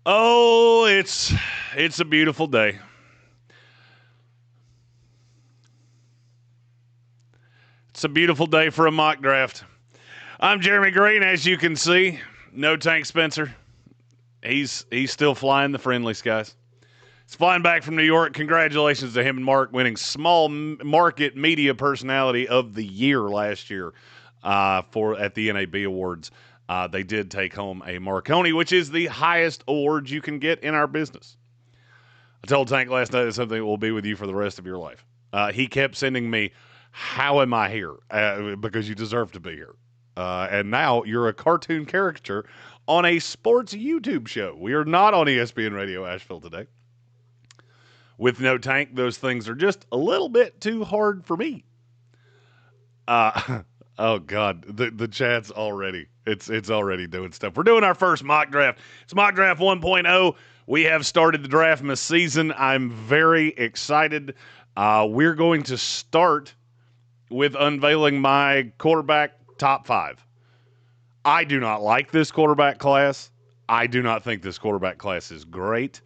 Oh, it's a beautiful day. It's a beautiful day for a mock draft. I'm Jeremy Greene, as you can see. No Tank Spencer. He's still flying the friendly skies. He's flying back from New York. Congratulations to him and Mark winning Small Market Media Personality of the Year last year for at the NAB Awards. They did take home a Marconi, which is the highest award you can get in our business. I told Tank last night that something that will be with you for the rest of your life. He kept sending me, "How am I here?" Because you deserve to be here. And now you're a cartoon caricature on a sports YouTube show. We are not on ESPN Radio Asheville today. With no Tank, those things are just a little bit too hard for me. Oh God, the chat's already it's already doing stuff. We're doing our first mock draft. It's mock draft 1.0. We have started the draft season. I'm very excited. We're going to start with unveiling my quarterback top 5. I do not like this quarterback class. I do not think this quarterback class is great.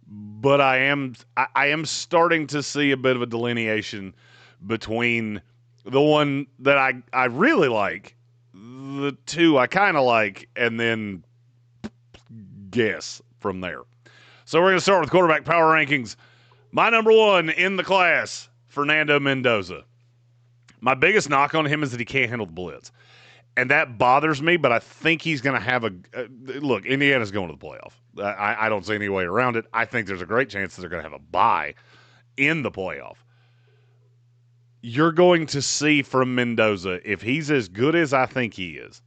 But I am starting to see a bit of a delineation between the one that I really like, the two I kind of like, and then guess from there. So we're going to start with quarterback power rankings. My number 1 in the class, Fernando Mendoza. My biggest knock on him is that he can't handle the blitz. And that bothers me, but I think he's going to have look, Indiana's going to the playoff. I don't see any way around it. I think there's a great chance that they're going to have a bye in the playoff. You're going to see from Mendoza, if he's as good as I think he is,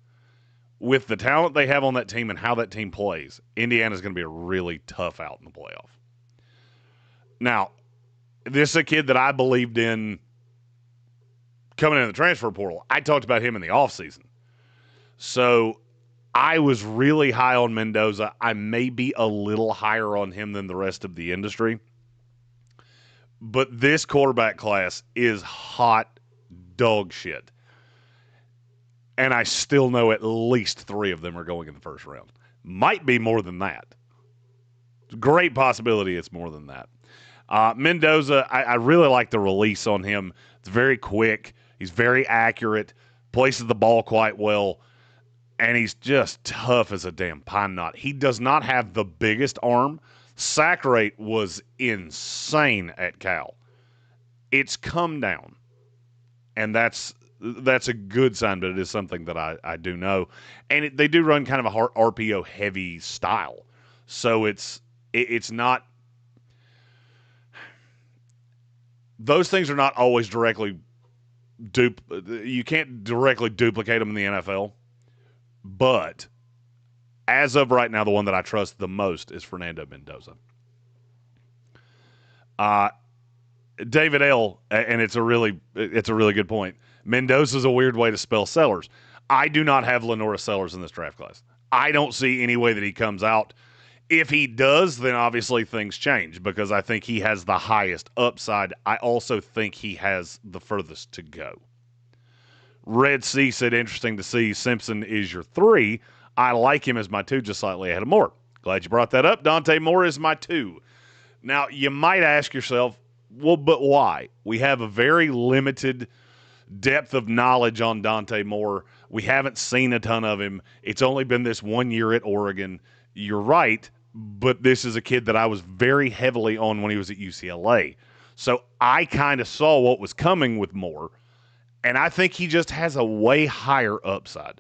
with the talent they have on that team and how that team plays, Indiana's going to be a really tough out in the playoff. Now, this is a kid that I believed in coming in the transfer portal. I talked about him in the offseason. So I was really high on Mendoza. I may be a little higher on him than the rest of the industry. But this quarterback class is hot dog shit. And I still know at least 3 of them are going in the first round. Might be more than that. Great possibility it's more than that. Mendoza, I really like the release on him. It's very quick. He's very accurate. Places the ball quite well. And he's just tough as a damn pine knot. He does not have the biggest arm. Sack rate was insane at Cal. It's come down. And that's a good sign, but it is something that I do know. And they do run kind of a RPO-heavy style. So it's not – those things are not always directly – you can't directly duplicate them in the NFL. But as of right now, the one that I trust the most is Fernando Mendoza. David L., and it's a really good point. Mendoza's a weird way to spell Sellers. I do not have Lenora Sellers in this draft class. I don't see any way that he comes out. If he does, then obviously things change because I think he has the highest upside. I also think he has the furthest to go. Red C said, interesting to see Simpson is your 3. I like him as my 2, just slightly ahead of Moore. Glad you brought that up. Dante Moore is my 2. Now, you might ask yourself, well, but why? We have a very limited depth of knowledge on Dante Moore. We haven't seen a ton of him. It's only been this 1 year at Oregon. You're right, but this is a kid that I was very heavily on when he was at UCLA. So I kind of saw what was coming with Moore. And I think he just has a way higher upside.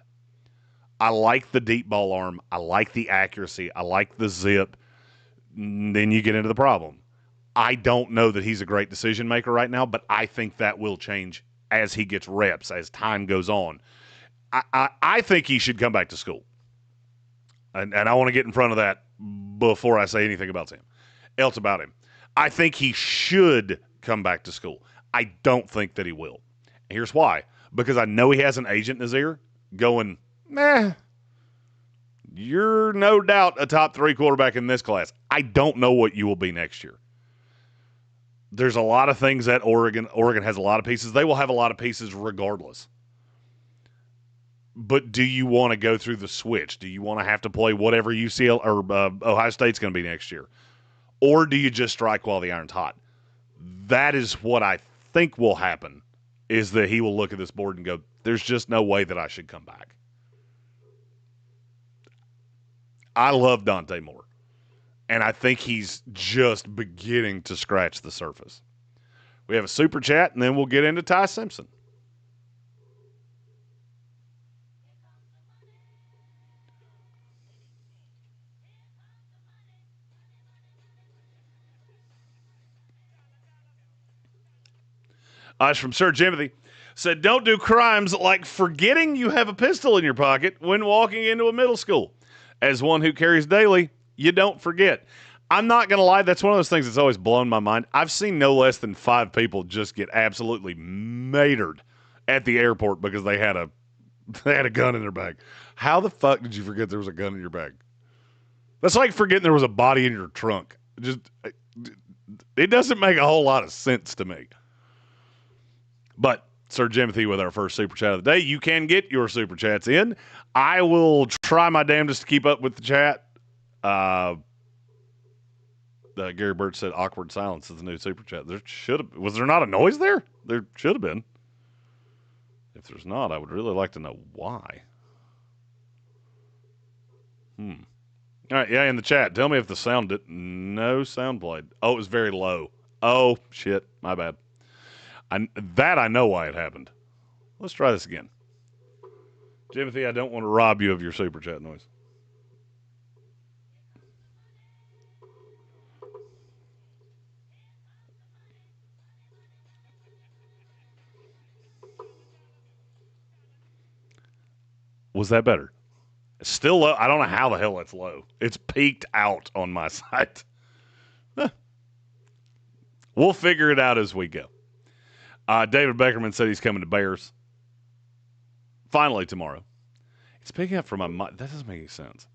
I like the deep ball arm. I like the accuracy. I like the zip. Then you get into the problem. I don't know that he's a great decision maker right now, but I think that will change as he gets reps, as time goes on. I think he should come back to school. And I want to get in front of that before I say anything about him. I think he should come back to school. I don't think that he will. Here's why. Because I know he has an agent in his ear going, you're no doubt a top 3 quarterback in this class. I don't know what you will be next year. There's a lot of things at Oregon. Oregon has a lot of pieces. They will have a lot of pieces regardless. But do you want to go through the switch? Do you want to have to play whatever UCLA or Ohio State's going to be next year? Or do you just strike while the iron's hot? That is what I think will happen, is that he will look at this board and go, there's just no way that I should come back. I love Dante Moore, and I think he's just beginning to scratch the surface. We have a super chat, and then we'll get into Ty Simpson. From Sir Jimothy. Said, don't do crimes like forgetting you have a pistol in your pocket when walking into a middle school. As one who carries daily, you don't forget. I'm not going to lie, that's one of those things that's always blown my mind. I've seen no less than 5 people just get absolutely matered at the airport because they had a gun in their bag. How the fuck did you forget there was a gun in your bag? That's like forgetting there was a body in your trunk. It doesn't make a whole lot of sense to me. But Sir Jimothy with our first super chat of the day. You can get your super chats in. I will try my damnedest to keep up with the chat. Gary Birch said awkward silence is the new super chat. Was there not a noise there? There should have been. If there's not, I would really like to know why. All right, yeah, in the chat. Tell me if the sound no sound played. Oh, it was very low. Oh, shit. My bad. I know why it happened. Let's try this again. Jimothy, I don't want to rob you of your super chat noise. Was that better? It's still low. I don't know how the hell that's low. It's peaked out on my site. We'll figure it out as we go. David Beckerman said he's coming to Bears. Finally tomorrow. It's picking up from my mic. That doesn't make any sense.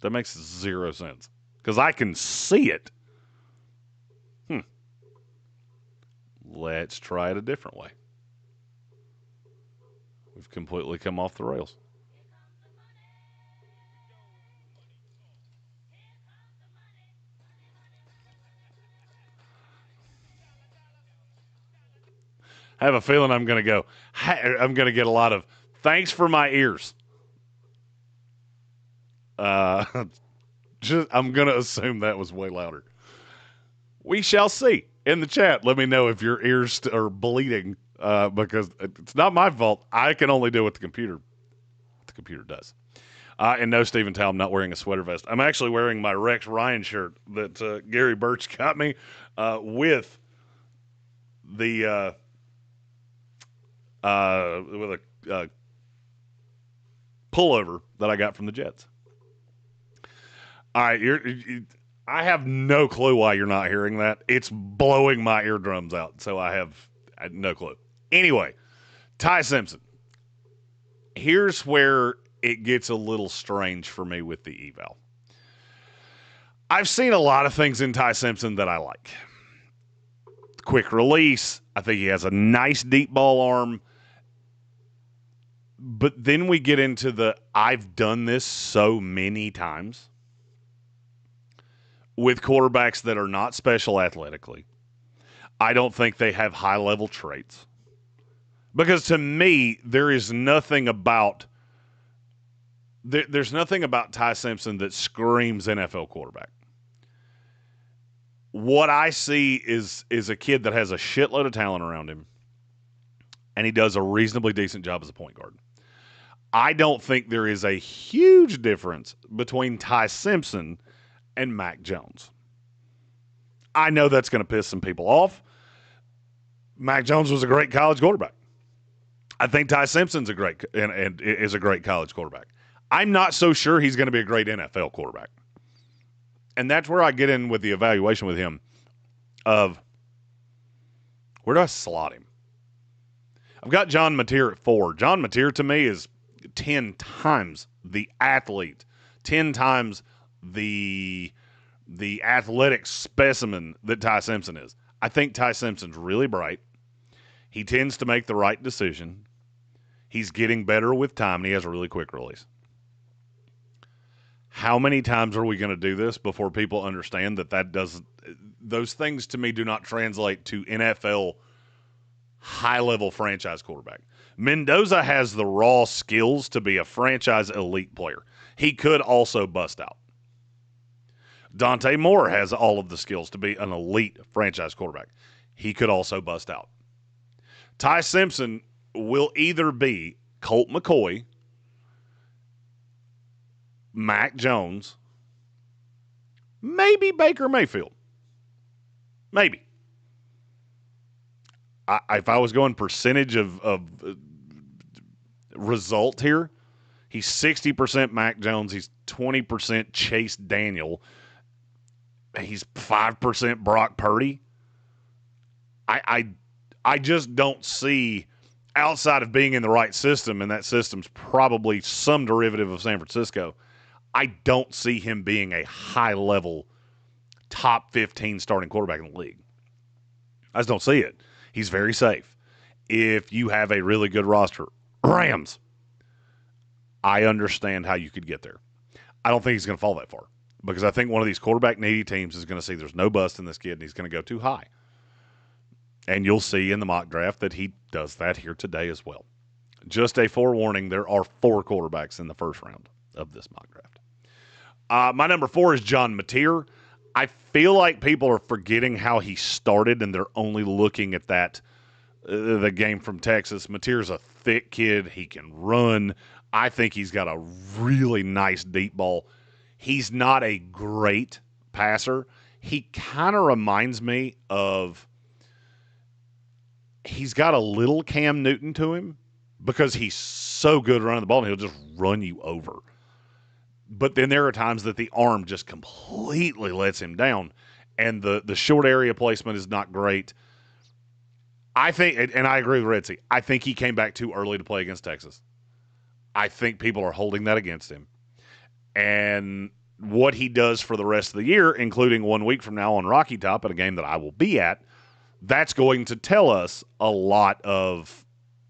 That makes 0 sense. Because I can see it. Let's try it a different way. We've completely come off the rails. I have a feeling I'm going to get a lot of thanks for my ears. I'm going to assume that was way louder. We shall see. In the chat, let me know if your ears are bleeding because it's not my fault. I can only do what the computer does. And no, Stephen Tal, I'm not wearing a sweater vest. I'm actually wearing my Rex Ryan shirt that Gary Birch got me with the with a pullover that I got from the Jets. All right, I have no clue why you're not hearing that. It's blowing my eardrums out, so I have no clue. Anyway, Ty Simpson. Here's where it gets a little strange for me with the eval. I've seen a lot of things in Ty Simpson that I like. Quick release. I think he has a nice deep ball arm. But then we get into I've done this so many times with quarterbacks that are not special athletically. I don't think they have high-level traits. Because to me, there's nothing about Ty Simpson that screams NFL quarterback. What I see is a kid that has a shitload of talent around him, and he does a reasonably decent job as a point guard. I don't think there is a huge difference between Ty Simpson and Mac Jones. I know that's going to piss some people off. Mac Jones was a great college quarterback. I think Ty Simpson's a great college quarterback. I'm not so sure he's going to be a great NFL quarterback. And that's where I get in with the evaluation with him of where do I slot him? I've got John Mateer at 4. John Mateer to me is 10 times the athlete, 10 times the athletic specimen that Ty Simpson is. I think Ty Simpson's really bright. He tends to make the right decision. He's getting better with time, and he has a really quick release. How many times are we going to do this before people understand that doesn't – those things to me do not translate to NFL high-level franchise quarterback. Mendoza has the raw skills to be a franchise elite player. He could also bust out. Dante Moore has all of the skills to be an elite franchise quarterback. He could also bust out. Ty Simpson will either be Colt McCoy, Mac Jones, maybe Baker Mayfield. Maybe. If I was going percentage of result here, he's 60% Mac Jones. He's 20% Chase Daniel. He's 5% Brock Purdy. I just don't see, outside of being in the right system, and that system's probably some derivative of San Francisco, I don't see him being a high-level top 15 starting quarterback in the league. I just don't see it. He's very safe. If you have a really good roster, Rams, I understand how you could get there. I don't think he's going to fall that far because I think one of these quarterback-needy teams is going to see there's no bust in this kid and he's going to go too high. And you'll see in the mock draft that he does that here today as well. Just a forewarning, there are 4 quarterbacks in the first round of this mock draft. My number 4 is John Mateer. I feel like people are forgetting how he started, and they're only looking at that, the game from Texas. Mateer's a thick kid. He can run. I think he's got a really nice deep ball. He's not a great passer. He kind of reminds me of, he's got a little Cam Newton to him because he's so good running the ball, and he'll just run you over. But then there are times that the arm just completely lets him down, and the short area placement is not great. I think, and I agree with Redsy, I think he came back too early to play against Texas. I think people are holding that against him. And what he does for the rest of the year, including 1 week from now on Rocky Top at a game that I will be at, that's going to tell us a lot of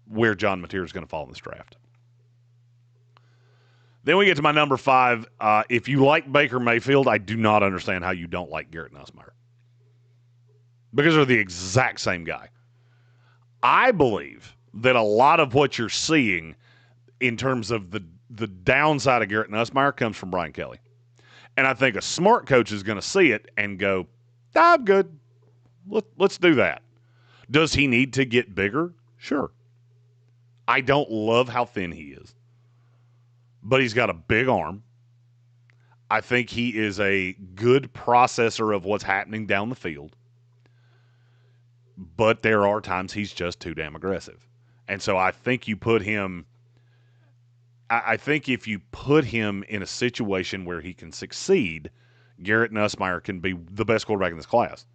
where John Mateer is going to fall in this draft. Then we get to my number 5. If you like Baker Mayfield, I do not understand how you don't like Garrett Nussmeier. Because they're the exact same guy. I believe that a lot of what you're seeing in terms of the downside of Garrett Nussmeier comes from Brian Kelly. And I think a smart coach is going to see it and go, I'm good. Let's do that. Does he need to get bigger? Sure. I don't love how thin he is. But he's got a big arm. I think he is a good processor of what's happening down the field. But there are times he's just too damn aggressive. And so I think you put him – I think if you put him in a situation where he can succeed, Garrett Nussmeier can be the best quarterback in this class.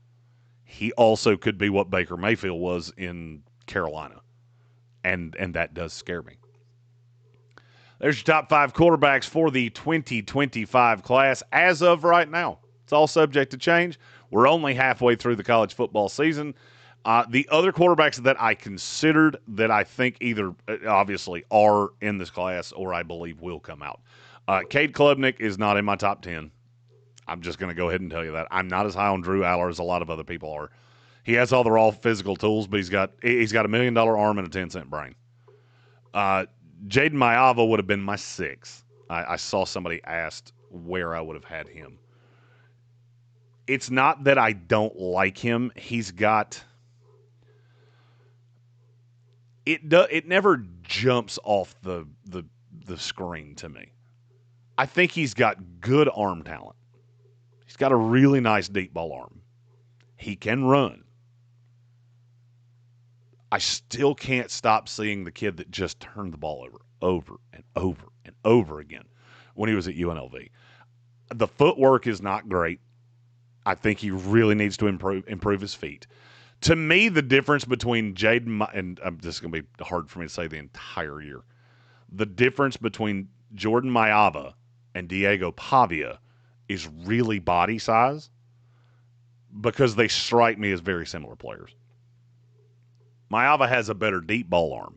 He also could be what Baker Mayfield was in Carolina. And that does scare me. There's your top 5 quarterbacks for the 2025 class as of right now. It's all subject to change. We're only halfway through the college football season. The other quarterbacks that I considered that I think either obviously are in this class or I believe will come out. Cade Klubnik is not in my top 10. I'm just going to go ahead and tell you that. I'm not as high on Drew Aller as a lot of other people are. He has all the raw physical tools, but he's got $1 million arm and a 10-cent brain. Jaden Mayava would have been my 6. I saw somebody asked where I would have had him. It's not that I don't like him. He's got it never jumps off the screen to me. I think he's got good arm talent. He's got a really nice deep ball arm. He can run. I still can't stop seeing the kid that just turned the ball over and over again when he was at UNLV. The footwork is not great. I think he really needs to improve his feet. To me, the difference between Jaden, and this is going to be hard for me to say the entire year, the difference between Jordan Mayava and Diego Pavia is really body size because they strike me as very similar players. Maava has a better deep ball arm.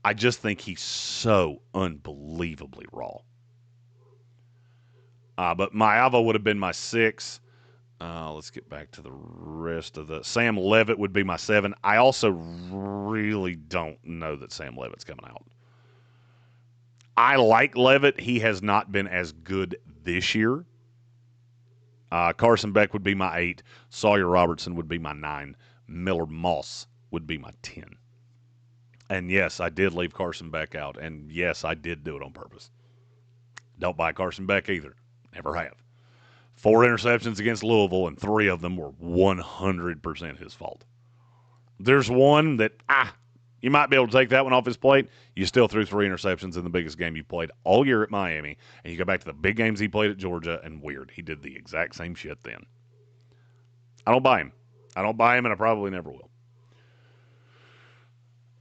I just think he's so unbelievably raw. But Maava would have been my 6. Let's get back to the rest of the. Sam Levitt would be my 7. I also really don't know that Sam Levitt's coming out. I like Levitt. He has not been as good this year. Carson Beck would be my 8. Sawyer Robertson would be my 9. Miller Moss would be my 10. And yes, I did leave Carson Beck out. And yes, I did do it on purpose. Don't buy Carson Beck either. Never have. 4 interceptions against Louisville, and 3 of them were 100% his fault. There's one that, you might be able to take that one off his plate. You still threw 3 interceptions in the biggest game you played all year at Miami, and you go back to the big games he played at Georgia, and weird. He did the exact same shit then. I don't buy him. I don't buy him, and I probably never will.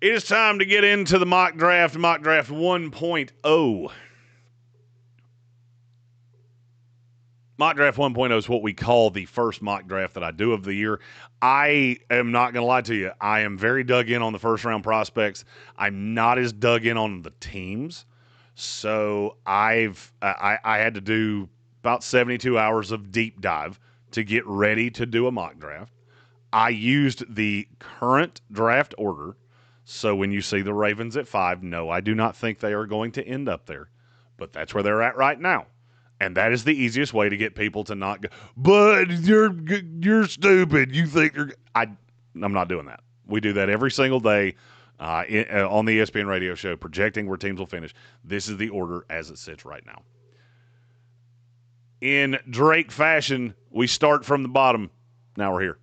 It is time to get into the mock draft 1.0. Mock Draft 1.0 is what we call the first mock draft that I do of the year. I am not going to lie to you. I am very dug in on the first-round prospects. I'm not as dug in on the teams. So I had to do about 72 hours of deep dive to get ready to do a mock draft. I used the current draft order. So when you see the Ravens at 5, no, I do not think they are going to end up there. But that's where they're at right now. And that is the easiest way to get people to not go, but you're stupid. You think you're – I'm not doing that. We do that every single day on the ESPN radio show, projecting where teams will finish. This is the order as it sits right now. In Drake fashion, we start from the bottom. Now we're here.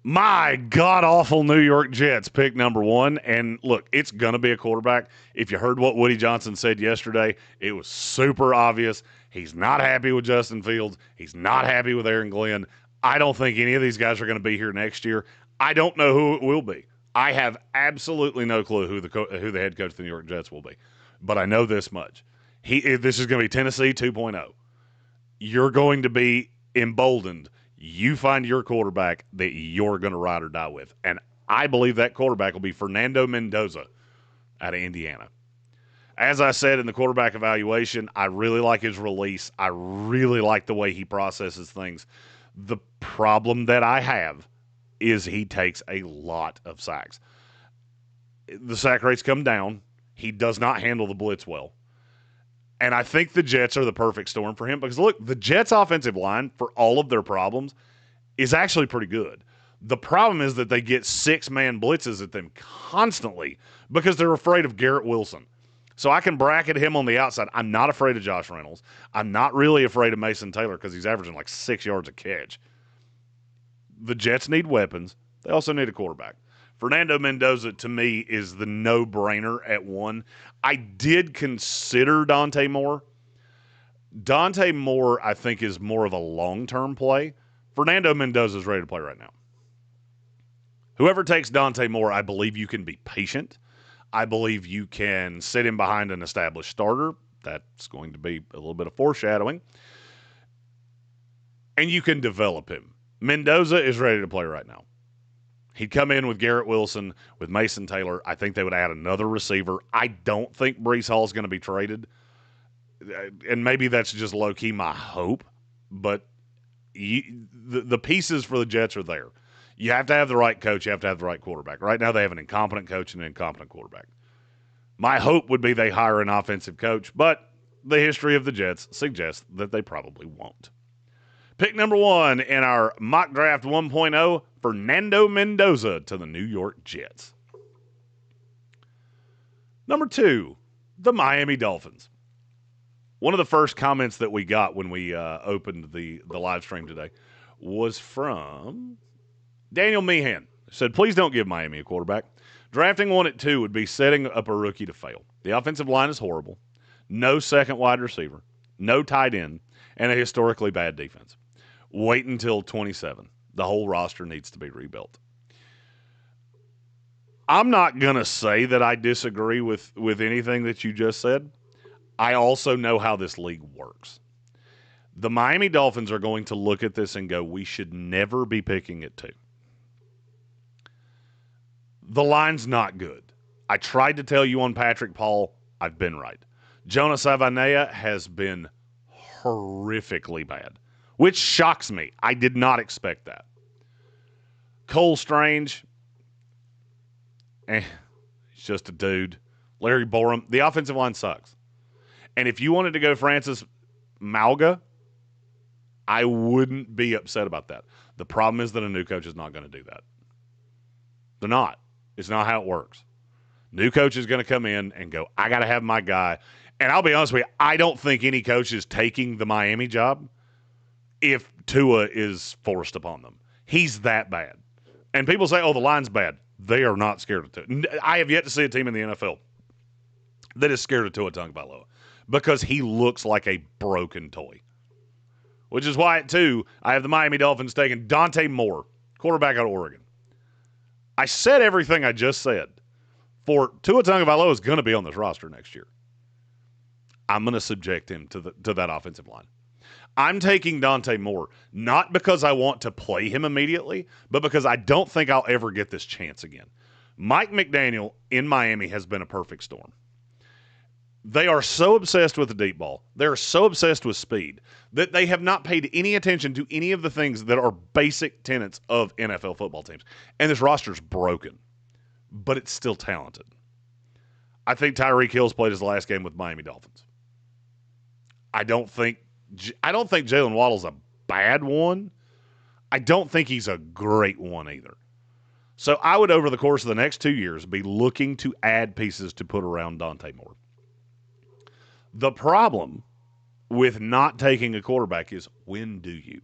My god-awful New York Jets pick number 1. And look, it's going to be a quarterback. If you heard what Woody Johnson said yesterday, it was super obvious. He's not happy with Justin Fields. He's not happy with Aaron Glenn. I don't think any of these guys are going to be here next year. I don't know who it will be. I have absolutely no clue who the head coach of the New York Jets will be. But I know this much. This is going to be Tennessee 2.0. You're going to be emboldened. You find your quarterback that you're going to ride or die with. And I believe that quarterback will be Fernando Mendoza out of Indiana. As I said in the quarterback evaluation, I really like his release. I really like the way he processes things. The problem that I have is he takes a lot of sacks. The sack rates come down. He does not handle the blitz well. And I think the Jets are the perfect storm for him because, look, the Jets' offensive line, for all of their problems, is actually pretty good. The problem is that they get 6-man blitzes at them constantly because they're afraid of Garrett Wilson. So I can bracket him on the outside. I'm not afraid of Josh Reynolds. I'm not really afraid of Mason Taylor because he's averaging like 6 yards a catch. The Jets need weapons. They also need a quarterback. Fernando Mendoza, to me, is the no-brainer at 1. I did consider Dante Moore. Dante Moore, I think, is more of a long-term play. Fernando Mendoza is ready to play right now. Whoever takes Dante Moore, I believe you can be patient. I believe you can sit him behind an established starter. That's going to be a little bit of foreshadowing. And you can develop him. Mendoza is ready to play right now. He'd come in with Garrett Wilson, with Mason Taylor. I think they would add another receiver. I don't think Breece Hall is going to be traded. And maybe that's just low-key my hope. But the pieces for the Jets are there. You have to have the right coach. You have to have the right quarterback. Right now they have an incompetent coach and an incompetent quarterback. My hope would be they hire an offensive coach, but the history of the Jets suggests that they probably won't. Pick number 1 in our mock draft 1.0, Fernando Mendoza to the New York Jets. Number 2, the Miami Dolphins. One of the first comments that we got when we opened the live stream today was from Daniel Meehan. Said, please don't give Miami a quarterback. Drafting one at 2 would be setting up a rookie to fail. The offensive line is horrible. No second wide receiver. No tight end. And a historically bad defense. Wait until 27. The whole roster needs to be rebuilt. I'm not going to say that I disagree with anything that you just said. I also know how this league works. The Miami Dolphins are going to look at this and go, we should never be picking at 2. The line's not good. I tried to tell you on Patrick Paul. I've been right. Jonas Avanea has been horrifically bad, which shocks me. I did not expect that. Cole Strange, he's just a dude. Larry Borum, the offensive line sucks. And if you wanted to go Francis Malga, I wouldn't be upset about that. The problem is that a new coach is not going to do that. They're not. It's not how it works. New coach is going to come in and go, I got to have my guy. And I'll be honest with you, I don't think any coach is taking the Miami job if Tua is forced upon them. He's that bad. And people say, oh, the line's bad. They are not scared of Tua. I have yet to see a team in the NFL that is scared of Tua Tagovailoa because he looks like a broken toy. Which is why, at 2, I have the Miami Dolphins taking Dante Moore, quarterback out of Oregon. I said everything I just said. For Tua Tagovailoa is going to be on this roster next year. I'm going to subject him to that offensive line. I'm taking Dante Moore, not because I want to play him immediately, but because I don't think I'll ever get this chance again. Mike McDaniel in Miami has been a perfect storm. They are so obsessed with the deep ball. They're so obsessed with speed that they have not paid any attention to any of the things that are basic tenets of NFL football teams. And this roster's broken, but it's still talented. I think Tyreek Hill's played his last game with Miami Dolphins. I don't think Jalen Waddle's a bad one. I don't think he's a great one either. So I would, over the course of the next 2 years, be looking to add pieces to put around Dante Moore. The problem with not taking a quarterback is, when do you?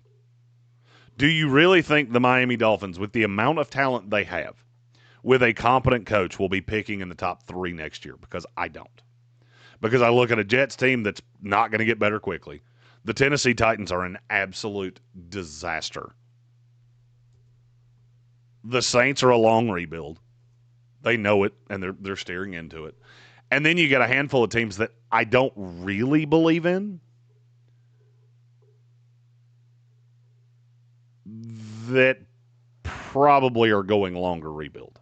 Do you really think the Miami Dolphins, with the amount of talent they have, with a competent coach, will be picking in the top 3 next year? Because I don't. Because I look at a Jets team that's not going to get better quickly. The Tennessee Titans are an absolute disaster. The Saints are a long rebuild. They know it, and they're steering into it. And then you get a handful of teams that I don't really believe in that probably are going longer rebuild.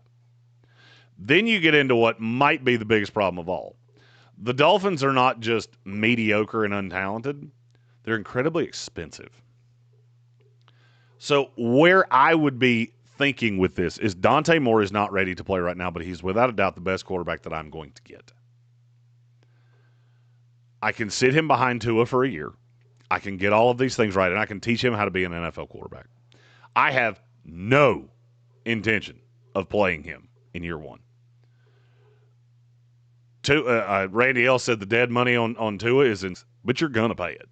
Then you get into what might be the biggest problem of all. The Dolphins are not just mediocre and untalented. They're incredibly expensive. So where I would be thinking with this is Dante Moore is not ready to play right now, but he's without a doubt the best quarterback that I'm going to get. I can sit him behind Tua for a year. I can get all of these things right, and I can teach him how to be an NFL quarterback. I have no intention of playing him in year 1. Randy L said the dead money on Tua is in, but you're going to pay it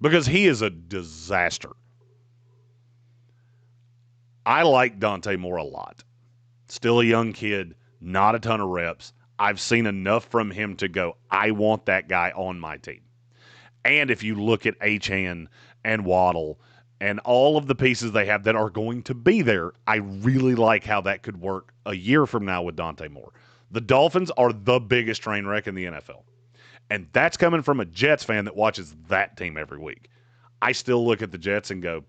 because he is a disaster. I like Dante Moore a lot. Still a young kid, not a ton of reps. I've seen enough from him to go, I want that guy on my team. And if you look at Achane and Waddle and all of the pieces they have that are going to be there, I really like how that could work a year from now with Dante Moore. The Dolphins are the biggest train wreck in the NFL. And that's coming from a Jets fan that watches that team every week. I still look at the Jets and go,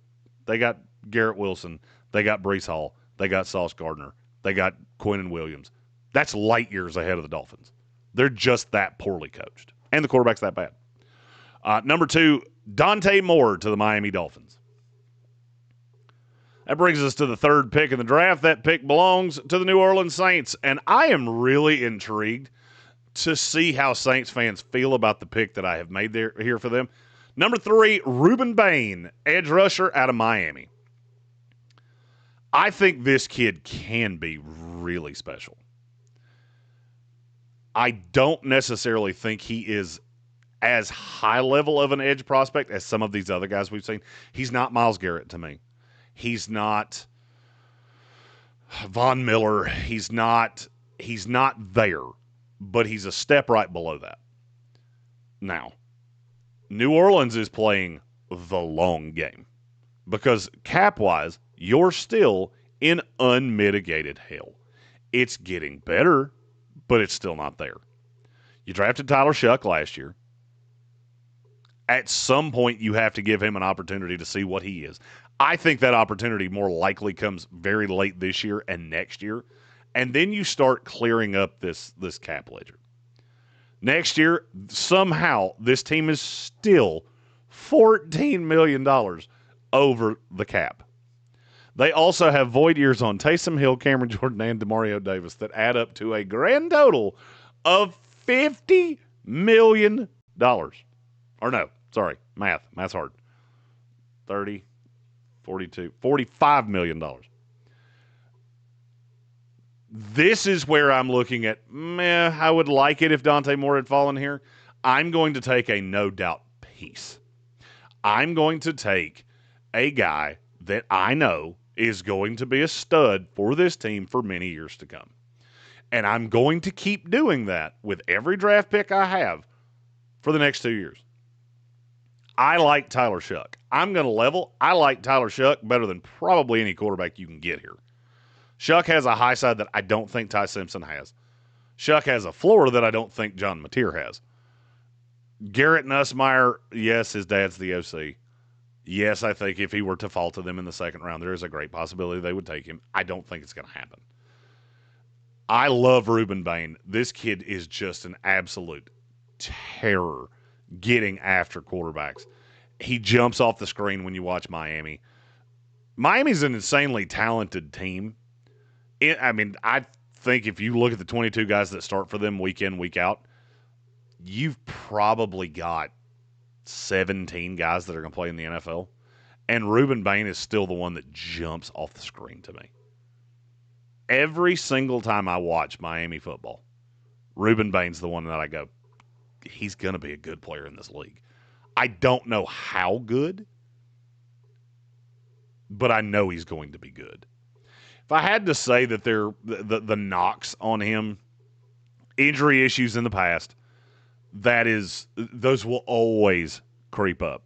they got Garrett Wilson, they got Breece Hall, they got Sauce Gardner, they got Quinnen Williams. That's light years ahead of the Dolphins. They're just that poorly coached. And the quarterback's that bad. Number 2, Dante Moore to the Miami Dolphins. That brings us to the 3rd pick in the draft. That pick belongs to the New Orleans Saints. And I am really intrigued to see how Saints fans feel about the pick that I have made here for them. Number 3, Ruben Bain, edge rusher out of Miami. I think this kid can be really special. I don't necessarily think he is as high level of an edge prospect as some of these other guys we've seen. He's not Myles Garrett to me. He's not Von Miller. He's not there, but he's a step right below that. Now, New Orleans is playing the long game because cap-wise, you're still in unmitigated hell. It's getting better, but it's still not there. You drafted Tyler Shuck last year. At some point, you have to give him an opportunity to see what he is. I think that opportunity more likely comes very late this year and next year, and then you start clearing up this cap ledger. Next year, somehow, this team is still $14 million over the cap. They also have void years on Taysom Hill, Cameron Jordan, and Demario Davis that add up to a grand total of $50 million. Or no, sorry, math's hard. 30, 42, $45 million. This is where I'm looking at, I would like it if Dante Moore had fallen here. I'm going to take a no doubt piece. I'm going to take a guy that I know is going to be a stud for this team for many years to come. And I'm going to keep doing that with every draft pick I have for the next 2 years. I like Tyler Shuck. I'm going to level. I like Tyler Shuck better than probably any quarterback you can get here. Shuck has a high side that I don't think Ty Simpson has. Shuck has a floor that I don't think John Mateer has. Garrett Nussmeier, yes, his dad's the OC. Yes, I think if he were to fall to them in the second round, there is a great possibility they would take him. I don't think it's going to happen. I love Ruben Bain. This kid is just an absolute terror getting after quarterbacks. He jumps off the screen when you watch Miami. Miami's an insanely talented team. I think if you look at the 22 guys that start for them week in, week out, you've probably got 17 guys that are going to play in the NFL. And Ruben Bain is still the one that jumps off the screen to me. Every single time I watch Miami football, Ruben Bain's the one that I go, he's going to be a good player in this league. I don't know how good, but I know he's going to be good. If I had to say that the knocks on him, injury issues in the past, those will always creep up.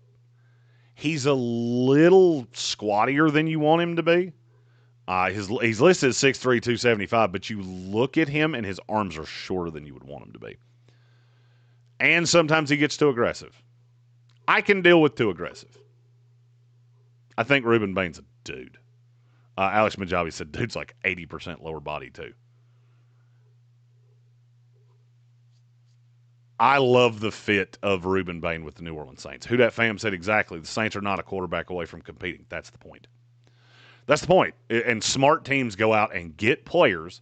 He's a little squattier than you want him to be. He's listed as 6'3", 275, but you look at him and his arms are shorter than you would want him to be. And sometimes he gets too aggressive. I can deal with too aggressive. I think Ruben Bain's a dude. Alex Majabi said dude's like 80% lower body too. I love the fit of Ruben Bain with the New Orleans Saints. Who Dat Fam said exactly, the Saints are not a quarterback away from competing. That's the point. That's the point. And smart teams go out and get players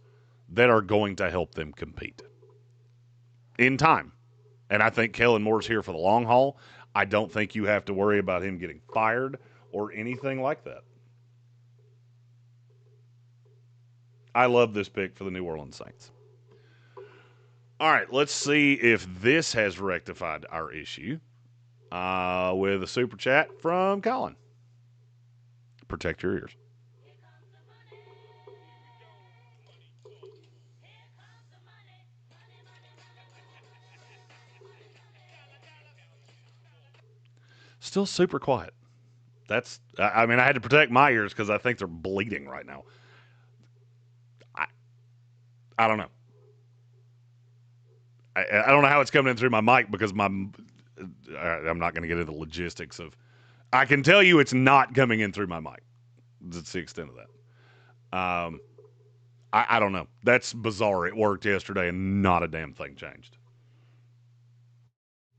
that are going to help them compete in time. And I think Kellen Moore's here for the long haul. I don't think you have to worry about him getting fired or anything like that. I love this pick for the New Orleans Saints. All right, let's see if this has rectified our issue with a super chat from Colin. Protect your ears. Still super quiet. I had to protect my ears because I think they're bleeding right now. I don't know. I don't know how it's coming in through my mic because I'm not going to get into the logistics of. I can tell you it's not coming in through my mic. That's the extent of that. I don't know. That's bizarre. It worked yesterday and not a damn thing changed.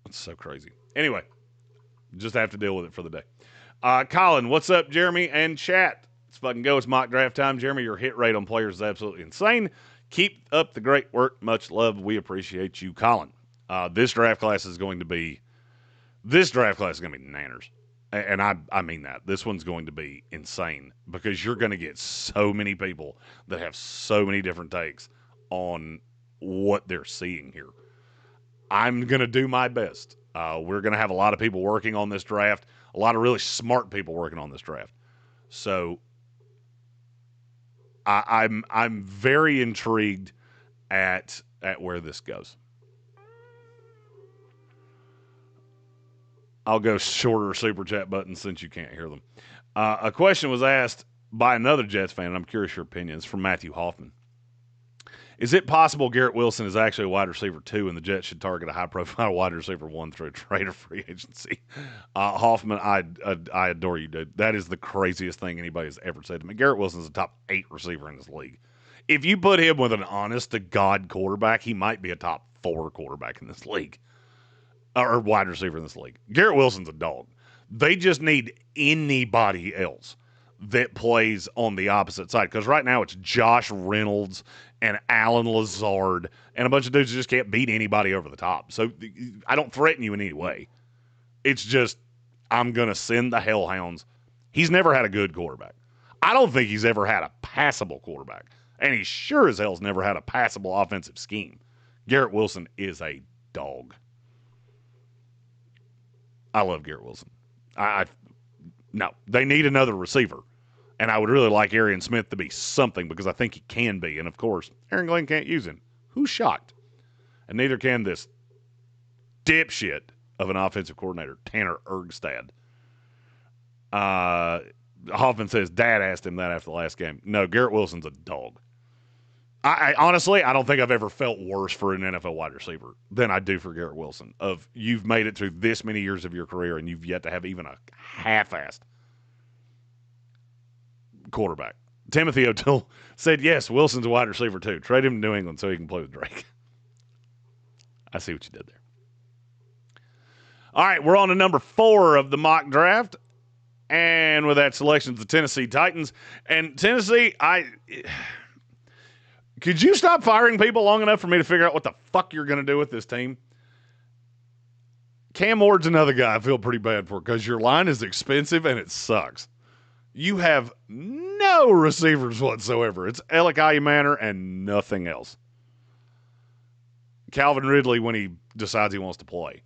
That's so crazy. Anyway, just have to deal with it for the day. Colin, what's up, Jeremy and chat? Let's fucking go. It's mock draft time. Jeremy, your hit rate on players is absolutely insane. Keep up the great work. Much love. We appreciate you, Colin. This draft class is going to be nanners. And I mean that. This one's going to be insane because you're going to get so many people that have so many different takes on what they're seeing here. I'm going to do my best. We're going to have a lot of people working on this draft, a lot of really smart people working on this draft. So I'm very intrigued at where this goes. I'll go shorter super chat buttons since you can't hear them. A question was asked by another Jets fan, and I'm curious your opinions, from Matthew Hoffman. Is it possible Garrett Wilson is actually a wide receiver 2 and the Jets should target a high-profile wide receiver 1 through a trade or free agency? Hoffman, I adore you, dude. That is the craziest thing anybody has ever said to me. Garrett Wilson is a top 8 receiver in this league. If you put him with an honest-to-God quarterback, he might be a top 4 quarterback in this league. Or wide receiver in this league. Garrett Wilson's a dog. They just need anybody else that plays on the opposite side. Because right now it's Josh Reynolds and Alan Lazard and a bunch of dudes who just can't beat anybody over the top. So I don't threaten you in any way. It's just I'm going to send the hellhounds. He's never had a good quarterback. I don't think he's ever had a passable quarterback. And he sure as hell's never had a passable offensive scheme. Garrett Wilson is a dog. I love Garrett Wilson. No, they need another receiver. And I would really like Arian Smith to be something because I think he can be. And, of course, Aaron Glenn can't use him. Who's shocked? And neither can this dipshit of an offensive coordinator, Tanner Ergstad. Hoffman says Dad asked him that after the last game. No, Garrett Wilson's a dog. I honestly, I don't think I've ever felt worse for an NFL wide receiver than I do for Garrett Wilson. Of you've made it through this many years of your career and you've yet to have even a half-assed quarterback. Timothy O'Toole said, yes, Wilson's a wide receiver too. Trade him to New England so he can play with Drake. I see what you did there. All right, we're on to number 4 of the mock draft. And with that selection, the Tennessee Titans. And Tennessee, could you stop firing people long enough for me to figure out what the fuck you're going to do with this team? Cam Ward's another guy I feel pretty bad for because your line is expensive and it sucks. You have no receivers whatsoever. It's Elikai Manor and nothing else. Calvin Ridley when he decides he wants to play.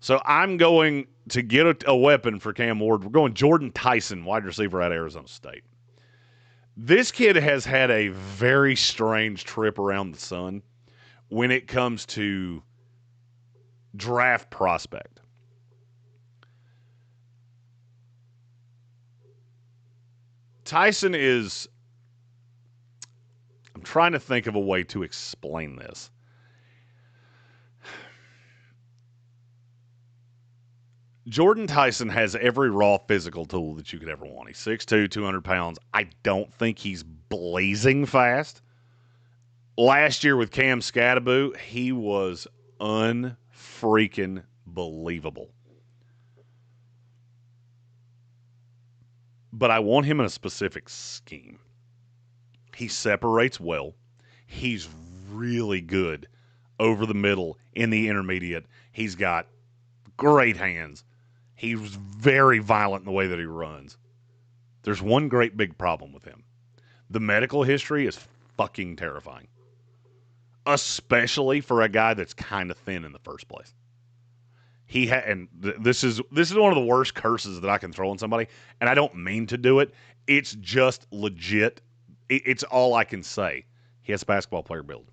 So I'm going to get a weapon for Cam Ward. We're going Jordan Tyson, wide receiver out of Arizona State. This kid has had a very strange trip around the sun when it comes to draft prospect. Tyson is, I'm trying to think of a way to explain this. Jordan Tyson has every raw physical tool that you could ever want. He's 6'2", 200 pounds. I don't think he's blazing fast. Last year with Cam Scattaboo, he was unfreaking believable. But I want him in a specific scheme. He separates well. He's really good over the middle, in the intermediate. He's got great hands. He's very violent in the way that he runs. There's one great big problem with him. The medical history is fucking terrifying. Especially for a guy that's kind of thin in the first place. This is one of the worst curses that I can throw on somebody, and I don't mean to do it. It's just legit. It's all I can say. He has a basketball player build.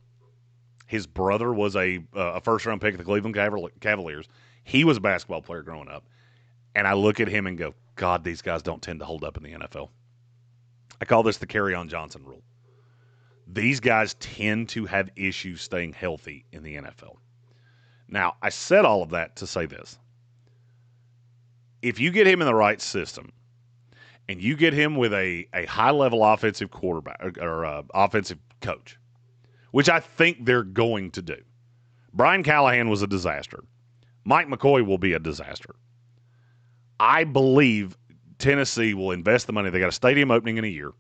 His brother was a first-round pick of the Cleveland Cavaliers. He was a basketball player growing up. And I look at him and go, God, these guys don't tend to hold up in the NFL. I call this the Kerryon Johnson rule. These guys tend to have issues staying healthy in the NFL. Now, I said all of that to say this. If you get him in the right system and you get him with a high-level offensive quarterback or offensive coach, which I think they're going to do. Brian Callahan was a disaster. Mike McCoy will be a disaster. I believe Tennessee will invest the money. They got a stadium opening in a year.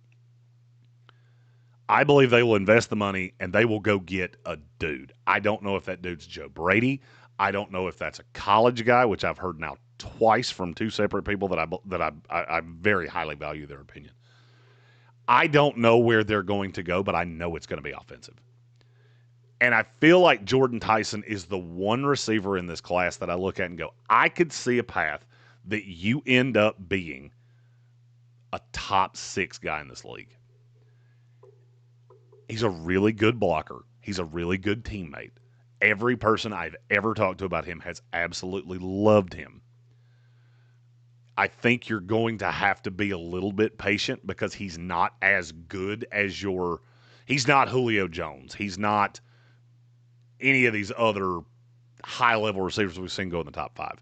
I believe they will invest the money and they will go get a dude. I don't know if that dude's Joe Brady. I don't know if that's a college guy, which I've heard now twice from 2 separate people that I very highly value their opinion. I don't know where they're going to go, but I know it's going to be offensive. And I feel like Jordan Tyson is the one receiver in this class that I look at and go, I could see a path that you end up being a top 6 guy in this league. He's a really good blocker. He's a really good teammate. Every person I've ever talked to about him has absolutely loved him. I think you're going to have to be a little bit patient because he's not as good as your He's not Julio Jones. He's not any of these other high-level receivers we've seen go in the top 5.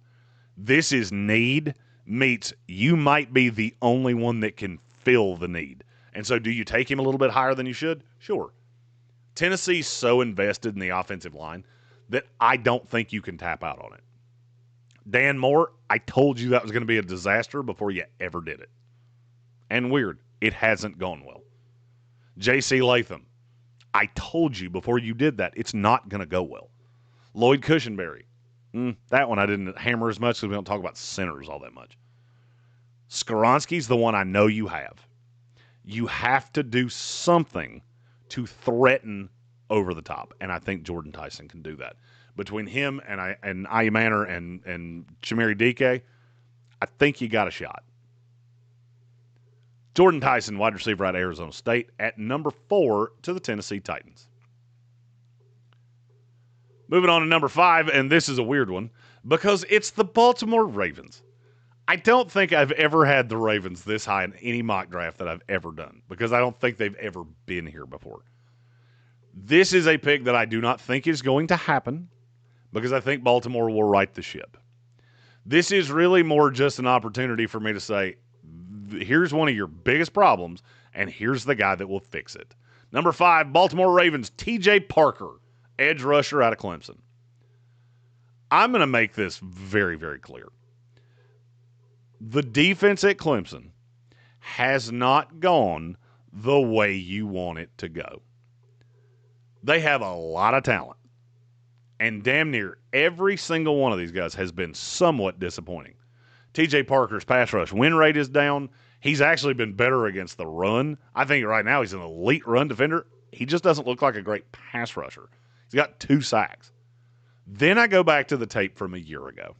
This is need meets you might be the only one that can fill the need. And so do you take him a little bit higher than you should? Sure. Tennessee's so invested in the offensive line that I don't think you can tap out on it. Dan Moore, I told you that was going to be a disaster before you ever did it. And weird, it hasn't gone well. J.C. Latham, I told you before you did that, it's not going to go well. Lloyd Cushenberry, that one I didn't hammer as much because we don't talk about centers all that much. Skoronski's the one I know you have. You have to do something to threaten over the top, and I think Jordan Tyson can do that. Between him and Aymanor and Chimere Dike, I think you got a shot. Jordan Tyson, wide receiver out of Arizona State, at number 4 to the Tennessee Titans. Moving on to number 5, and this is a weird one because it's the Baltimore Ravens. I don't think I've ever had the Ravens this high in any mock draft that I've ever done because I don't think they've ever been here before. This is a pick that I do not think is going to happen because I think Baltimore will right the ship. This is really more just an opportunity for me to say, here's one of your biggest problems, and here's the guy that will fix it. Number 5, Baltimore Ravens, T.J. Parker, edge rusher out of Clemson. I'm going to make this very, very clear. The defense at Clemson has not gone the way you want it to go. They have a lot of talent, and damn near every single one of these guys has been somewhat disappointing. T.J. Parker's pass rush win rate is down. He's actually been better against the run. I think right now he's an elite run defender. He just doesn't look like a great pass rusher. He's got 2 sacks. Then I go back to the tape from a year ago.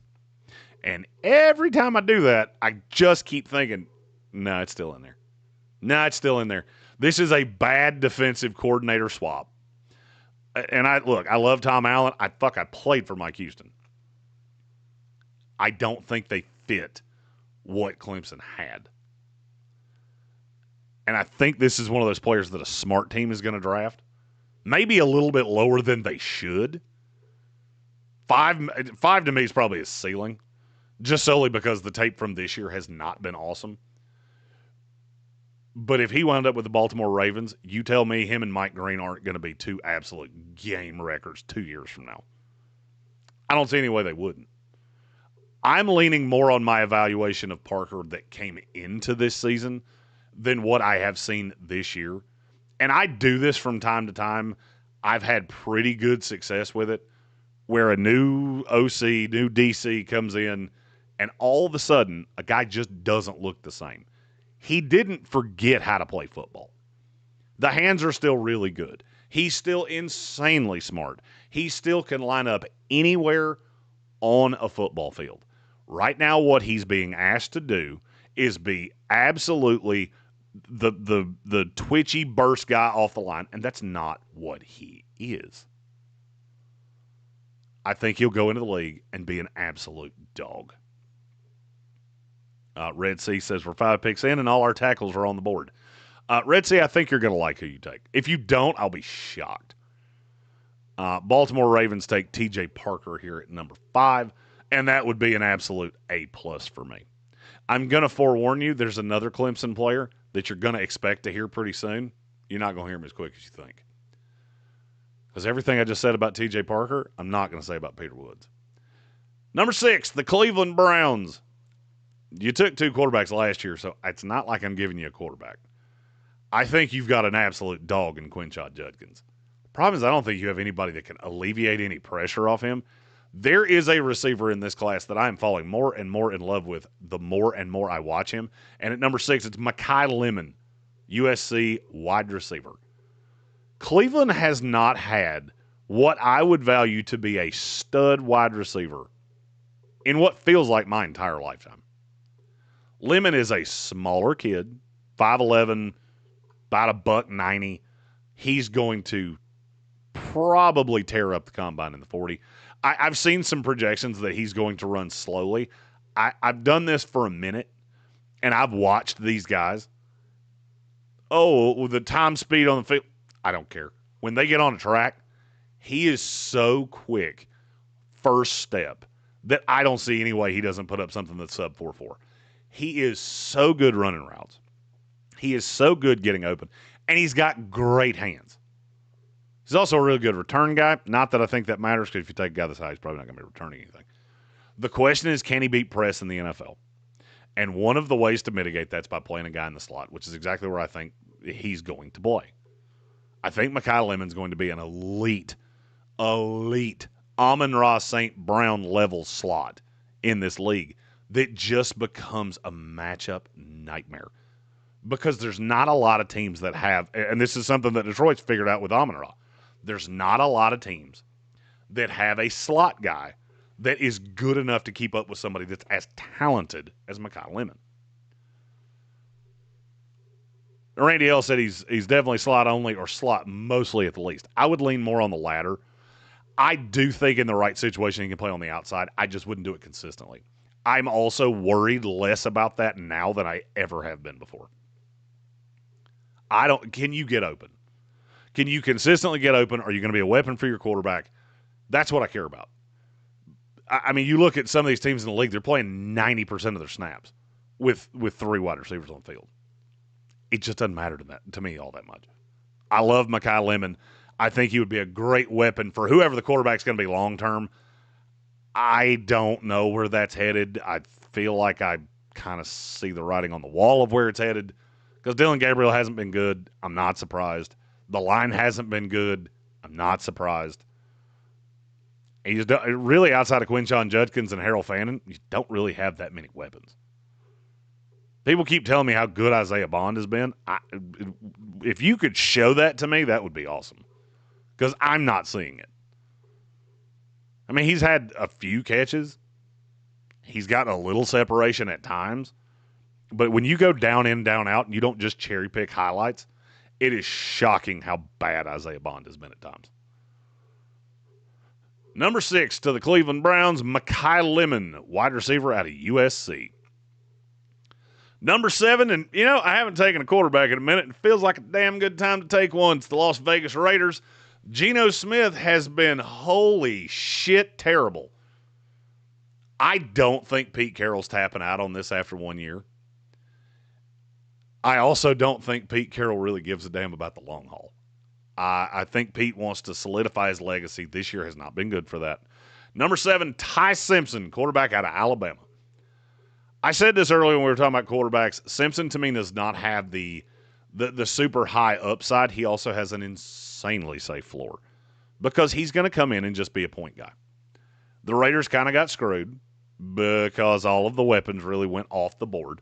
And every time I do that, I just keep thinking, no, it's still in there. No, it's still in there. This is a bad defensive coordinator swap. And I love Tom Allen. I played for Mike Houston. I don't think they fit what Clemson had. And I think this is one of those players that a smart team is going to draft. Maybe a little bit lower than they should. 5 to me is probably a ceiling. Just solely because the tape from this year has not been awesome. But if he wound up with the Baltimore Ravens, you tell me him and Mike Greene aren't going to be 2 absolute game records 2 years from now. I don't see any way they wouldn't. I'm leaning more on my evaluation of Parker that came into this season than what I have seen this year. And I do this from time to time. I've had pretty good success with it, where a new OC, new DC comes in, and all of a sudden, a guy just doesn't look the same. He didn't forget how to play football. The hands are still really good. He's still insanely smart. He still can line up anywhere on a football field. Right now, what he's being asked to do is be absolutely the twitchy burst guy off the line, and that's not what he is. I think he'll go into the league and be an absolute dog. Red Sea says we're 5 picks in and all our tackles are on the board. Red Sea, I think you're going to like who you take. If you don't, I'll be shocked. Baltimore Ravens take T.J. Parker here at number 5, and that would be an absolute A+ for me. I'm going to forewarn you, there's another Clemson player that you're going to expect to hear pretty soon. You're not going to hear him as quick as you think. Because everything I just said about T.J. Parker, I'm not going to say about Peter Woods. Number 6, the Cleveland Browns. You took 2 quarterbacks last year, so it's not like I'm giving you a quarterback. I think you've got an absolute dog in Quinshon Judkins. The problem is I don't think you have anybody that can alleviate any pressure off him. There is a receiver in this class that I am falling more and more in love with the more and more I watch him. And at number 6, it's Mekhi Lemon, USC wide receiver. Cleveland has not had what I would value to be a stud wide receiver in what feels like my entire lifetime. Lemon is a smaller kid, 5'11", about $190. He's going to probably tear up the combine in the 40. I've seen some projections that he's going to run slowly. I've done this for a minute, and I've watched these guys. Oh, the time speed on the field. I don't care. When they get on a track, he is so quick, first step, that I don't see any way he doesn't put up something that's sub 4.4. He is so good running routes. He is so good getting open. And he's got great hands. He's also a really good return guy. Not that I think that matters, because if you take a guy this high, he's probably not going to be returning anything. The question is, can he beat press in the NFL? And one of the ways to mitigate that's by playing a guy in the slot, which is exactly where I think he's going to play. I think Mekhi Lemon's going to be an elite Amon-Ra St. Brown level slot in this league that just becomes a matchup nightmare. Because there's not a lot of teams that have, and this is something that Detroit's figured out with Amon-Ra, there's not a lot of teams that have a slot guy that is good enough to keep up with somebody that's as talented as Mekhi Lemon. Randy L said he's definitely slot only or slot mostly at the least. I would lean more on the latter. I do think in the right situation he can play on the outside. I just wouldn't do it consistently. I'm also worried less about that now than I ever have been before. Can you get open? Can you consistently get open? Are you going to be a weapon for your quarterback? That's what I care about. I mean, you look at some of these teams in the league, they're playing 90% of their snaps with 3 wide receivers on the field. It just doesn't matter to me all that much. I love Mekhi Lemon. I think he would be a great weapon for whoever the quarterback's going to be long term. I don't know where that's headed. I feel like I kind of see the writing on the wall of where it's headed, because Dylan Gabriel hasn't been good. I'm not surprised. The line hasn't been good. I'm not surprised. He's really, outside of Quinshon Judkins and Harold Fannin, you don't really have that many weapons. People keep telling me how good Isaiah Bond has been. If you could show that to me, that would be awesome, because I'm not seeing it. I mean, he's had a few catches. He's got a little separation at times. But when you go down in, down out, and you don't just cherry pick highlights, it is shocking how bad Isaiah Bond has been at times. Number 6 to the Cleveland Browns, Mekhi Lemon, wide receiver out of USC. Number 7, and I haven't taken a quarterback in a minute. It feels like a damn good time to take one. It's the Las Vegas Raiders. Geno Smith has been holy shit terrible. I don't think Pete Carroll's tapping out on this after 1 year. I also don't think Pete Carroll really gives a damn about the long haul. I think Pete wants to solidify his legacy. This year has not been good for that. Number 7, Ty Simpson, quarterback out of Alabama. I said this earlier when we were talking about quarterbacks. Simpson, to me, does not have the super high upside. He also has an insanely safe floor, because he's going to come in and just be a point guy. The Raiders kind of got screwed because all of the weapons really went off the board.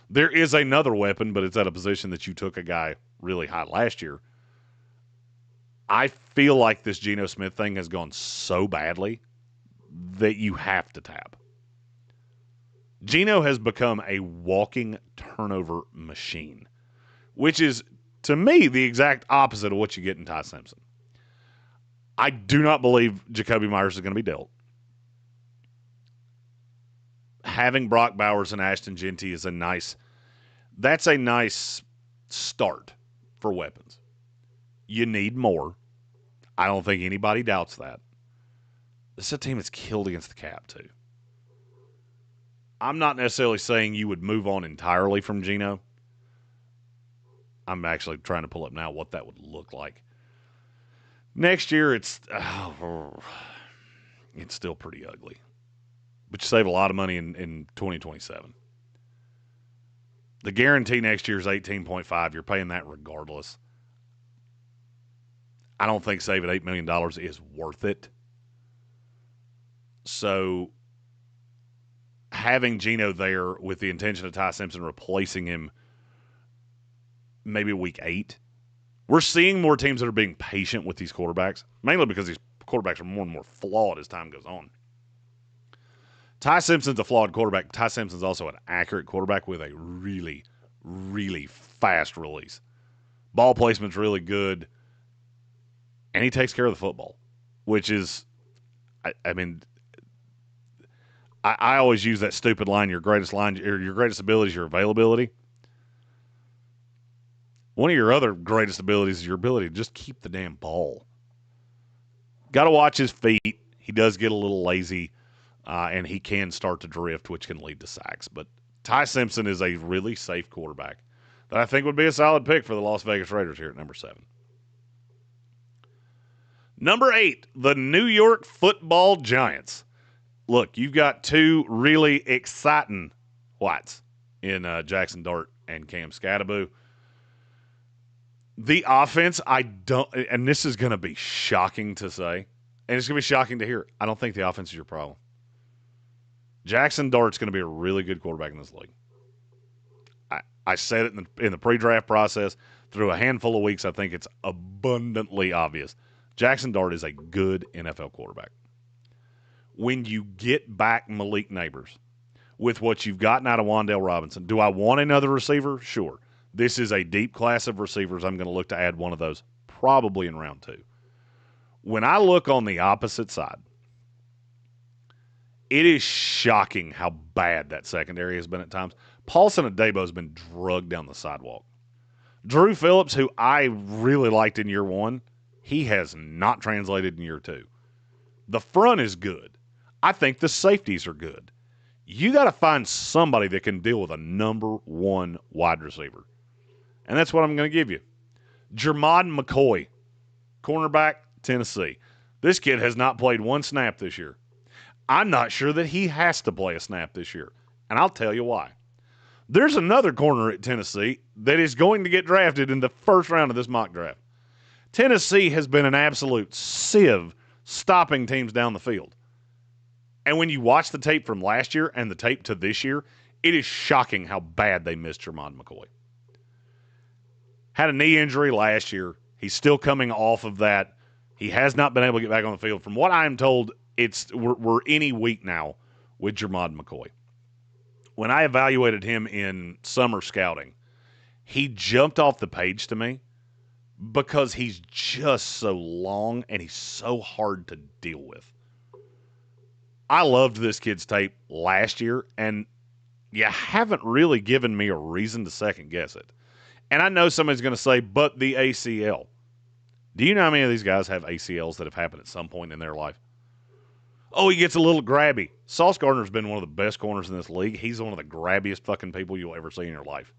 There is another weapon, but it's at a position that you took a guy really high last year. I feel like this Geno Smith thing has gone so badly that you have to tap. Geno has become a walking turnover machine, which is, to me, the exact opposite of what you get in Ty Simpson. I do not believe Jacoby Myers is going to be dealt. Having Brock Bowers and Ashton Genty is a nice start for weapons. You need more. I don't think anybody doubts that. This is a team that's killed against the cap, too. I'm not necessarily saying you would move on entirely from Geno. I'm actually trying to pull up now what that would look like. Next year, it's still pretty ugly. But you save a lot of money in 2027. The guarantee next year is 18.5. You're paying that regardless. I don't think saving $8 million is worth it. So having Geno there with the intention of Ty Simpson replacing him maybe week 8, we're seeing more teams that are being patient with these quarterbacks, mainly because these quarterbacks are more and more flawed as time goes on. Ty Simpson's a flawed quarterback. Ty Simpson's also an accurate quarterback with a really, really fast release. Ball placement's really good, and he takes care of the football, which is, I always use that stupid line, your greatest ability is your availability. One of your other greatest abilities is your ability to just keep the damn ball. Got to watch his feet. He does get a little lazy, and he can start to drift, which can lead to sacks. But Ty Simpson is a really safe quarterback that I think would be a solid pick for the Las Vegas Raiders here at number 7. Number 8, the New York Football Giants. Look, you've got two really exciting whites in Jackson Dart and Cam Scatterbo. The offense, and this is going to be shocking to say, and it's going to be shocking to hear. I don't think the offense is your problem. Jackson Dart's going to be a really good quarterback in this league. I said it in the pre-draft process. Through a handful of weeks, I think it's abundantly obvious. Jackson Dart is a good NFL quarterback. When you get back Malik Neighbors with what you've gotten out of Wan'Dale Robinson, do I want another receiver? Sure. This is a deep class of receivers. I'm going to look to add one of those probably in round 2. When I look on the opposite side, it is shocking how bad that secondary has been at times. Paulson Adebo has been drugged down the sidewalk. Drew Phillips, who I really liked in year 1, he has not translated in year 2. The front is good. I think the safeties are good. You got to find somebody that can deal with a number 1 wide receiver. And that's what I'm going to give you. Jermod McCoy, cornerback, Tennessee. This kid has not played one snap this year. I'm not sure that he has to play a snap this year. And I'll tell you why. There's another corner at Tennessee that is going to get drafted in the first round of this mock draft. Tennessee has been an absolute sieve stopping teams down the field. And when you watch the tape from last year and the tape to this year, it is shocking how bad they missed Jermod McCoy. Had a knee injury last year. He's still coming off of that. He has not been able to get back on the field. From what I'm told, we're any week now with Jermod McCoy. When I evaluated him in summer scouting, he jumped off the page to me because he's just so long and he's so hard to deal with. I loved this kid's tape last year, and you haven't really given me a reason to second guess it. And I know somebody's going to say, but the ACL. Do you know how many of these guys have ACLs that have happened at some point in their life? Oh, he gets a little grabby. Sauce Gardner's been one of the best corners in this league. He's one of the grabbiest fucking people you'll ever see in your life.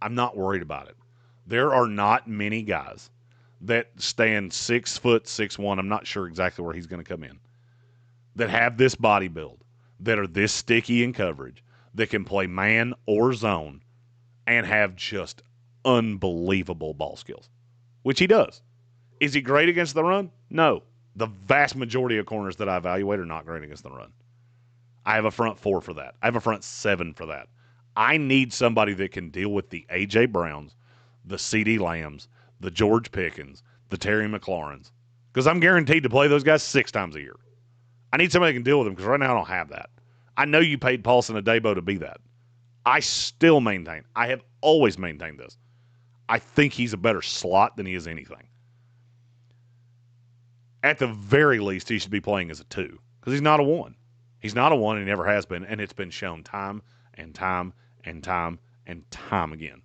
I'm not worried about it. There are not many guys that stand 6 foot 6'1". I'm not sure exactly where he's going to come in. That have this body build, that are this sticky in coverage, that can play man or zone, and have just unbelievable ball skills, which he does. Is he great against the run? No. The vast majority of corners that I evaluate are not great against the run. I have a front 4 for that. I have a front 7 for that. I need somebody that can deal with the A.J. Browns, the C.D. Lambs, the George Pickens, the Terry McLaurins, because I'm guaranteed to play those guys 6 times a year. I need somebody that can deal with them because right now I don't have that. I know you paid Paulson Adebo to be that. I still maintain, I have always maintained this. I think he's a better slot than he is anything. At the very least, he should be playing as a 2 because he's not a 1. He's not a 1 and he never has been, and it's been shown time and time and time and time again.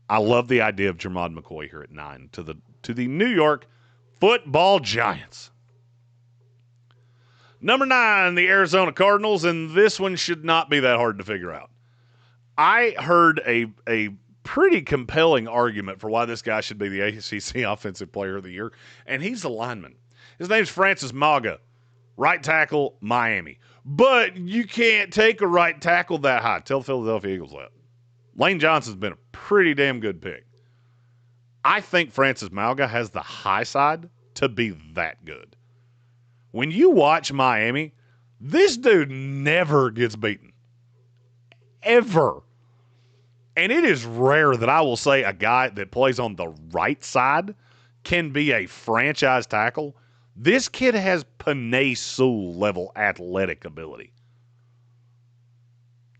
I love the idea of Jermod McCoy here at 9 to the New York Football Giants. Number 9, the Arizona Cardinals, and this one should not be that hard to figure out. I heard a pretty compelling argument for why this guy should be the ACC Offensive Player of the Year, and he's a lineman. His name's Francis Maga, right tackle, Miami. But you can't take a right tackle that high. Tell the Philadelphia Eagles that. Lane Johnson's been a pretty damn good pick. I think Francis Maga has the high side to be that good. When you watch Miami, this dude never gets beaten. Ever. And it is rare that I will say a guy that plays on the right side can be a franchise tackle. This kid has Panay Sewell level athletic ability.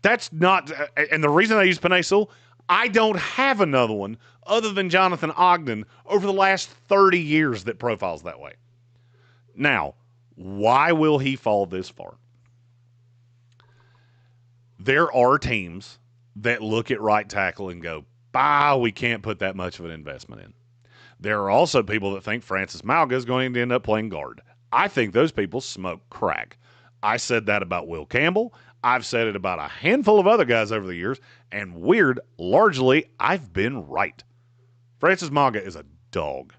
That's not, and the reason I use Panay Sewell, I don't have another one other than Jonathan Ogden over the last 30 years that profiles that way. Now, why will he fall this far? There are teams that look at right tackle and go, we can't put that much of an investment in. There are also people that think Francis Mauga is going to end up playing guard. I think those people smoke crack. I said that about Will Campbell. I've said it about a handful of other guys over the years, and largely, I've been right. Francis Mauga is a dog.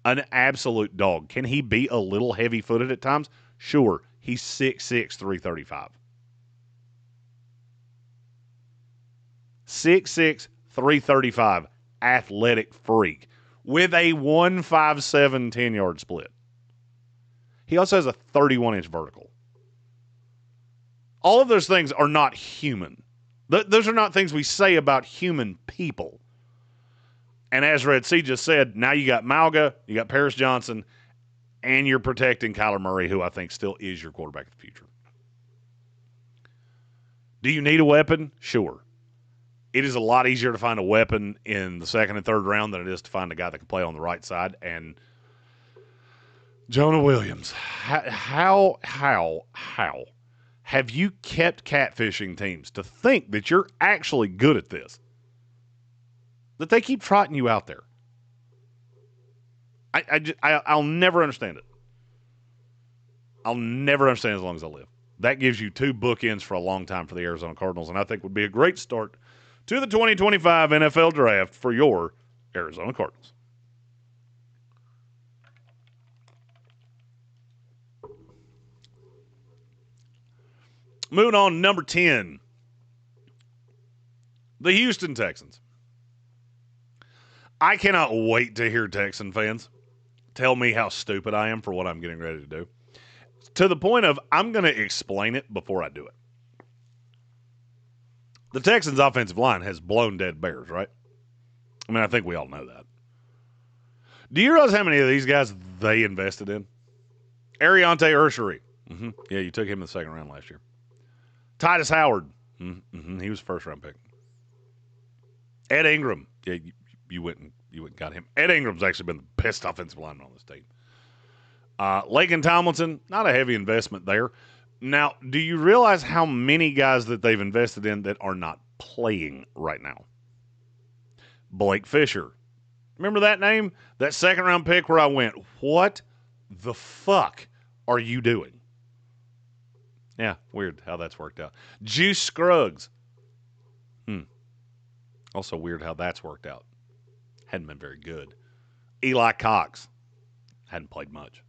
An absolute dog. Can he be a little heavy-footed at times? Sure. He's 6'6", 335. 6'6", 335. Athletic freak with a 1.57 10-yard split. He also has a 31-inch vertical. All of those things are not human. Those are not things we say about human people. And as Red C just said, now you got Mauga, you got Paris Johnson, and you're protecting Kyler Murray, who I think still is your quarterback of the future. Do you need a weapon? Sure. It is a lot easier to find a weapon in the second and third round than it is to find a guy that can play on the right side. And Jonah Williams, how have you kept catfishing teams to think that you're actually good at this? That they keep trotting you out there. I'll never understand it. I'll never understand as long as I live. That gives you two bookends for a long time for the Arizona Cardinals, and I think would be a great start to the 2025 NFL Draft for your Arizona Cardinals. Moving on, number 10, the Houston Texans. I cannot wait to hear Texan fans tell me how stupid I am for what I'm getting ready to do. To the point of I'm going to explain it before I do it. The Texans' offensive line has blown dead bears, right? I mean, I think we all know that. Do you realize how many of these guys they invested in? Ariante Urshary. Yeah, you took him in the second round last year. Titus Howard. He was a first-round pick. Ed Ingram. Yeah, you went and got him. Ed Ingram's actually been the best offensive lineman on this team. Laken Tomlinson, not a heavy investment there. Now, do you realize how many guys that they've invested in that are not playing right now? Blake Fisher. Remember that name? That second-round pick where I went, what the fuck are you doing? Yeah, weird how that's worked out. Juice Scruggs. Also weird how that's worked out. Hadn't been very good. Eli Cox. Hadn't played much.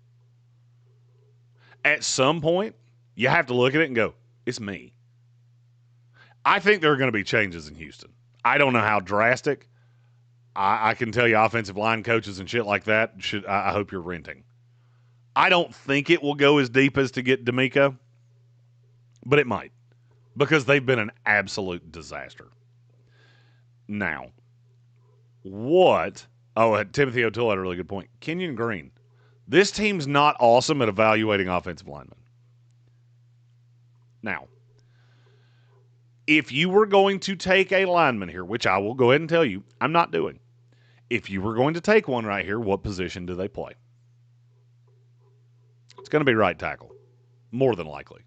At some point, you have to look at it and go, it's me. I think there are going to be changes in Houston. I don't know how drastic. I can tell you offensive line coaches and shit like that, I hope you're renting. I don't think it will go as deep as to get D'Amico, but it might because they've been an absolute disaster. Now, Timothy O'Toole had a really good point. Kenyon Greene. This team's not awesome at evaluating offensive linemen. Now, if you were going to take a lineman here, which I will go ahead and tell you, I'm not doing. If you were going to take one right here, what position do they play? It's going to be right tackle, more than likely.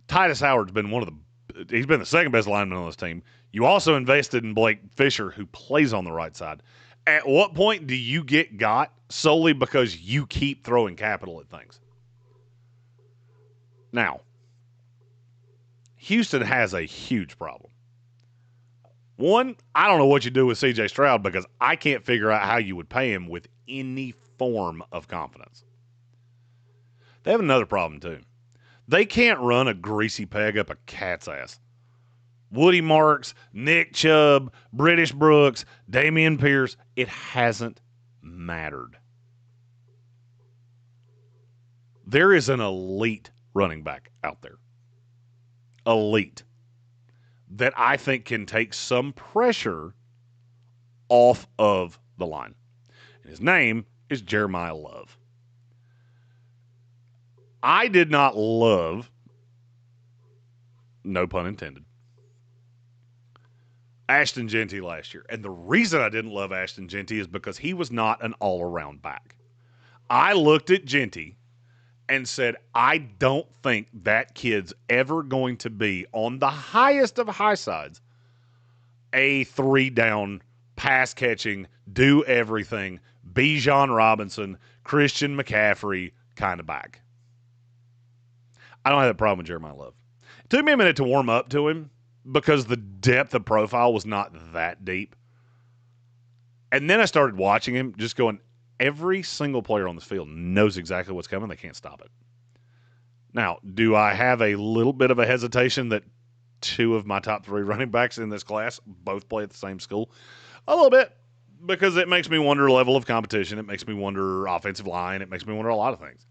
Titus Howard's been he's been the second best lineman on this team. You also invested in Blake Fisher, who plays on the right side. At what point do you get got solely because you keep throwing capital at things? Now, Houston has a huge problem. One, I don't know what you do with C.J. Stroud because I can't figure out how you would pay him with any form of confidence. They have another problem, too. They can't run a greasy peg up a cat's ass. Woody Marks, Nick Chubb, British Brooks, Damian Pierce, it hasn't mattered. There is an elite running back out there. Elite. That I think can take some pressure off of the line. And his name is Jeremiah Love. I did not love, no pun intended, Ashton Jeanty last year. And the reason I didn't love Ashton Jeanty is because he was not an all-around back. I looked at Jeanty and said, I don't think that kid's ever going to be on the highest of high sides a 3-down, pass-catching, do everything, Bijan Robinson, Christian McCaffrey kind of back. I don't have that problem with Jeremiah Love. It took me a minute to warm up to him because the depth of profile was not that deep. And then I started watching him, just going, every single player on this field knows exactly what's coming. They can't stop it. Now, do I have a little bit of a hesitation that 2 of my top 3 running backs in this class both play at the same school? A little bit, because it makes me wonder level of competition. It makes me wonder offensive line. It makes me wonder a lot of things.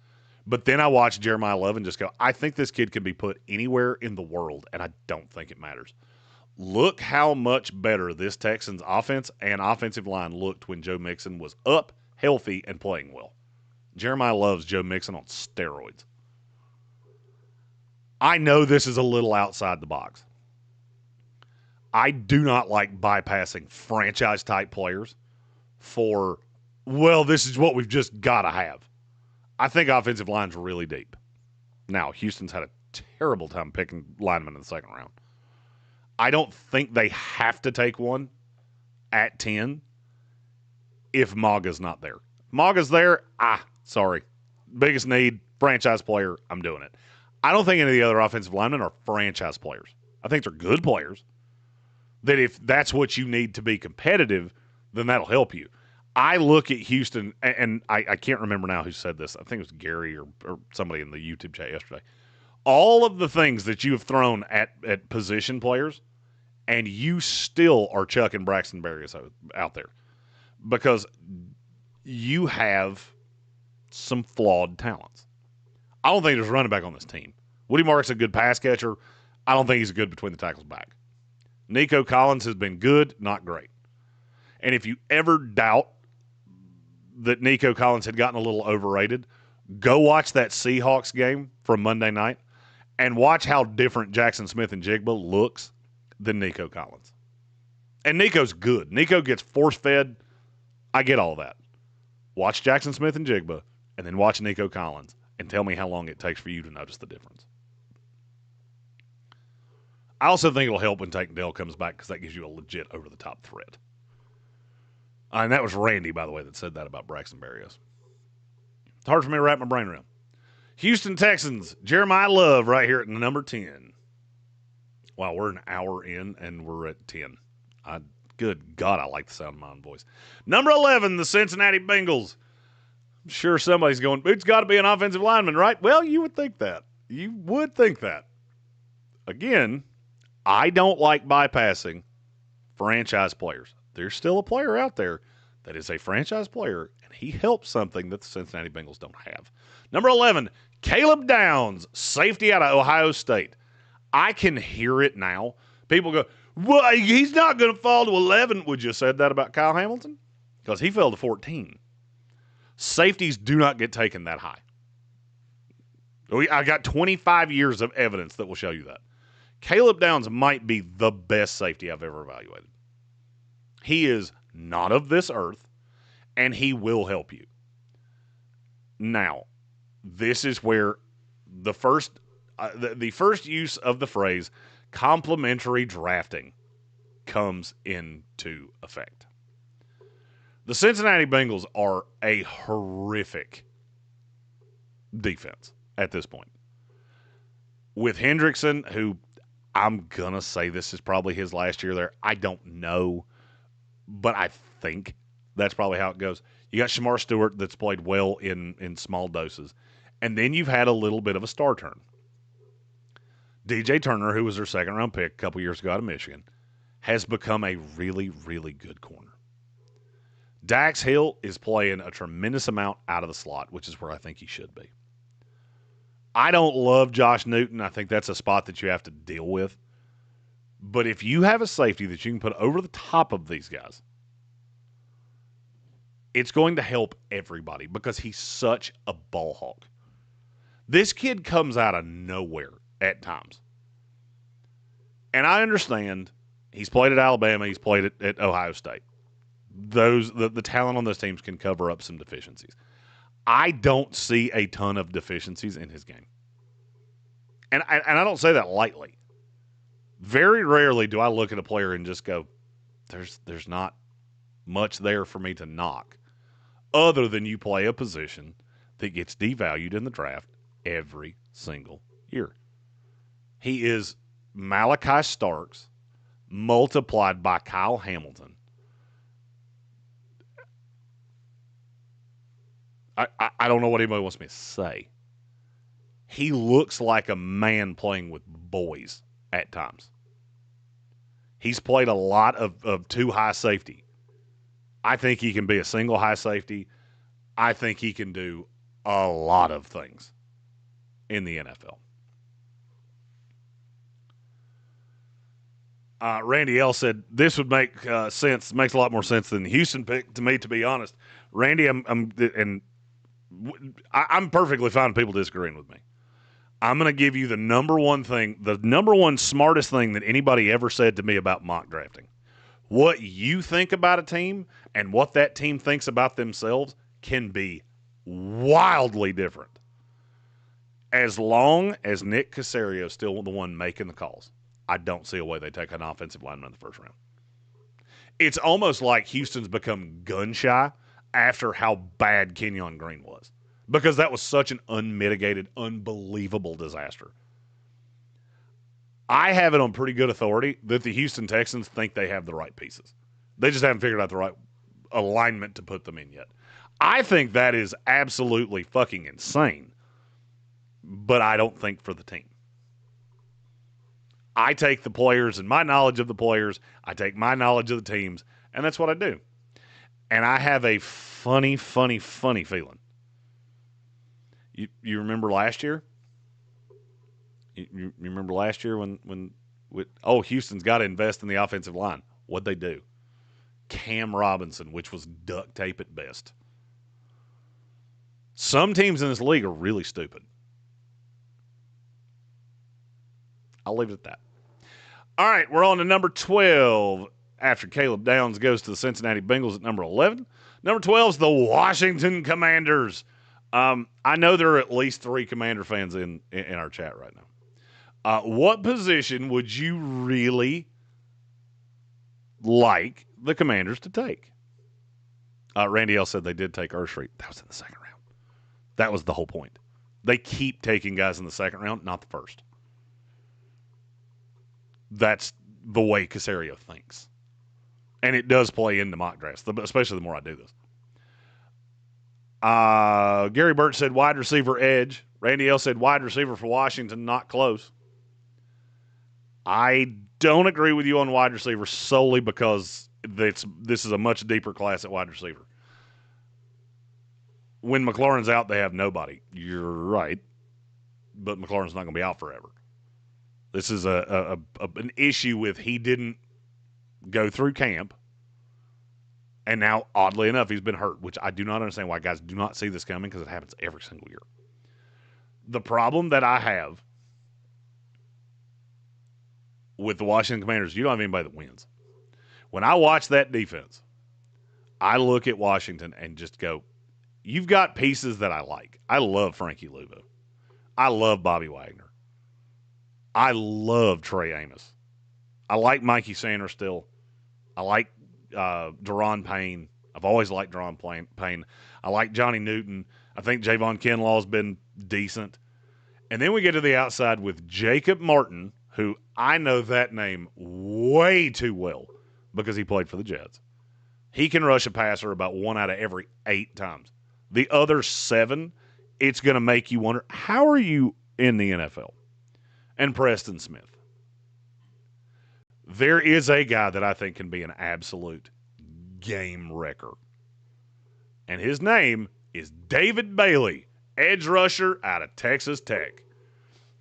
But then I watch Jeremiah Love and just go, I think this kid can be put anywhere in the world, and I don't think it matters. Look how much better this Texans offense and offensive line looked when Joe Mixon was up, healthy, and playing well. Jeremiah Love's Joe Mixon on steroids. I know this is a little outside the box. I do not like bypassing franchise-type players for, well, this is what we've just got to have. I think offensive line's really deep. Now, Houston's had a terrible time picking linemen in the second round. I don't think they have to take one at 10 if Maga's not there. Maga's there, sorry. Biggest need, franchise player, I'm doing it. I don't think any of the other offensive linemen are franchise players. I think they're good players. That if that's what you need to be competitive, then that'll help you. I look at Houston, and I can't remember now who said this. I think it was Gary or somebody in the YouTube chat yesterday. All of the things that you have thrown at position players, and you still are chucking Braxton Berrios out there because you have some flawed talents. I don't think there's a running back on this team. Woody Mark's a good pass catcher. I don't think he's good between the tackles back. Nico Collins has been good, not great. And if you ever doubt that Nico Collins had gotten a little overrated, go watch that Seahawks game from Monday night and watch how different Jackson Smith and Jigba looks than Nico Collins. And Nico's good. Nico gets force-fed. I get all that. Watch Jackson Smith and Jigba and then watch Nico Collins and tell me how long it takes for you to notice the difference. I also think it'll help when Tank Dell comes back because that gives you a legit over-the-top threat. And that was Randy, by the way, that said that about Braxton Berrios. It's hard for me to wrap my brain around. Houston Texans, Jeremiah Love right here at number 10. Wow, we're an hour in and we're at 10. Good God, I like the sound of my own voice. Number 11, the Cincinnati Bengals. I'm sure somebody's going, it's got to be an offensive lineman, right? Well, you would think that. You would think that. Again, I don't like bypassing franchise players. There's still a player out there that is a franchise player, and he helps something that the Cincinnati Bengals don't have. Number 11, Caleb Downs, safety out of Ohio State. I can hear it now. People go, well, he's not going to fall to 11. Would you have said that about Kyle Hamilton? Because he fell to 14. Safeties do not get taken that high. I got 25 years of evidence that will show you that. Caleb Downs might be the best safety I've ever evaluated. He is not of this earth, and he will help you. Now, this is where the first use of the phrase complementary drafting comes into effect. The Cincinnati Bengals are a horrific defense at this point. With Hendrickson, who I'm going to say this is probably his last year there. I don't know, but I think that's probably how it goes. You got Shamar Stewart that's played well in small doses. And then you've had a little bit of a star turn. DJ Turner, who was their second-round pick a couple years ago out of Michigan, has become a really, really good corner. Dax Hill is playing a tremendous amount out of the slot, which is where I think he should be. I don't love Josh Newton. I think that's a spot that you have to deal with. But if you have a safety that you can put over the top of these guys, it's going to help everybody because he's such a ball hawk. This kid comes out of nowhere at times. And I understand he's played at Alabama, he's played at Ohio State. The talent on those teams can cover up some deficiencies. I don't see a ton of deficiencies in his game. And I don't say that lightly. Very rarely do I look at a player and just go, there's not much there for me to knock other than you play a position that gets devalued in the draft every single year. He is Malachi Starks multiplied by Kyle Hamilton. I don't know what anybody wants me to say. He looks like a man playing with boys at times. He's played a lot of two high safety. I think he can be a single high safety. I think he can do a lot of things in the NFL. Randy L. said, this would make sense, makes a lot more sense than the Houston pick to me, to be honest. Randy, I'm perfectly fine with people disagreeing with me. I'm going to give you the number one smartest thing that anybody ever said to me about mock drafting. What you think about a team and what that team thinks about themselves can be wildly different. As long as Nick Caserio is still the one making the calls, I don't see a way they take an offensive lineman in the first round. It's almost like Houston's become gun shy after how bad Kenyon Greene was, because that was such an unmitigated, unbelievable disaster. I have it on pretty good authority that the Houston Texans think they have the right pieces. They just haven't figured out the right alignment to put them in yet. I think that is absolutely fucking insane, but I don't think for the team. I take the players and my knowledge of the players, I take my knowledge of the teams, and that's what I do. And I have a funny feeling. You remember last year? You remember last year when Houston's got to invest in the offensive line. What'd they do? Cam Robinson, which was duct tape at best. Some teams in this league are really stupid. I'll leave it at that. All right, we're on to number 12 after Caleb Downs goes to the Cincinnati Bengals at number 11. Number 12 is the Washington Commanders. I know there are at least 3 Commander fans in our chat right now. What position would you really like the Commanders to take? Randy L. said they did take Urshreet. That was in the second round. That was the whole point. They keep taking guys in the second round, not the first. That's the way Caserio thinks. And it does play into mock drafts, especially the more I do this. Gary Burt said wide receiver edge. Randy L. said wide receiver for Washington, not close. I don't agree with you on wide receiver solely because this is a much deeper class at wide receiver. When McLaurin's out, they have nobody. You're right. But McLaurin's not going to be out forever. This is an issue with he didn't go through camp. And now, oddly enough, he's been hurt, which I do not understand why guys do not see this coming because it happens every single year. The problem that I have with the Washington Commanders, you don't have anybody that wins. When I watch that defense, I look at Washington and just go, you've got pieces that I like. I love Frankie Luvu. I love Bobby Wagner. I love Trey Amos. I like Mikey Sanders still. I like Deron Payne. I've always liked Deron Payne. I like Johnny Newton. I think Javon Kinlaw's been decent. And then we get to the outside with Jacob Martin, who I know that name way too well because he played for the Jets. He can rush a passer about 1 out of every 8 times. The other 7, it's going to make you wonder, how are you in the NFL? And Preston Smith. There is a guy that I think can be an absolute game wrecker. And his name is David Bailey, edge rusher out of Texas Tech.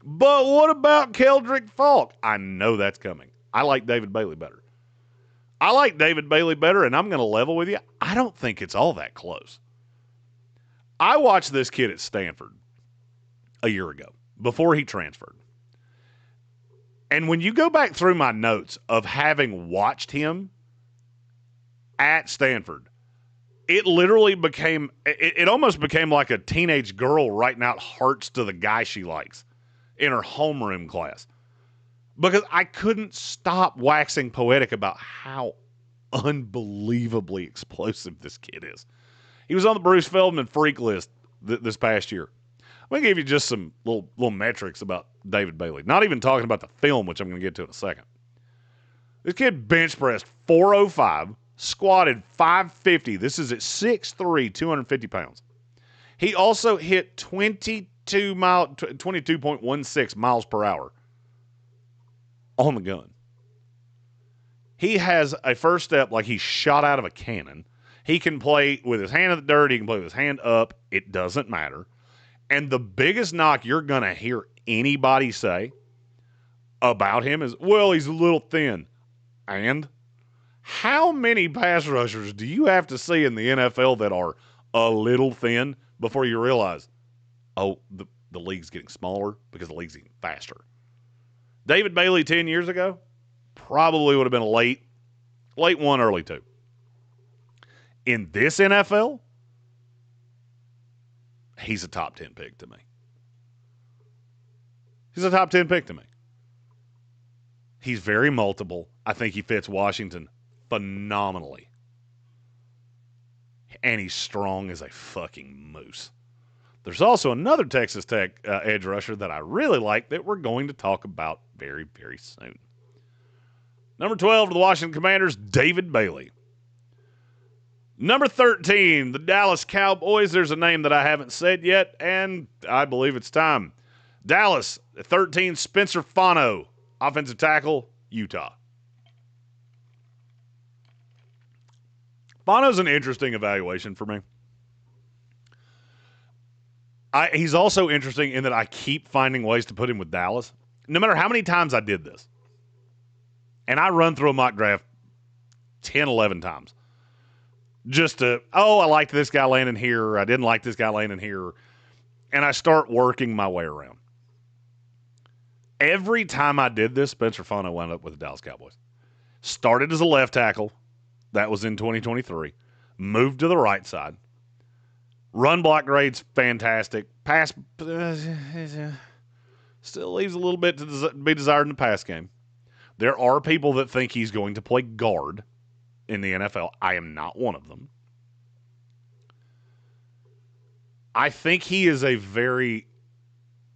But what about Keldrick Falk? I know that's coming. I like David Bailey better. And I'm going to level with you. I don't think it's all that close. I watched this kid at Stanford a year ago, before he transferred. And when you go back through my notes of having watched him at Stanford, it literally it almost became like a teenage girl writing out hearts to the guy she likes in her homeroom class. Because I couldn't stop waxing poetic about how unbelievably explosive this kid is. He was on the Bruce Feldman freak list this past year. I'm going to give you just some little metrics about David Bailey. Not even talking about the film, which I'm going to get to in a second. This kid bench pressed 405, squatted 550. This is at 6'3", 250 pounds. He also hit 22.16 miles per hour on the gun. He has a first step like he's shot out of a cannon. He can play with his hand in the dirt. He can play with his hand up. It doesn't matter. And the biggest knock you're going to hear anybody say about him is, well, he's a little thin. And how many pass rushers do you have to see in the NFL that are a little thin before you realize, oh, the league's getting smaller because the league's getting faster? David Bailey 10 years ago probably would have been a late one, early two. In this NFL, he's a top 10 pick to me. He's a top 10 pick to me. He's very multiple. I think he fits Washington phenomenally. And he's strong as a fucking moose. There's also another Texas Tech edge rusher that I really like that we're going to talk about very, very soon. Number 12 to the Washington Commanders, David Bailey. Number 13, the Dallas Cowboys. There's a name that I haven't said yet, and I believe it's time. Dallas, 13, Spencer Fano, offensive tackle, Utah. Fano's an interesting evaluation for me. He's also interesting in that I keep finding ways to put him with Dallas, no matter how many times I did this. And I run through a mock draft 10, 11 times. Just to, I liked this guy landing here. I didn't like this guy landing here. And I start working my way around. Every time I did this, Spencer Fano wound up with the Dallas Cowboys. Started as a left tackle. That was in 2023. Moved to the right side. Run block grades, fantastic. Pass still leaves a little bit to be desired in the pass game. There are people that think he's going to play guard in the NFL. I am not one of them. I think he is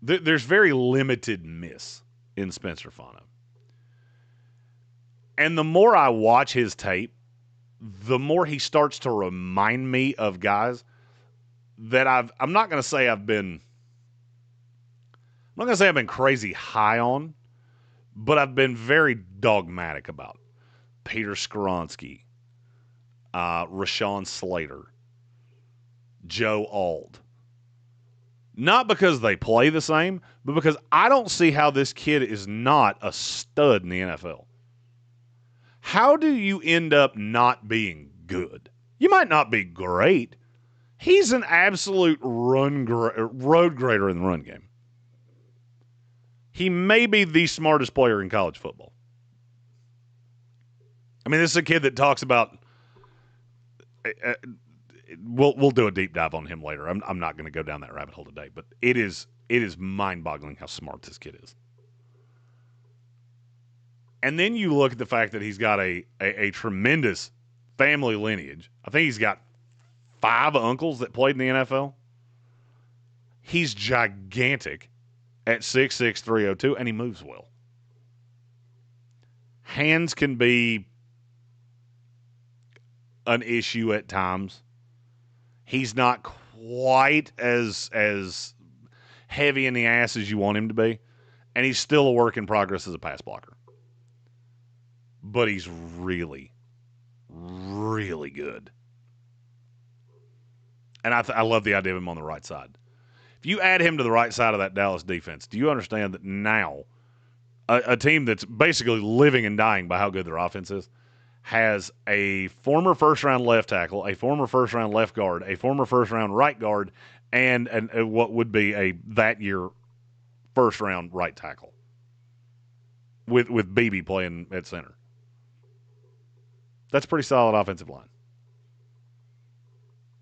there's very limited miss in Spencer Fano. And the more I watch his tape, the more he starts to remind me of guys that I'm not going to say I've been crazy high on, but I've been very dogmatic about. Peter Skoronski, Rashawn Slater, Joe Alt. Not because they play the same, but because I don't see how this kid is not a stud in the NFL. How do you end up not being good? You might not be great. He's an absolute road grader in the run game. He may be the smartest player in college football. I mean, this is a kid that talks about. We'll do a deep dive on him later. I'm not going to go down that rabbit hole today, but it is mind-boggling how smart this kid is. And then you look at the fact that he's got a tremendous family lineage. I think he's got 5 uncles that played in the NFL. He's gigantic at 6'6", 302, and he moves well. Hands can be an issue at times. He's not quite as heavy in the ass as you want him to be, and he's still a work in progress as a pass blocker. But he's really, really good. And I love the idea of him on the right side. If you add him to the right side of that Dallas defense, do you understand that now a team that's basically living and dying by how good their offense is has a former first-round left tackle, a former first-round left guard, a former first-round right guard, and what would be that year first-round right tackle with Beebe playing at center. That's a pretty solid offensive line.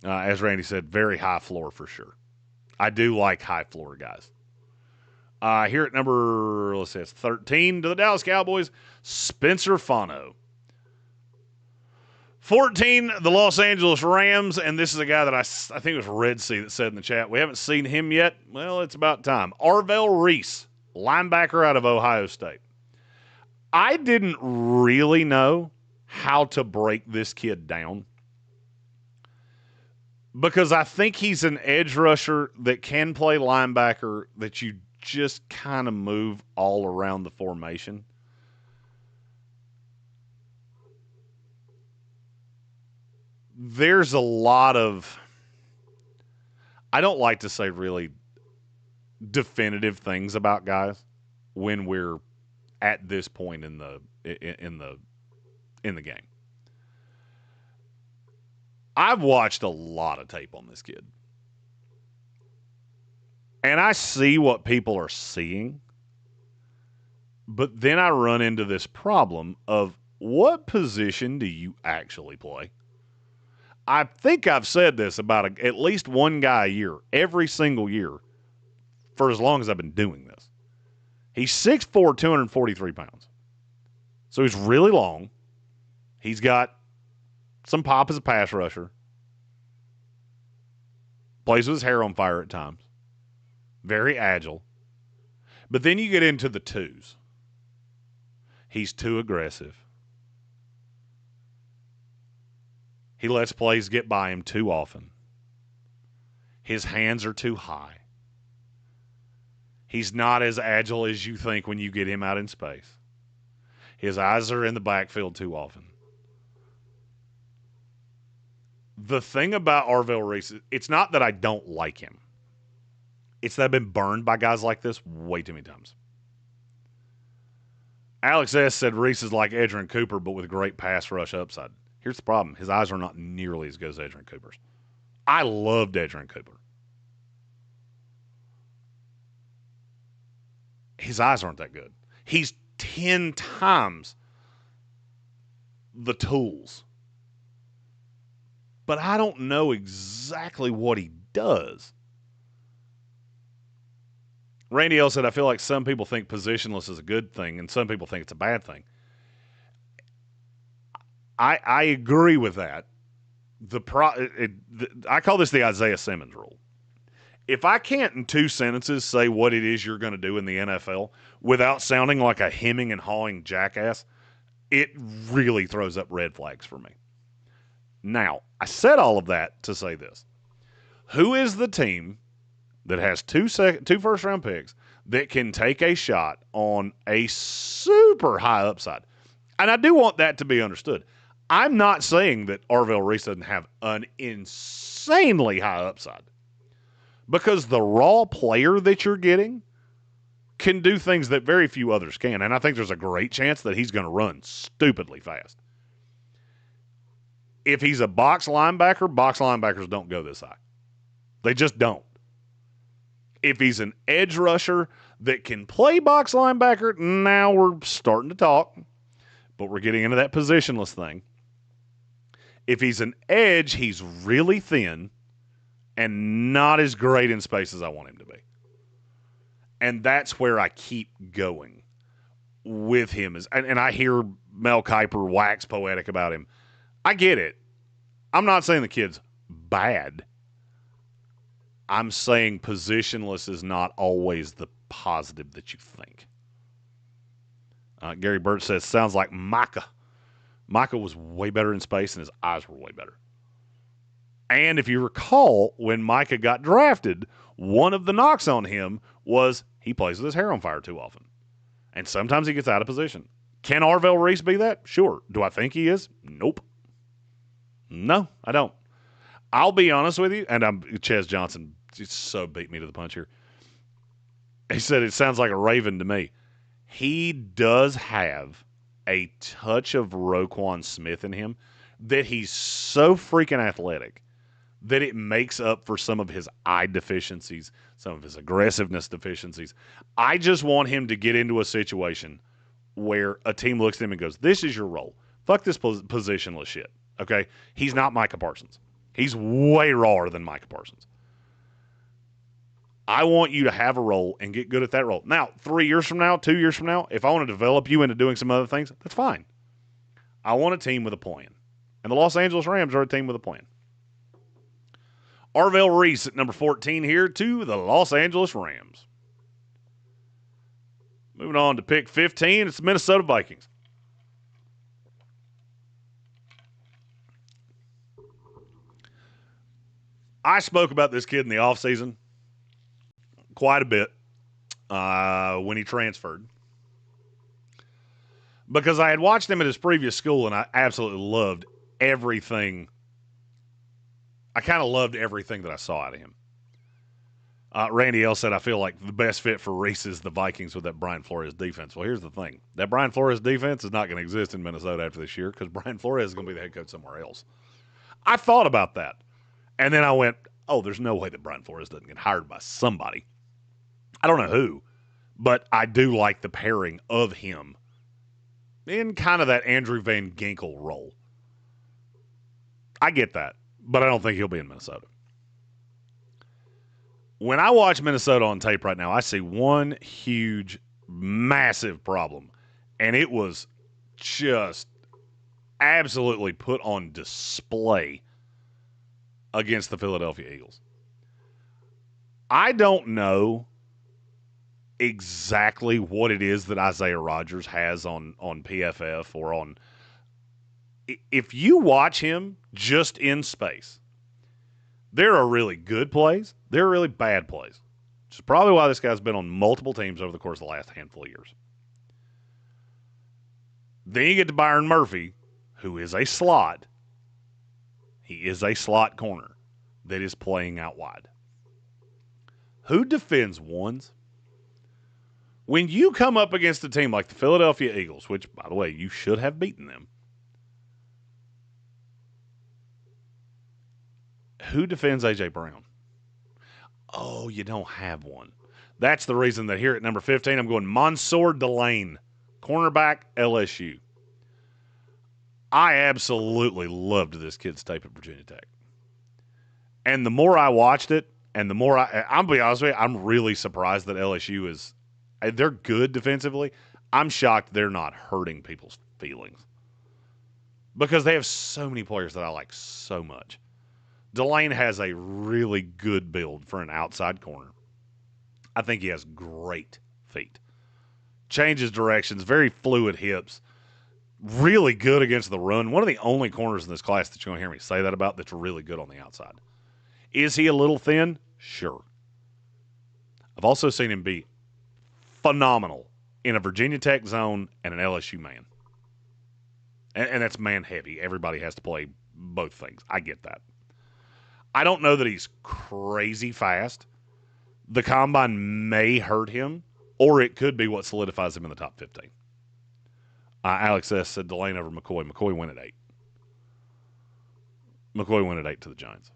As Randy said, very high floor for sure. I do like high floor guys. Here at number, it's 13 to the Dallas Cowboys, Spencer Fano. 14, the Los Angeles Rams, and this is a guy that I think it was Red Sea that said in the chat, we haven't seen him yet. Well, it's about time. Arvell Reese, linebacker out of Ohio State. I didn't really know how to break this kid down because I think he's an edge rusher that can play linebacker that you just kind of move all around the formation. There's a lot of, I don't like to say really definitive things about guys when we're at this point in the game. I've watched a lot of tape on this kid. And I see what people are seeing. But then I run into this problem of what position do you actually play? I think I've said this about at least one guy a year, every single year, for as long as I've been doing this. He's 6'4", 243 pounds. So he's really long. He's got some pop as a pass rusher. Plays with his hair on fire at times. Very agile. But then you get into the twos. He's too aggressive. He lets plays get by him too often. His hands are too high. He's not as agile as you think when you get him out in space. His eyes are in the backfield too often. The thing about Arvell Reese, it's not that I don't like him. It's that I've been burned by guys like this way too many times. Alex S. said Reese is like Edgerrin Cooper, but with great pass rush upside. Here's the problem. His eyes are not nearly as good as Edgerrin Cooper's. I loved Edgerrin Cooper. His eyes aren't that good. He's 10 times the tools. But I don't know exactly what he does. Randy L. said, I feel like some people think positionless is a good thing, and some people think it's a bad thing. I agree with that. I call this the Isaiah Simmons rule. If I can't in 2 sentences say what it is you're going to do in the NFL without sounding like a hemming and hawing jackass, it really throws up red flags for me. Now, I said all of that to say this. Who is the team that has two first-round picks that can take a shot on a super high upside? And I do want that to be understood. I'm not saying that Arvell Reese doesn't have an insanely high upside, because the raw player that you're getting can do things that very few others can. And I think there's a great chance that he's going to run stupidly fast. If he's a box linebackers don't go this high. They just don't. If he's an edge rusher that can play box linebacker, now we're starting to talk. But we're getting into that positionless thing. If he's an edge, he's really thin and not as great in space as I want him to be. And that's where I keep going with him. And I hear Mel Kiper wax poetic about him. I get it. I'm not saying the kid's bad. I'm saying positionless is not always the positive that you think. Gary Birch says, sounds like Micah. Micah was way better in space and his eyes were way better. And if you recall, when Micah got drafted, one of the knocks on him was he plays with his hair on fire too often. And sometimes he gets out of position. Can Arvell Reese be that? Sure. Do I think he is? Nope. No, I don't. I'll be honest with you, and Ches Johnson so beat me to the punch here. He said it sounds like a Raven to me. He does have a touch of Roquan Smith in him that he's so freaking athletic that it makes up for some of his eye deficiencies, some of his aggressiveness deficiencies. I just want him to get into a situation where a team looks at him and goes, this is your role. Fuck this positionless shit, okay? He's not Micah Parsons. He's way rawer than Micah Parsons. I want you to have a role and get good at that role. Now, 3 years from now, 2 years from now, if I want to develop you into doing some other things, that's fine. I want a team with a plan. And the Los Angeles Rams are a team with a plan. Arvell Reese at number 14 here to the Los Angeles Rams. Moving on to pick 15, it's the Minnesota Vikings. I spoke about this kid in the offseason quite a bit when he transferred, because I had watched him at his previous school and I absolutely loved everything. I kind of loved everything that I saw out of him. Randy L. said, I feel like the best fit for Reese is the Vikings with that Brian Flores defense. Well, here's the thing. That Brian Flores defense is not going to exist in Minnesota after this year because Brian Flores is going to be the head coach somewhere else. I thought about that. And then I went, oh, there's no way that Brian Flores doesn't get hired by somebody. I don't know who, but I do like the pairing of him in kind of that Andrew Van Ginkel role. I get that, but I don't think he'll be in Minnesota. When I watch Minnesota on tape right now, I see one huge, massive problem, and it was just absolutely put on display against the Philadelphia Eagles. I don't know exactly what it is that Isaiah Rodgers has on PFF or on. If you watch him just in space, there are really good plays. There are really bad plays, which is probably why this guy's been on multiple teams over the course of the last handful of years. Then you get to Byron Murphy, who is a slot. He is a slot corner that is playing out wide. Who defends ones? When you come up against a team like the Philadelphia Eagles, which, by the way, you should have beaten them, who defends A.J. Brown? Oh, you don't have one. That's the reason that here at number 15, I'm going Mansour Delane, cornerback, LSU. I absolutely loved this kid's tape at Virginia Tech. And the more I watched it, and the more I'll be honest with you, I'm really surprised that LSU is, they're good defensively. I'm shocked they're not hurting people's feelings because they have so many players that I like so much. Delane has a really good build for an outside corner. I think he has great feet. Changes directions, very fluid hips. Really good against the run. One of the only corners in this class that you're going to hear me say that about that's really good on the outside. Is he a little thin? Sure. I've also seen him be phenomenal in a Virginia Tech zone and an LSU man. And that's man heavy. Everybody has to play both things. I get that. I don't know that he's crazy fast. The combine may hurt him, or it could be what solidifies him in the top 15. Alex S. said Delane over McCoy. McCoy went at 8. McCoy went at 8 to the Giants.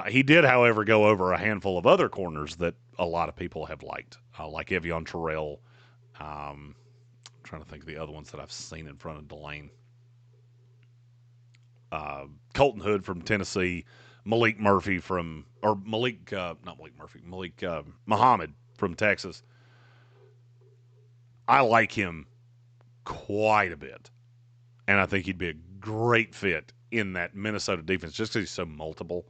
He did, however, go over a handful of other corners that a lot of people have liked, like Evion Terrell. I'm trying to think of the other ones that I've seen in front of Delane. Colton Hood from Tennessee, Malik Muhammad from Texas. I like him quite a bit, and I think he'd be a great fit in that Minnesota defense just because he's so multiple,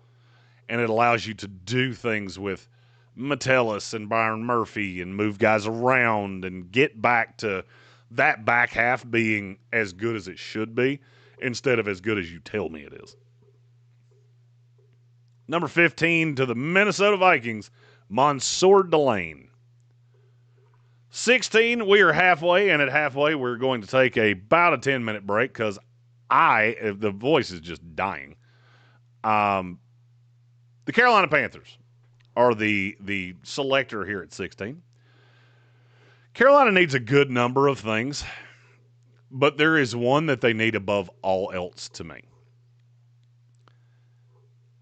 and it allows you to do things with Metellus and Byron Murphy and move guys around and get back to that back half being as good as it should be instead of as good as you tell me it is. Number 15 to the Minnesota Vikings, Mansour Delane. 16, we are halfway, and at halfway, we're going to take about a 10-minute break because the voice is just dying. The Carolina Panthers are the selector here at 16. Carolina needs a good number of things, but there is one that they need above all else to me.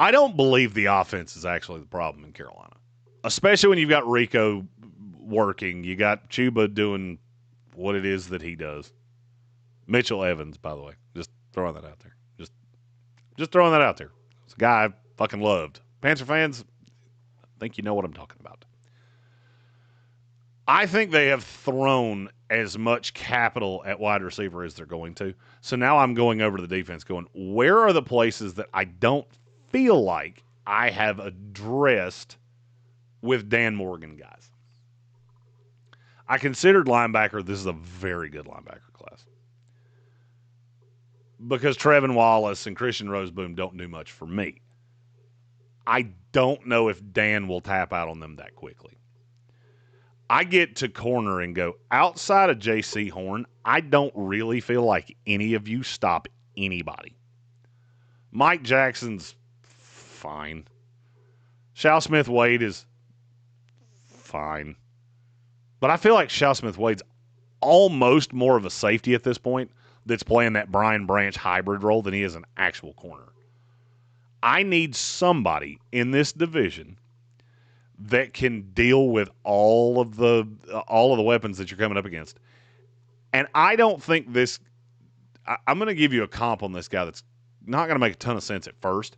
I don't believe the offense is actually the problem in Carolina, especially when you've got Rico working. You got Chuba doing what it is that he does. Mitchell Evans, by the way, just throwing that out there. Just throwing that out there. It's a guy I fucking loved. Panther fans, I think you know what I'm talking about. I think they have thrown as much capital at wide receiver as they're going to. So now I'm going over to the defense going, where are the places that I don't feel like I have addressed with Dan Morgan guys? I considered linebacker. This is a very good linebacker class. Because Trevin Wallace and Christian Roseboom don't do much for me. I don't know if Dan will tap out on them that quickly. I get to corner and go, outside of J.C. Horn, I don't really feel like any of you stop anybody. Mike Jackson's fine. Shao Smith-Wade is fine. But I feel like Shao Smith-Wade's almost more of a safety at this point that's playing that Brian Branch hybrid role than he is an actual corner. I need somebody in this division that can deal with all of the weapons that you're coming up against. And I don't think this – I'm going to give you a comp on this guy that's not going to make a ton of sense at first,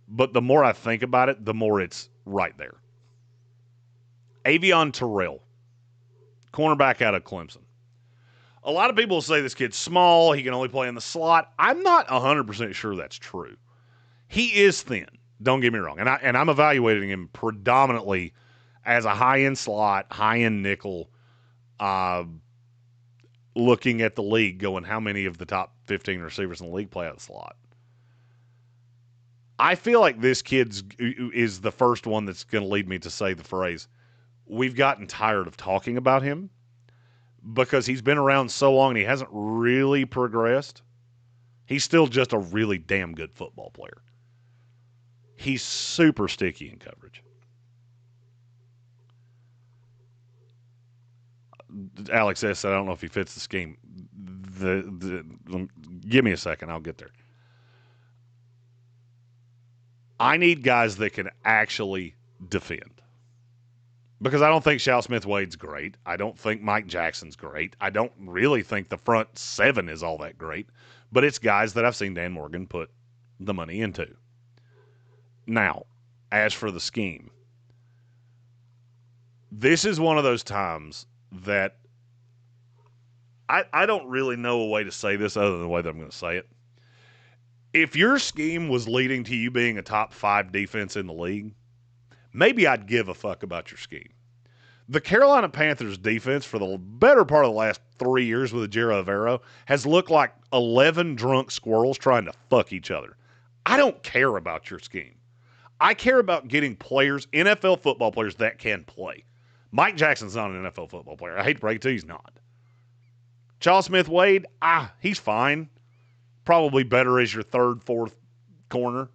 but the more I think about it, the more it's right there. Avion Terrell, cornerback out of Clemson. A lot of people say this kid's small, he can only play in the slot. I'm not 100% sure that's true. He is thin. Don't get me wrong. And I'm evaluating him predominantly as a high-end slot, high-end nickel, looking at the league going, how many of the top 15 receivers in the league play out of the slot? I feel like this kid is the first one that's going to lead me to say the phrase, we've gotten tired of talking about him because he's been around so long and he hasn't really progressed. He's still just a really damn good football player. He's super sticky in coverage. Alex S. said, I don't know if he fits the scheme. Give me a second. I'll get there. I need guys that can actually defend. Because I don't think Shao Smith-Wade's great. I don't think Mike Jackson's great. I don't really think the front seven is all that great. But it's guys that I've seen Dan Morgan put the money into. Now, as for the scheme, this is one of those times that I don't really know a way to say this other than the way that I'm going to say it. If your scheme was leading to you being a top 5 defense in the league, maybe I'd give a fuck about your scheme. The Carolina Panthers defense for the better part of the last 3 years with Ejiro Evero has looked like 11 drunk squirrels trying to fuck each other. I don't care about your scheme. I care about getting players, NFL football players, that can play. Mike Jackson's not an NFL football player. I hate to break it to you, he's not. Charles Smith-Wade, he's fine. Probably better as your third, fourth corner.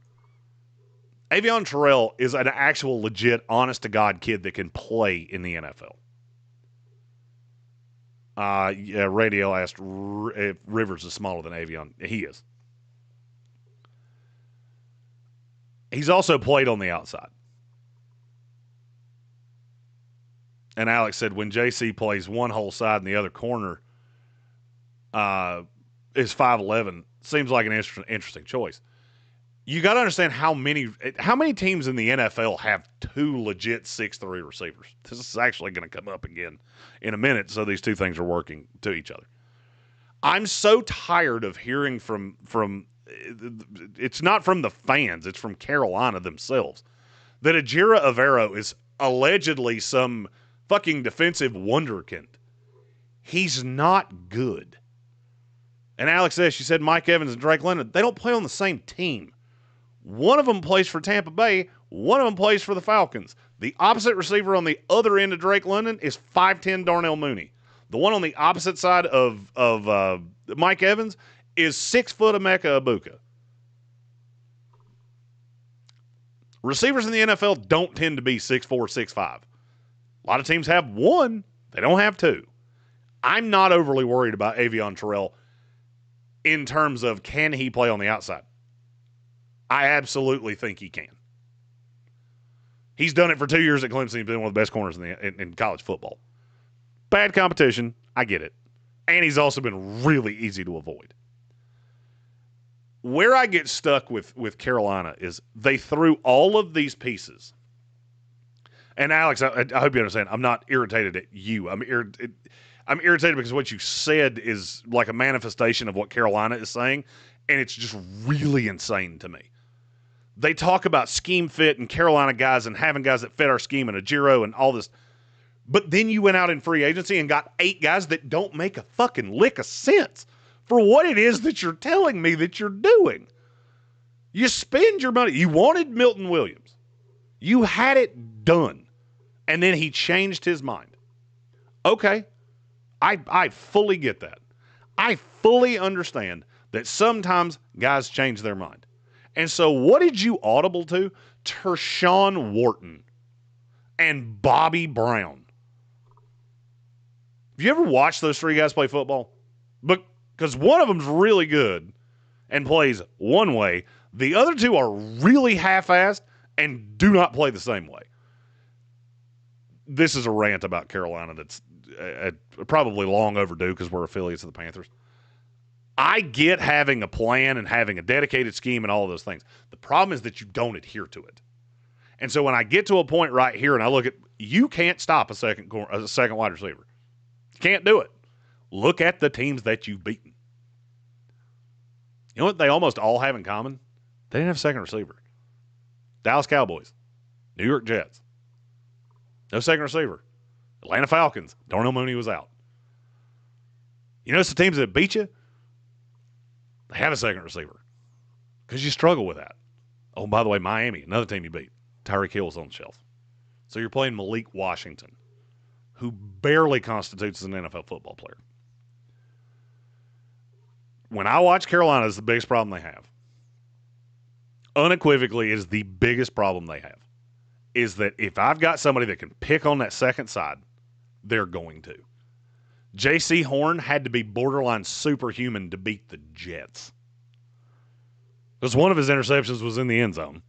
Avion Terrell is an actual legit, honest-to-God kid that can play in the NFL. Radio asked if Rivers is smaller than Avion. He is. He's also played on the outside. And Alex said when JC plays one whole side and the other corner is 5'11", seems like an interesting choice. You got to understand how many teams in the NFL have 2 legit 6'3" receivers. This is actually going to come up again in a minute, so these two things are working to each other. I'm so tired of hearing from it's not from the fans, it's from Carolina themselves, that Ejiro Evero is allegedly some fucking defensive wonderkind. He's not good. And Alex says, she said Mike Evans and Drake London, they don't play on the same team. One of them plays for Tampa Bay, one of them plays for the Falcons. The opposite receiver on the other end of Drake London is 5'10" Darnell Mooney. The one on the opposite side of Mike Evans is 6 foot Emeka Egbuka. Receivers in the NFL don't tend to be 6'4", 6'5". A lot of teams have 1. They don't have 2. I'm not overly worried about Avion Terrell in terms of can he play on the outside. I absolutely think he can. He's done it for 2 years at Clemson. He's been one of the best corners in college football. Bad competition. I get it. And he's also been really easy to avoid. Where I get stuck with Carolina is they threw all of these pieces And Alex, I hope you understand. I'm not irritated at you. I'm irritated because what you said is like a manifestation of what Carolina is saying, and it's just really insane to me. They talk about scheme fit and Carolina guys and having guys that fit our scheme and a Giro and all this. But then you went out in free agency and got 8 guys that don't make a fucking lick of sense for what it is that you're telling me that you're doing. You spend your money. You wanted Milton Williams. You had it done. And then he changed his mind. Okay. I fully get that. I fully understand that sometimes guys change their mind. And so what did you audible to? Tershawn Wharton and Bobby Brown. Have you ever watched those 3 guys play football? Because one of them's really good and plays one way. The other 2 are really half-assed and do not play the same way. This is a rant about Carolina that's probably long overdue because we're affiliates of the Panthers. I get having a plan and having a dedicated scheme and all of those things. The problem is that you don't adhere to it. And so when I get to a point right here and I look at, you can't stop a second wide receiver. You can't do it. Look at the teams that you've beaten. You know what they almost all have in common? They didn't have a second receiver. Dallas Cowboys, New York Jets, no second receiver. Atlanta Falcons, Darnell Mooney was out. You notice the teams that beat you? They have a second receiver because you struggle with that. Oh, by the way, Miami, another team you beat. Tyreek Hill's on the shelf. So you're playing Malik Washington, who barely constitutes as an NFL football player. When I watch Carolina, it's the biggest problem they have. Unequivocally, is the biggest problem they have. Is that if I've got somebody that can pick on that second side, they're going to. J.C. Horn had to be borderline superhuman to beat the Jets. Because one of his interceptions was in the end zone.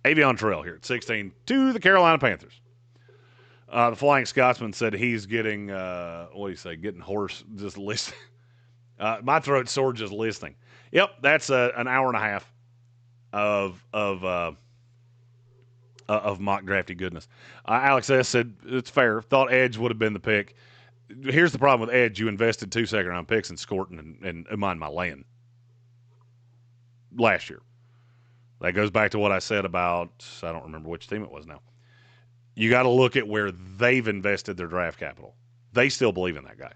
Avion Terrell here at 16 to the Carolina Panthers. The Flying Scotsman said he's getting, what do you say, getting hoarse just listening. My throat's sore just listening. Yep, that's an hour and a half of mock drafty goodness. Alex S. said, it's fair. Thought Edge would have been the pick. Here's the problem with Edge. You invested 2 second-round picks in Scorton and Iman Malan last year. That goes back to what I said about, I don't remember which team it was now. You got to look at where they've invested their draft capital. They still believe in that guy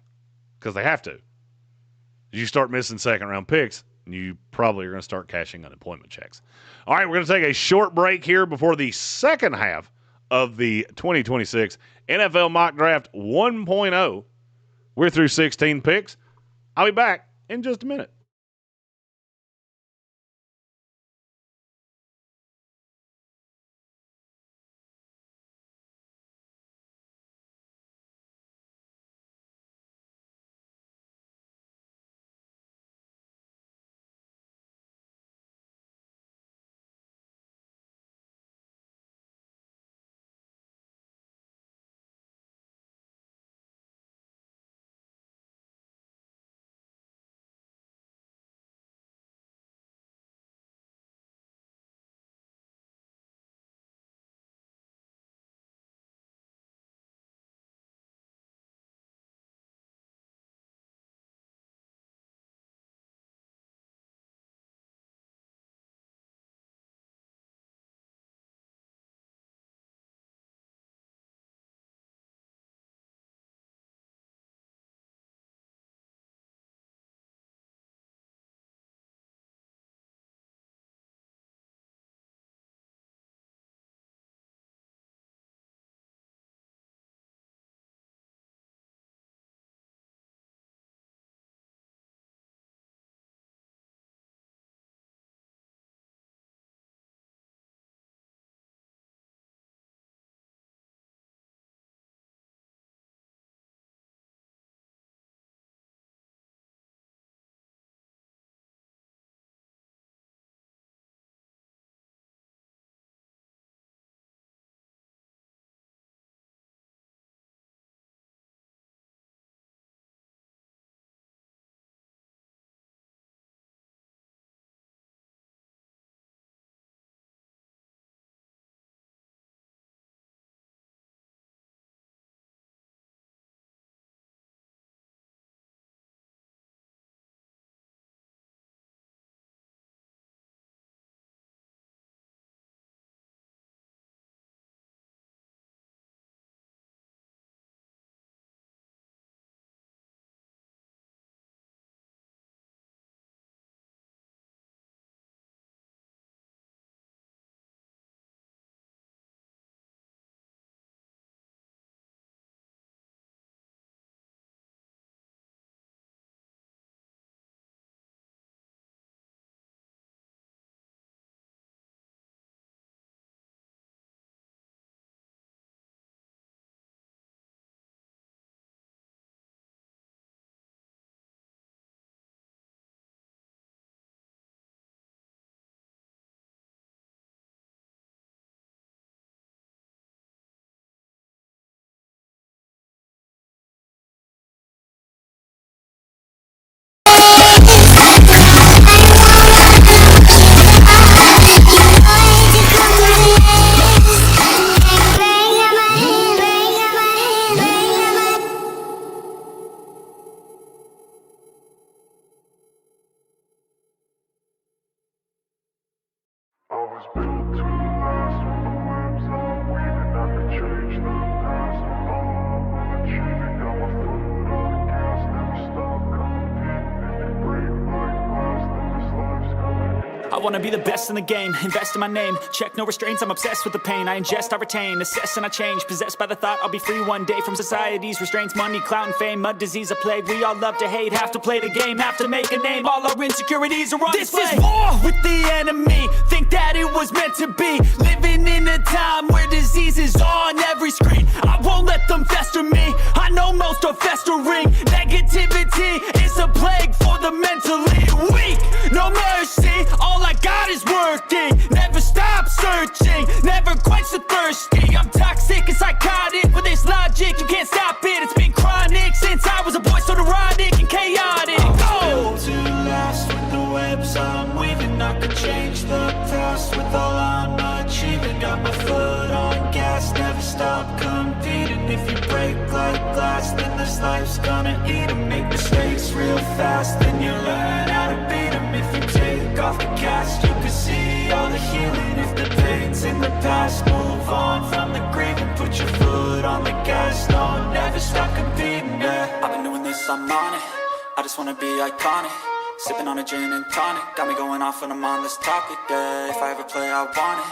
because they have to. You start missing second-round picks, you probably are going to start cashing unemployment checks. All right, we're going to take a short break here before the second half of the 2026 NFL Mock Draft 1.0. We're through 16 picks. I'll be back in just a minute. I wanna be the best in the game, invest in my name. Check no restraints, I'm obsessed with the pain. I ingest, I retain, assess and I change. Possessed by the thought I'll be free one day from society's restraints. Money, clout and fame, mud, disease, a plague. We all love to hate, have to play the game, have to make a name. All our insecurities are on display. This is war with the enemy, think that it was meant to be. Living in a time where disease is on every screen. I won't let them fester me, I know most are festering. Negativity is a plague for the mentally weak. No mercy, all I got is working. Never stop searching, never quench the thirsty. I'm toxic and psychotic, with this logic, you can't stop it. It's been chronic since I was a boy, so neurotic and chaotic. Built to last with the webs I'm weaving. I could change the past with all I'm achieving. Got my foot on gas, never stop competing. If you break like glass, then this life's gonna eat 'em. Make mistakes real fast, then you learn how to beat 'em. If you take off the cast, you can see all the healing. If the pain's in the past, move on from the grave and put your foot on the gas. No, never stop competing, yeah. I've been doing this, I'm on it. I just wanna be iconic. Sipping on a gin and tonic, got me going off when I'm on this topic, yeah. If I ever play, I want it.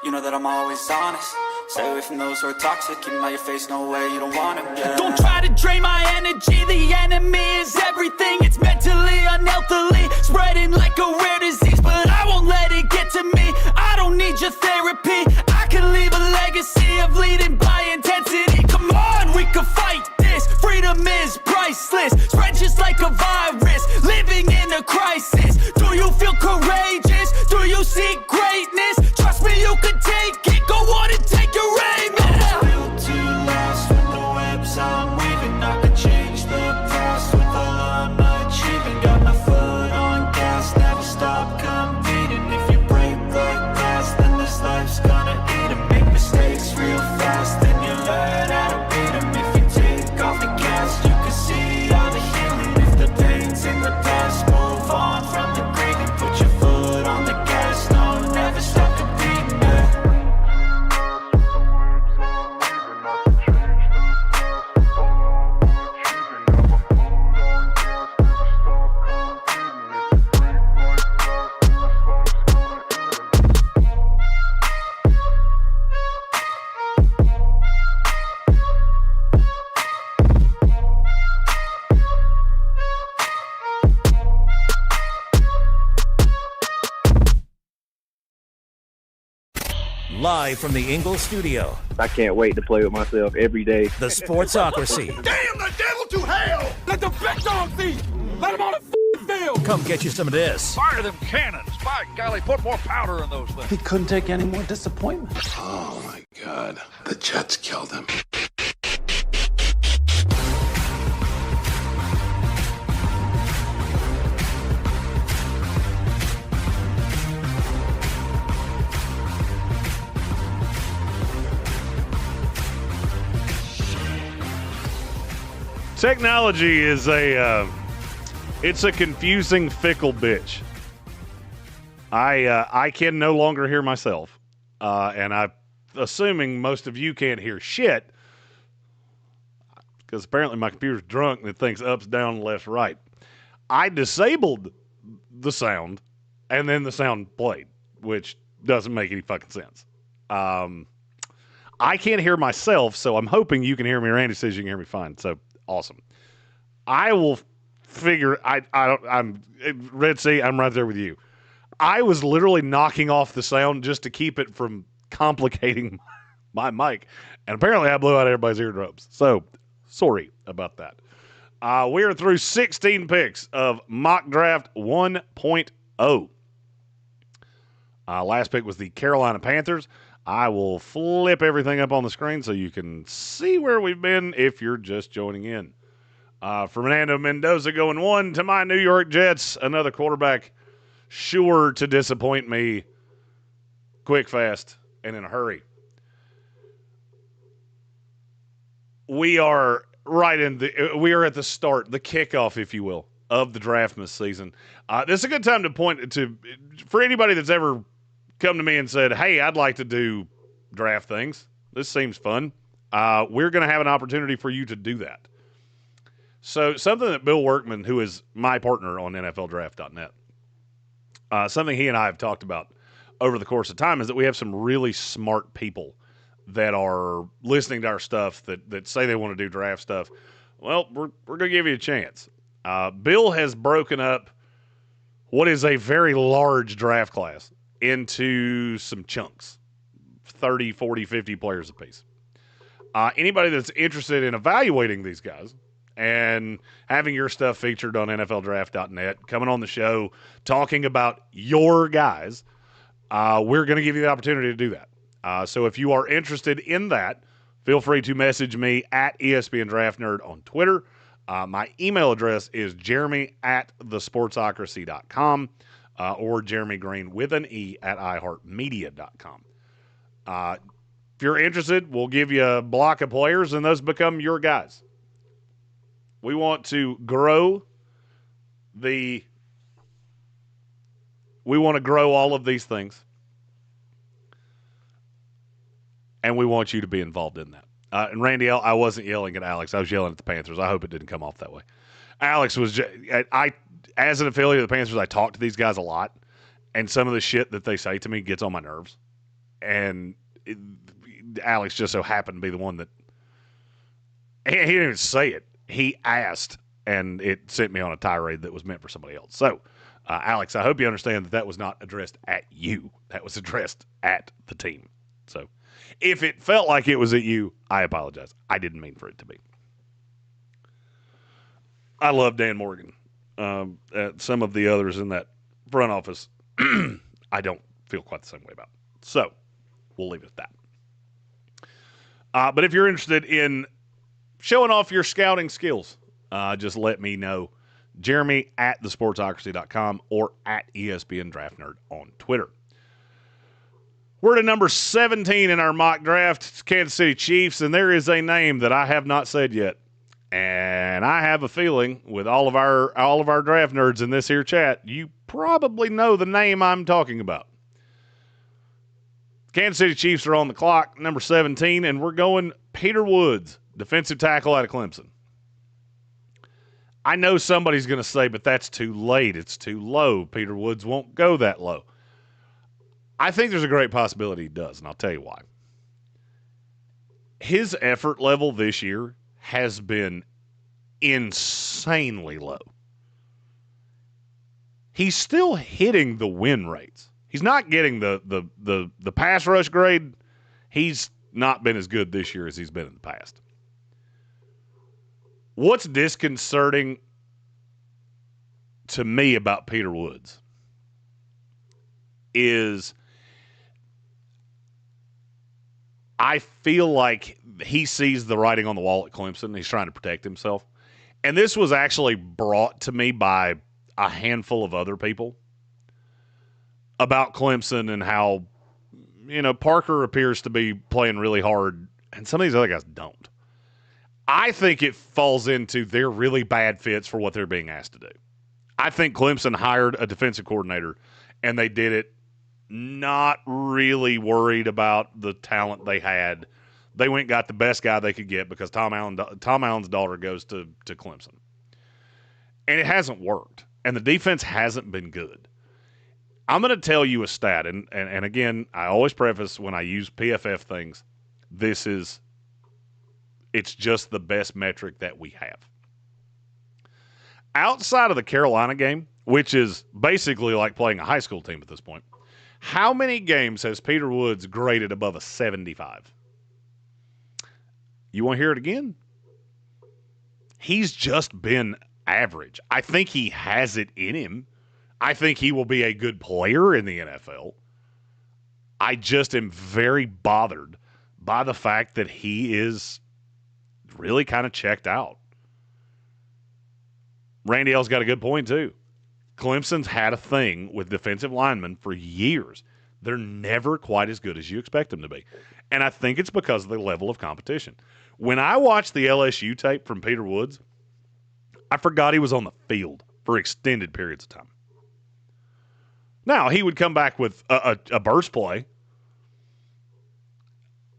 You know that I'm always honest. Stay away from those who are toxic. Keep them out your face, no way, you don't want them, yeah. Don't try to drain my energy. The enemy is everything. It's mentally, unhealthily, spreading like a rare disease. But I won't let it get to me. I don't need your therapy. I can leave a legacy of leading by intensity. Come on, we can fight this. Freedom is priceless. Spread just like a virus. Living in a crisis. Do you feel courageous? Do you seek greatness? Trust me, you can take it. Go on and take your aim. Yeah. Built to last with the webs I'm weaving. I could change the past with all I'm achieving. Got my foot on gas, never stop competing. If you break like glass, then this life's gonna eat 'em. Make mistakes real fast, then you learn how to beat 'em. If you take off the cast, you can see all the healing. If the pain's in the past, move on from the grave and put your foot on the gas. No, never stop competing, yeah. Live from the Ingalls studio, I can't wait to play with myself every day. the Sportsocracy. Damn the devil to hell! Let the big dogs eat! Let them on the field! Come get you some of this. Fire them cannons! By golly, put more powder in those things. He couldn't take any more disappointment. Oh my God. The Jets killed him. Technology is it's a confusing, fickle bitch. I can no longer hear myself, and I'm assuming most of you can't hear shit because apparently my computer's drunk and it thinks ups, down, left, right. I disabled the sound, and then the sound played, which doesn't make any fucking sense. I can't hear myself, so I'm hoping you can hear me. Randy says you can hear me fine, so awesome. I will figure. I'm Red Sea. I'm right there with you. I was literally knocking off the sound just to keep it from complicating my mic, and apparently I blew out everybody's eardrums. So sorry about that. We are through 16 picks of Mock Draft 1.0. Last pick was the Carolina Panthers. I will flip everything up on the screen so you can see where we've been if you're just joining in. Fernando Mendoza going 1 to my New York Jets. Another quarterback sure to disappoint me quick, fast, and in a hurry. We are we are at the start, the kickoff, if you will, of the draft this season. This is a good time to point to, for anybody that's ever come to me and said, hey, I'd like to do draft things. This seems fun. We're going to have an opportunity for you to do that. So something that Bill Workman, who is my partner on NFLDraft.net, something he and I have talked about over the course of time is that we have some really smart people that are listening to our stuff that say they want to do draft stuff. Well, we're going to give you a chance. Bill has broken up what is a very large draft class into some chunks, 30, 40, 50 players apiece. Anybody that's interested in evaluating these guys and having your stuff featured on NFLDraft.net, coming on the show, talking about your guys, we're going to give you the opportunity to do that. So if you are interested in that, feel free to message me at ESPN Draft Nerd on Twitter. My email address is jeremy@thesportsocracy.com or Jeremy Greene with an E at iHeartMedia.com. If you're interested, we'll give you a block of players, and those become your guys. We want to grow all of these things, and we want you to be involved in that. And Randy, I wasn't yelling at Alex. I was yelling at the Panthers. I hope it didn't come off that way. Alex was as an affiliate of the Panthers, I talk to these guys a lot, and some of the shit that they say to me gets on my nerves. And Alex just so happened to be the one that he didn't even say it. He asked, and it sent me on a tirade that was meant for somebody else. So, Alex, I hope you understand that was not addressed at you. That was addressed at the team. So, if it felt like it was at you, I apologize. I didn't mean for it to be. I love Dan Morgan. Some of the others in that front office, I don't feel quite the same way about. So, we'll leave it at that. But if you're interested in showing off your scouting skills, just let me know. Jeremy at thesportsocracy.com or at ESPN Draft Nerd on Twitter. We're to number 17 in our mock draft. It's Kansas City Chiefs, and there is a name that I have not said yet. And I have a feeling with all of our draft nerds in this here chat, you probably know the name I'm talking about. Kansas City Chiefs are on the clock, number 17, and we're going Peter Woods, defensive tackle out of Clemson. I know somebody's going to say, but that's too late. It's too low. Peter Woods won't go that low. I think there's a great possibility he does, and I'll tell you why. His effort level this year has been insanely low. He's still hitting the win rates. He's not getting the pass rush grade. He's not been as good this year as he's been in the past. What's disconcerting to me about Peter Woods is I feel like he sees the writing on the wall at Clemson. He's trying to protect himself. And this was actually brought to me by a handful of other people about Clemson and how, Parker appears to be playing really hard and some of these other guys don't. I think it falls into they're really bad fits for what they're being asked to do. I think Clemson hired a defensive coordinator, and they did it not really worried about the talent they had. They went and got the best guy they could get because Tom Allen's daughter goes to Clemson. And it hasn't worked. And the defense hasn't been good. I'm going to tell you a stat, and again, I always preface when I use PFF things, it's just the best metric that we have. Outside of the Carolina game, which is basically like playing a high school team at this point, how many games has Peter Woods graded above a 75? You want to hear it again? He's just been average. I think he has it in him. I think he will be a good player in the NFL. I just am very bothered by the fact that he is really kind of checked out. Randy L's got a good point, too. Clemson's had a thing with defensive linemen for years. They're never quite as good as you expect them to be. And I think it's because of the level of competition. When I watched the LSU tape from Peter Woods, I forgot he was on the field for extended periods of time. Now, he would come back with a burst play.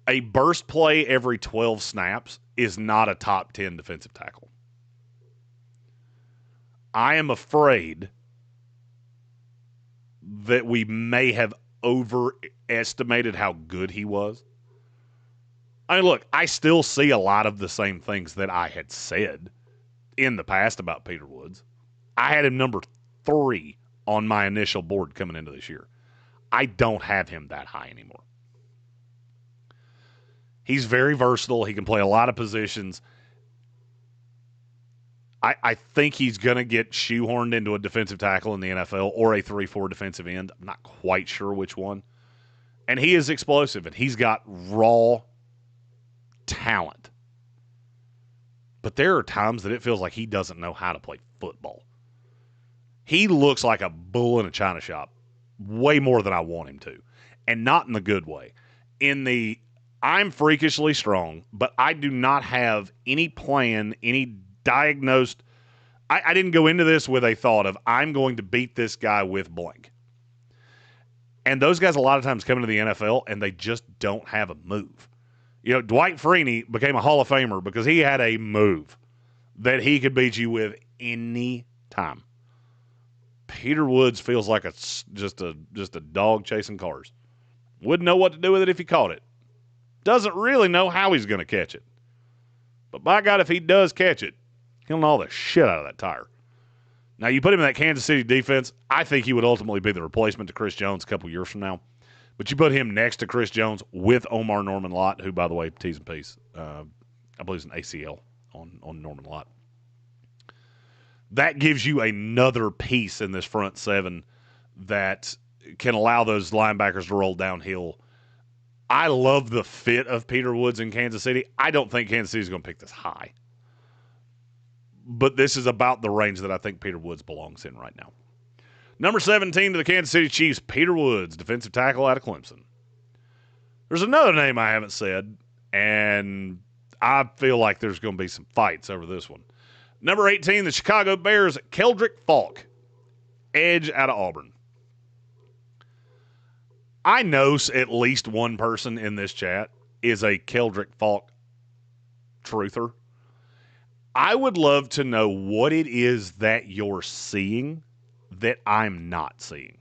A burst play every 12 snaps is not a top 10 defensive tackle. I am afraid that we may have overestimated how good he was. I mean, look, I still see a lot of the same things that I had said in the past about Peter Woods. I had him number 3 on my initial board coming into this year. I don't have him that high anymore. He's very versatile. He can play a lot of positions. I think he's going to get shoehorned into a defensive tackle in the NFL or a 3-4 defensive end. I'm not quite sure which one. And he is explosive, and he's got raw talent. But there are times that it feels like he doesn't know how to play football. He looks like a bull in a china shop way more than I want him to, and not in the good way. In the I'm freakishly strong, but I do not have any plan, any diagnosed. I didn't go into this with a thought of I'm going to beat this guy with blank. And those guys a lot of times come into the NFL and they just don't have a move. You know, Dwight Freeney became a Hall of Famer because he had a move that he could beat you with any time. Peter Woods feels like it's just a dog chasing cars. Wouldn't know what to do with it if he caught it. Doesn't really know how he's going to catch it. But by God, if he does catch it, he'll gnaw the shit out of that tire. Now, you put him in that Kansas City defense, I think he would ultimately be the replacement to Chris Jones a couple years from now. But you put him next to Chris Jones with Omar Norman Lott, who, by the way, T's and P's, I believe is an ACL on Norman Lott. That gives you another piece in this front seven that can allow those linebackers to roll downhill. I love the fit of Peter Woods in Kansas City. I don't think Kansas City is going to pick this high. But this is about the range that I think Peter Woods belongs in right now. Number 17 to the Kansas City Chiefs, Peter Woods, defensive tackle out of Clemson. There's another name I haven't said, and I feel like there's going to be some fights over this one. Number 18, the Chicago Bears, Keldrick Falk, edge out of Auburn. I know at least one person in this chat is a Keldrick Falk truther. I would love to know what it is that you're seeing that I'm not seeing.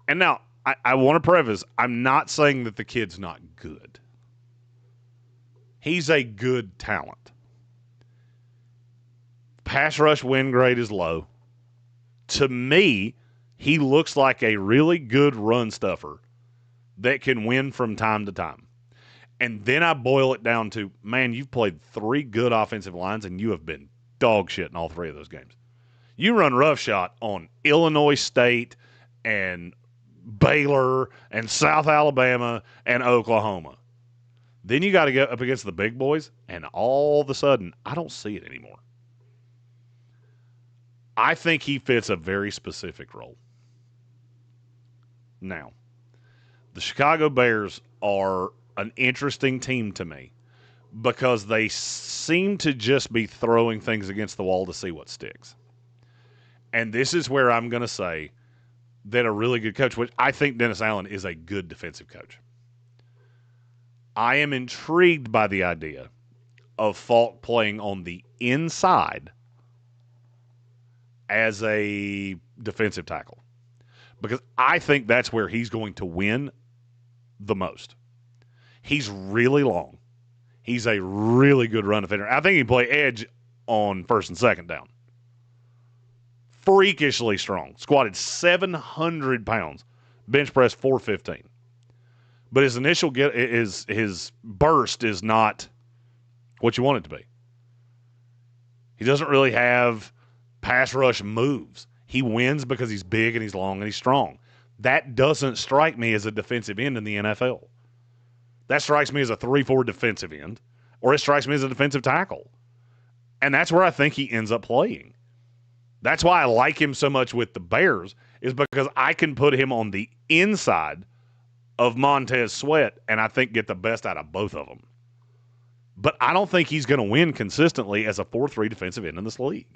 And now, I want to preface, I'm not saying that the kid's not good. He's a good talent. Pass rush win grade is low. To me, he looks like a really good run stuffer that can win from time to time. And then I boil it down to, man, you've played 3 good offensive lines and you have been dog shit in all 3 of those games. You run roughshod on Illinois State and Baylor and South Alabama and Oklahoma. Then you got to get up against the big boys, and all of a sudden, I don't see it anymore. I think he fits a very specific role. Now, the Chicago Bears are an interesting team to me because they seem to just be throwing things against the wall to see what sticks. And this is where I'm going to say that a really good coach, which I think Dennis Allen is a good defensive coach. I am intrigued by the idea of Falk playing on the inside as a defensive tackle because I think that's where he's going to win the most. He's really long. He's a really good run defender. I think he can play edge on first and second down. Freakishly strong. Squatted 700 pounds. Bench press 415. But his initial his burst is not what you want it to be. He doesn't really have pass rush moves. He wins because he's big and he's long and he's strong. That doesn't strike me as a defensive end in the NFL. That strikes me as a 3-4 defensive end, or it strikes me as a defensive tackle. And that's where I think he ends up playing. That's why I like him so much with the Bears, is because I can put him on the inside of Montez Sweat and I think get the best out of both of them. But I don't think he's going to win consistently as a 4-3 defensive end in this league.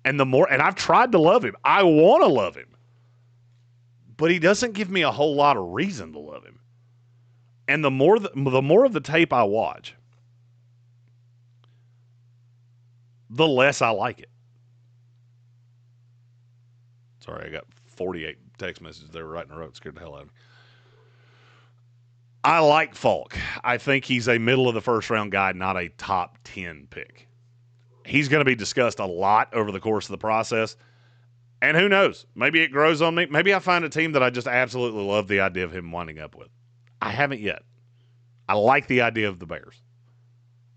And I've tried to love him. I want to love him. but he doesn't give me a whole lot of reason to love him. And the more of the tape I watch, the less I like it. Sorry, I got 48 text messages there right in a row. It scared the hell out of me. I like Falk. I think he's a middle of the first round guy, not a top 10 pick. He's going to be discussed a lot over the course of the process. And who knows? Maybe it grows on me. Maybe I find a team that I just absolutely love the idea of him winding up with. I haven't yet. I like the idea of the Bears.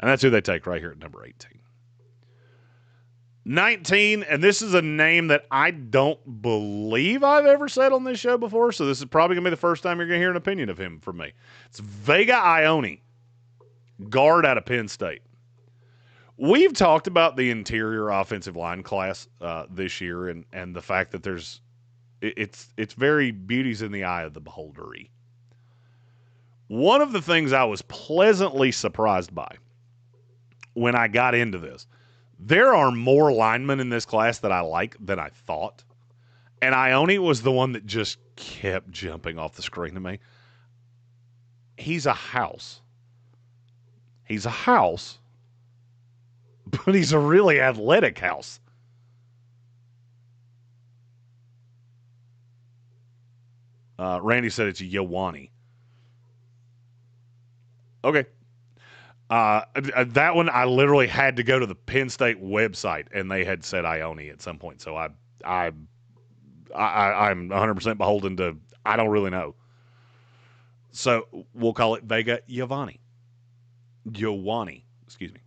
And that's who they take right here at number 18. 19, and this is a name that I don't believe I've ever said on this show before, so this is probably going to be the first time you're going to hear an opinion of him from me. It's Vega Ione, guard out of Penn State. We've talked about the interior offensive line class this year and the fact that it's very beauty's in the eye of the beholdery. One of the things I was pleasantly surprised by when I got into this, there are more linemen in this class that I like than I thought. And Ione was the one that just kept jumping off the screen to me. He's a house. He's a house, but he's a really athletic house. Randy said it's a Yawani. Okay. That one, I literally had to go to the Penn State website, and they had said Ione at some point. So I'm 100% beholden to, I don't really know. So we'll call it Vega Yawani, excuse me.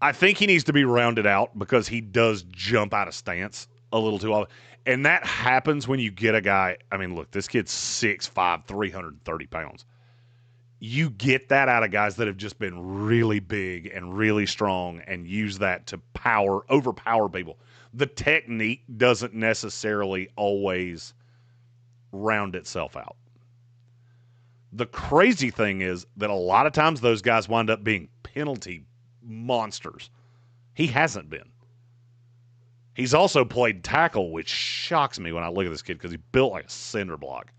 I think he needs to be rounded out because he does jump out of stance a little too often. And that happens when you get a guy, I mean, look, this kid's 6'5", 330 pounds. You get that out of guys that have just been really big and really strong and use that to overpower people. The technique doesn't necessarily always round itself out. The crazy thing is that a lot of times those guys wind up being penalty monsters. He hasn't been. He's also played tackle, which shocks me when I look at this kid because he built like a cinder block.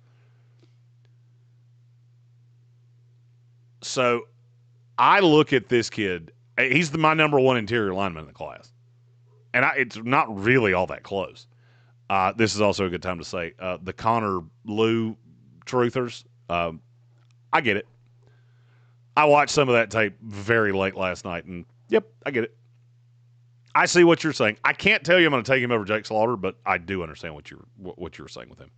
So I look at this kid. He's my number one interior lineman in the class. And it's not really all that close. This is also a good time to say the Connor Lew truthers, I get it. I watched some of that tape very late last night, and yep, I get it. I see what you're saying. I can't tell you I'm going to take him over Jake Slaughter, but I do understand what you were saying with him.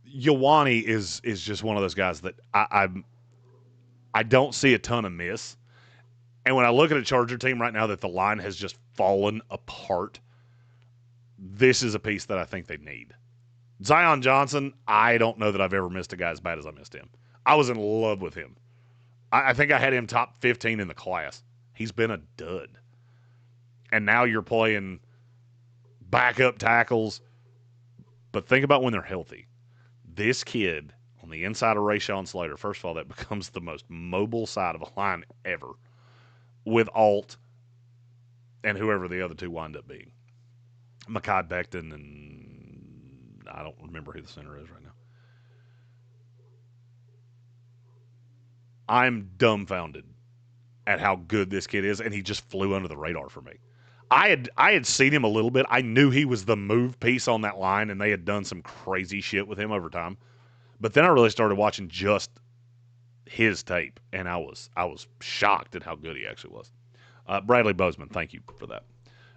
Yawani is just one of those guys that I don't see a ton of miss. And when I look at a Charger team right now that the line has just fallen apart, this is a piece that I think they need. Zion Johnson, I don't know that I've ever missed a guy as bad as I missed him. I was in love with him. I think I had him top 15 in the class. He's been a dud. And now you're playing backup tackles. But think about when they're healthy. This kid on the inside of Rashawn Slater, first of all, that becomes the most mobile side of a line ever with Alt and whoever the other two wind up being. Mekhi Becton and I don't remember who the center is right now. I'm dumbfounded at how good this kid is, and he just flew under the radar for me. I had seen him a little bit. I knew he was the move piece on that line, and they had done some crazy shit with him over time. But then I really started watching just his tape, and I was shocked at how good he actually was. Bradley Bozeman, thank you for that.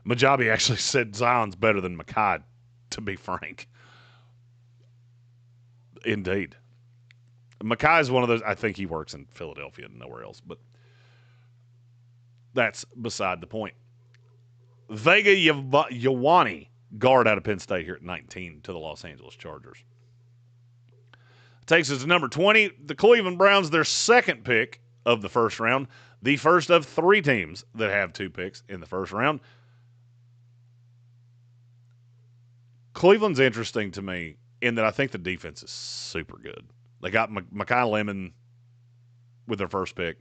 Majabi actually said Zion's better than Mekhi, to be frank. Indeed. Mekhi is one of those, I think he works in Philadelphia and nowhere else, but that's beside the point. Vega Yawani, guard out of Penn State here at 19 to the Los Angeles Chargers. Takes us to number 20. The Cleveland Browns, their second pick of the first round. The first of three teams that have two picks in the first round. Cleveland's interesting to me in that I think the defense is super good. They got Mekhi Lemon with their first pick.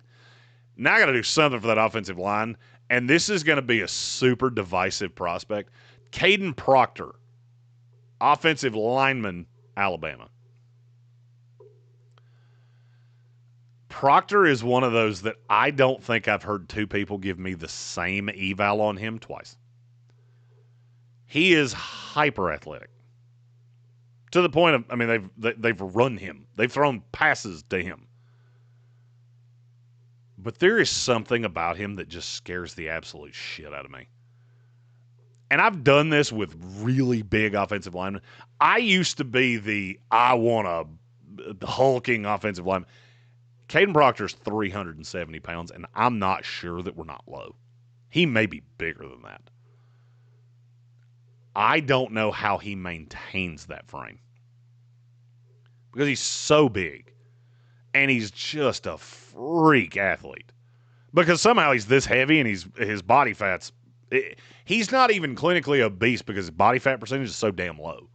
Now I got to do something for that offensive line, and this is going to be a super divisive prospect. Caden Proctor, offensive lineman, Alabama. Proctor is one of those that I don't think I've heard two people give me the same eval on him twice. He is hyper athletic to the point of, I mean, they've run him, they've thrown passes to him, but there is something about him that just scares the absolute shit out of me. And I've done this with really big offensive linemen. I used to be I want a hulking offensive lineman. Caden Proctor's 370 pounds, and I'm not sure that we're not low. He may be bigger than that. I don't know how he maintains that frame because he's so big, and he's just a freak athlete. Because somehow he's this heavy, and his body fat's he's not even clinically obese because his body fat percentage is so damn low.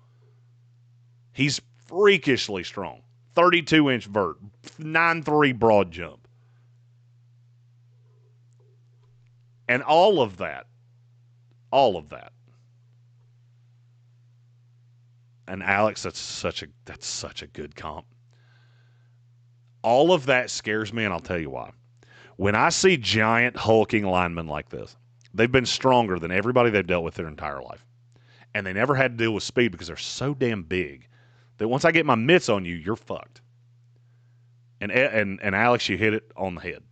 He's freakishly strong. 32-inch vert, 9'3" broad jump. And all of that. And Alex, that's such a good comp. All of that scares me, and I'll tell you why. When I see giant hulking linemen like this, they've been stronger than everybody they've dealt with their entire life. And they never had to deal with speed because they're so damn big that once I get my mitts on you, you're fucked. And Alex, you hit it on the head.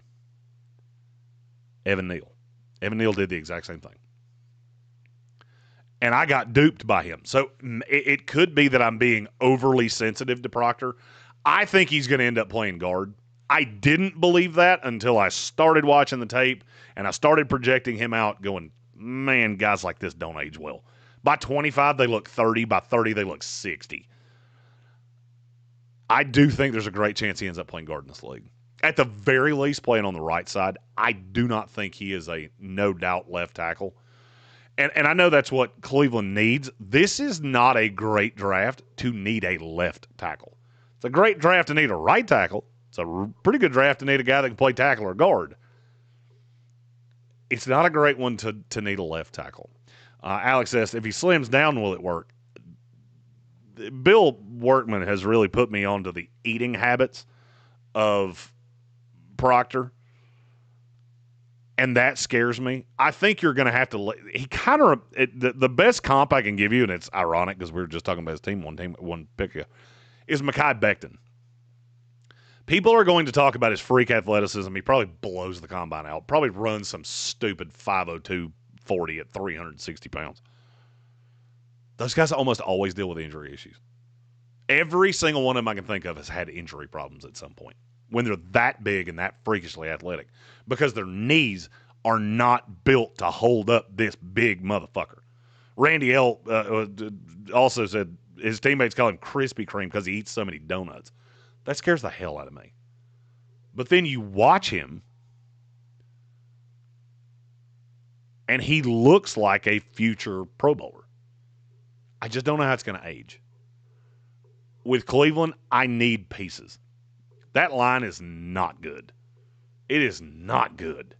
Evan Neal did the exact same thing. And I got duped by him. So it could be that I'm being overly sensitive to Proctor. I think he's going to end up playing guard. I didn't believe that until I started watching the tape and I started projecting him out going, man, guys like this don't age well. By 25, they look 30. By 30, they look 60. I do think there's a great chance he ends up playing guard in this league. At the very least, playing on the right side. I do not think he is a no-doubt left tackle. And I know that's what Cleveland needs. This is not a great draft to need a left tackle. It's a great draft to need a right tackle. It's a pretty good draft to need a guy that can play tackle or guard. It's not a great one to need a left tackle. Alex asked, if he slims down, will it work? Bill Workman has really put me onto the eating habits of Proctor, and that scares me. I think you're going to have to – he kind of – the best comp I can give you, and it's ironic because we were just talking about his team, one pick, is Mekhi Becton. People are going to talk about his freak athleticism. He probably blows the combine out, probably runs some stupid 502 40 at 360 pounds. Those guys almost always deal with injury issues. Every single one of them I can think of has had injury problems at some point when they're that big and that freakishly athletic because their knees are not built to hold up this big motherfucker. Randy L. Also said his teammates call him Krispy Kreme because he eats so many donuts. That scares the hell out of me. But then you watch him, and he looks like a future Pro Bowler. I just don't know how it's going to age. With Cleveland, I need pieces. That line is not good. It is not good.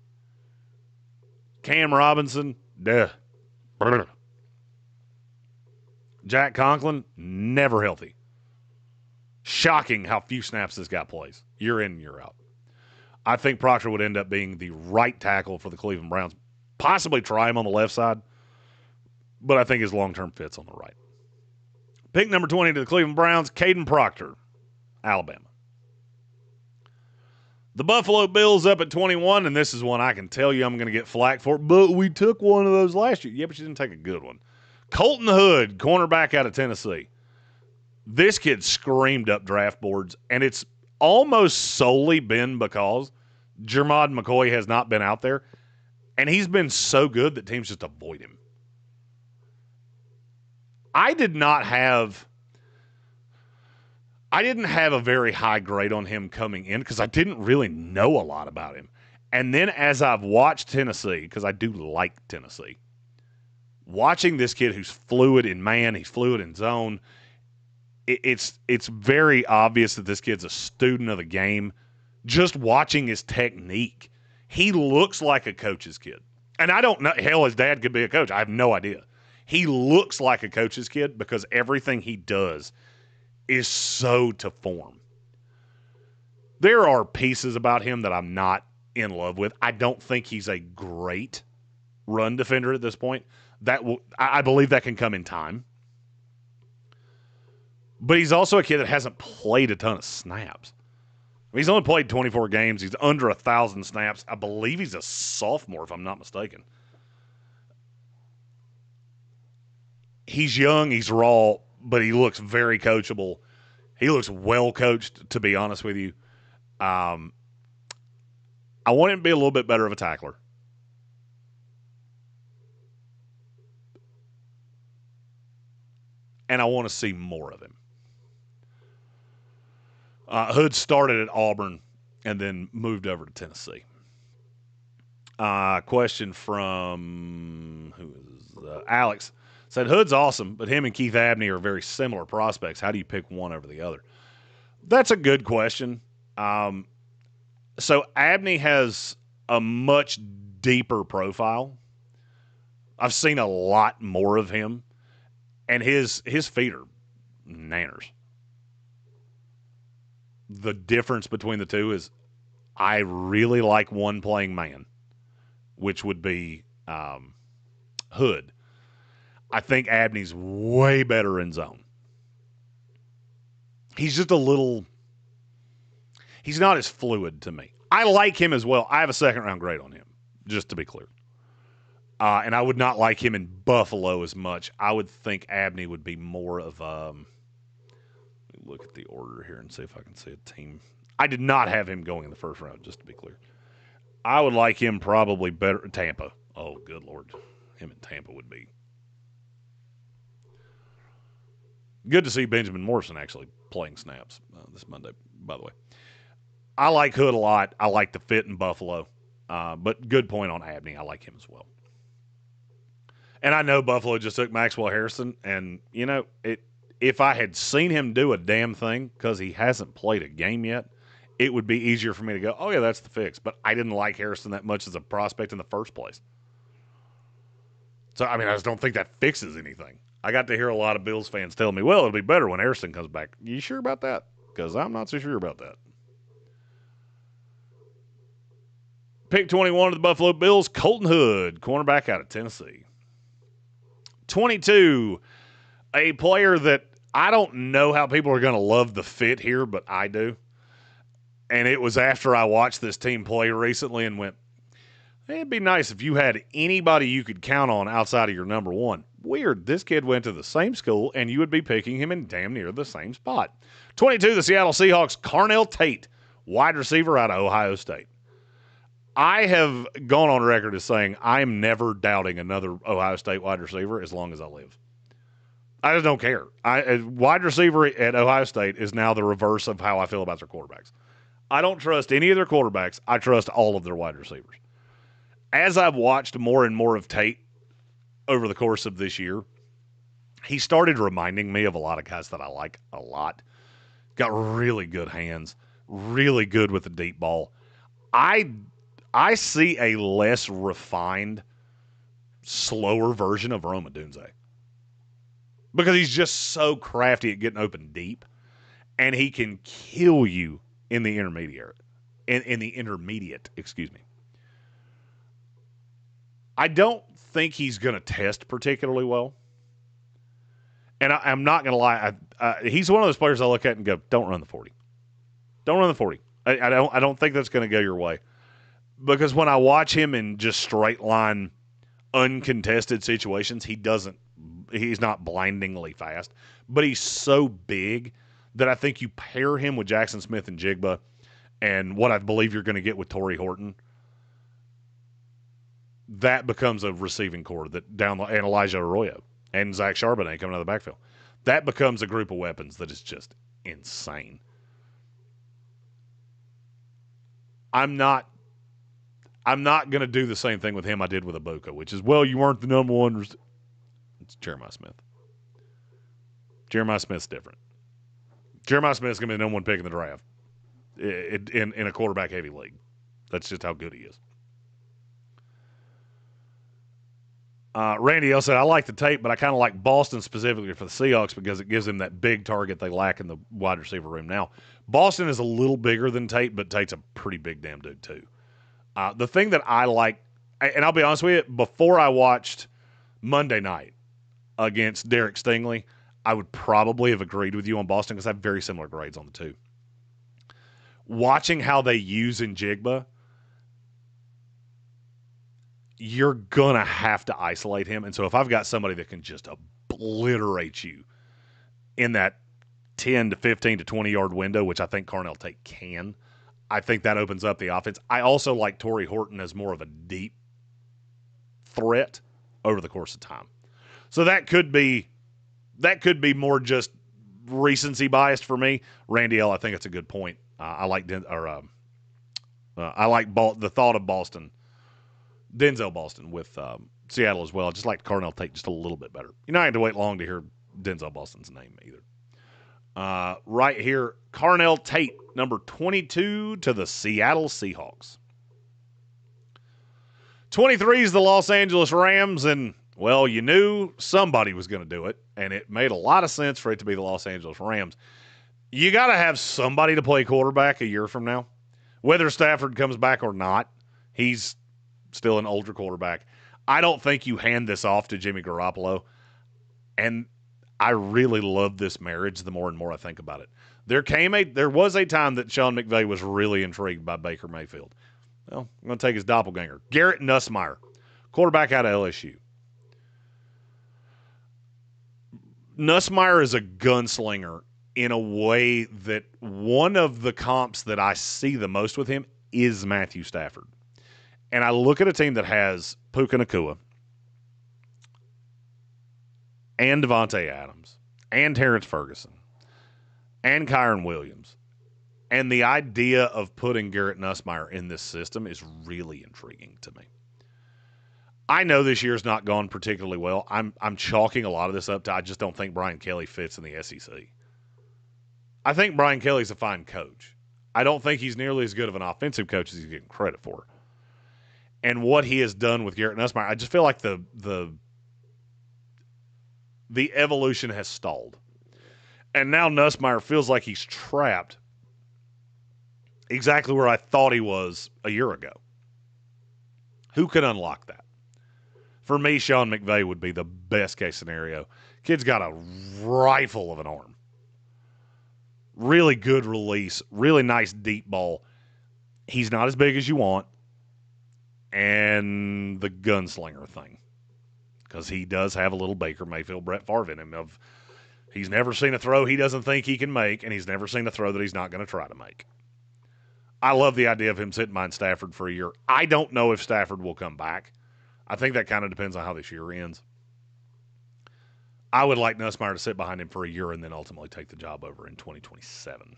Cam Robinson, duh. Jack Conklin, never healthy. Shocking how few snaps this guy plays. Year in, year out. I think Proctor would end up being the right tackle for the Cleveland Browns. Possibly try him on the left side, but I think his long-term fits on the right. Pick number 20 to the Cleveland Browns, Caden Proctor, Alabama. The Buffalo Bills up at 21, and this is one I can tell you I'm going to get flack for, but we took one of those last year. Yeah, but you didn't take a good one. Colton Hood, cornerback out of Tennessee. This kid screamed up draft boards, and it's almost solely been because Jermod McCoy has not been out there, and he's been so good that teams just avoid him. I didn't have a very high grade on him coming in because I didn't really know a lot about him. And then as I've watched Tennessee, because I do like Tennessee, watching this kid who's fluid in man, he's fluid in zone, it's very obvious that this kid's a student of the game. Just watching his technique, he looks like a coach's kid. And I don't know, hell, his dad could be a coach. I have no idea. He looks like a coach's kid because everything he does is so to form. There are pieces about him that I'm not in love with. I don't think he's a great run defender at this point. I believe that can come in time. But he's also a kid that hasn't played a ton of snaps. He's only played 24 games. He's under 1,000 snaps. I believe he's a sophomore, if I'm not mistaken. He's young, he's raw, but he looks very coachable. He looks well coached, to be honest with you. I want him to be a little bit better of a tackler. And I want to see more of him. Hood started at Auburn and then moved over to Tennessee. Question from Alex. Said, Hood's awesome, but him and Keith Abney are very similar prospects. How do you pick one over the other? That's a good question. So Abney has a much deeper profile. I've seen a lot more of him, and his feet are nanners. The difference between the two is I really like one playing man, which would be Hood. I think Abney's way better in zone. He's just he's not as fluid to me. I like him as well. I have a second-round grade on him, just to be clear. And I would not like him in Buffalo as much. I would think Abney would be more of let me look at the order here and see if I can see a team. I did not have him going in the first round, just to be clear. I would like him probably better. Tampa. Oh, good Lord. Him in Tampa would be. Good to see Benjamin Morrison actually playing snaps this Monday, by the way. I like Hood a lot. I like the fit in Buffalo. But good point on Abney. I like him as well. And I know Buffalo just took Maxwell Harrison, and, if I had seen him do a damn thing because he hasn't played a game yet, it would be easier for me to go, oh, yeah, that's the fix. But I didn't like Harrison that much as a prospect in the first place. So, I just don't think that fixes anything. I got to hear a lot of Bills fans tell me, well, it'll be better when Harrison comes back. You sure about that? Because I'm not so sure about that. Pick 21 of the Buffalo Bills, Colton Hood, cornerback out of Tennessee. 22, a player that I don't know how people are going to love the fit here, but I do. And it was after I watched this team play recently and went, hey, it'd be nice if you had anybody you could count on outside of your number one. Weird. This kid went to the same school, and you would be picking him in damn near the same spot. 22, the Seattle Seahawks, Carnell Tate, wide receiver out of Ohio State. I have gone on record as saying I'm never doubting another Ohio State wide receiver as long as I live. I just don't care. Wide receiver at Ohio State is now the reverse of how I feel about their quarterbacks. I don't trust any of their quarterbacks. I trust all of their wide receivers. As I've watched more and more of Tate over the course of this year, he started reminding me of a lot of guys that I like a lot. Got really good hands, really good with the deep ball. I see a less refined, slower version of Rome Odunze. Because he's just so crafty at getting open deep, and he can kill you in the intermediate. Excuse me. I don't think he's going to test particularly well. And I'm not going to lie. He's one of those players I look at and go, don't run the 40. Don't run the 40. I don't think that's going to go your way. Because when I watch him in just straight line, uncontested situations, he's not blindingly fast. But he's so big that I think you pair him with Jackson Smith and Jigba and what I believe you're going to get with Torrey Horton, that becomes a receiving core and Elijah Arroyo and Zach Charbonnet coming out of the backfield. That becomes a group of weapons that is just insane. I'm not going to do the same thing with him I did with Ibuka, which is, well, you weren't the number one. It's Jeremiah Smith. Jeremiah Smith's different. Jeremiah Smith's going to be the number one pick in the draft in a quarterback-heavy league. That's just how good he is. Randy L said, I like the tape, but I kind of like Boston specifically for the Seahawks because it gives them that big target they lack in the wide receiver room. Now, Boston is a little bigger than Tate, but Tate's a pretty big damn dude too. The thing that I like, and I'll be honest with you, before I watched Monday night against Derek Stingley, I would probably have agreed with you on Boston because I have very similar grades on the two. Watching how they use Njigba, you're going to have to isolate him. And so if I've got somebody that can just obliterate you in that 10 to 15 to 20-yard window, which I think Carnell Tate can, I think that opens up the offense. I also like Torrey Horton as more of a deep threat over the course of time. So that could be more just recency biased for me. Randy L, I think it's a good point. I like the thought of Boston, Denzel Boston with Seattle as well. I just like Carnell Tate just a little bit better. You're not going to wait long to hear Denzel Boston's name either. Right here, Carnell Tate, number 22 to the Seattle Seahawks. 23 is the Los Angeles Rams, and, well, you knew somebody was going to do it, and it made a lot of sense for it to be the Los Angeles Rams. You got to have somebody to play quarterback a year from now. Whether Stafford comes back or not, he's still an older quarterback. I don't think you hand this off to Jimmy Garoppolo, and I really love this marriage the more and more I think about it. There was a time that Sean McVay was really intrigued by Baker Mayfield. Well, I'm going to take his doppelganger. Garrett Nussmeier, quarterback out of LSU. Nussmeier is a gunslinger in a way that one of the comps that I see the most with him is Matthew Stafford. And I look at a team that has Puka Nacua and Devontae Adams and Terrence Ferguson and Kyron Williams. And the idea of putting Garrett Nussmeier in this system is really intriguing to me. I know this year's not gone particularly well. I'm chalking a lot of this up to I just don't think Brian Kelly fits in the SEC. I think Brian Kelly's a fine coach. I don't think he's nearly as good of an offensive coach as he's getting credit for. And what he has done with Garrett Nussmeier, I just feel like the evolution has stalled. And now Nussmeier feels like he's trapped exactly where I thought he was a year ago. Who could unlock that? For me, Sean McVay would be the best case scenario. Kid's got a rifle of an arm. Really good release. Really nice deep ball. He's not as big as you want. And the gunslinger thing. Because he does have a little Baker Mayfield, Brett Favre in him. He's never seen a throw he doesn't think he can make, and he's never seen a throw that he's not going to try to make. I love the idea of him sitting behind Stafford for a year. I don't know if Stafford will come back. I think that kind of depends on how this year ends. I would like Nussmeier to sit behind him for a year and then ultimately take the job over in 2027.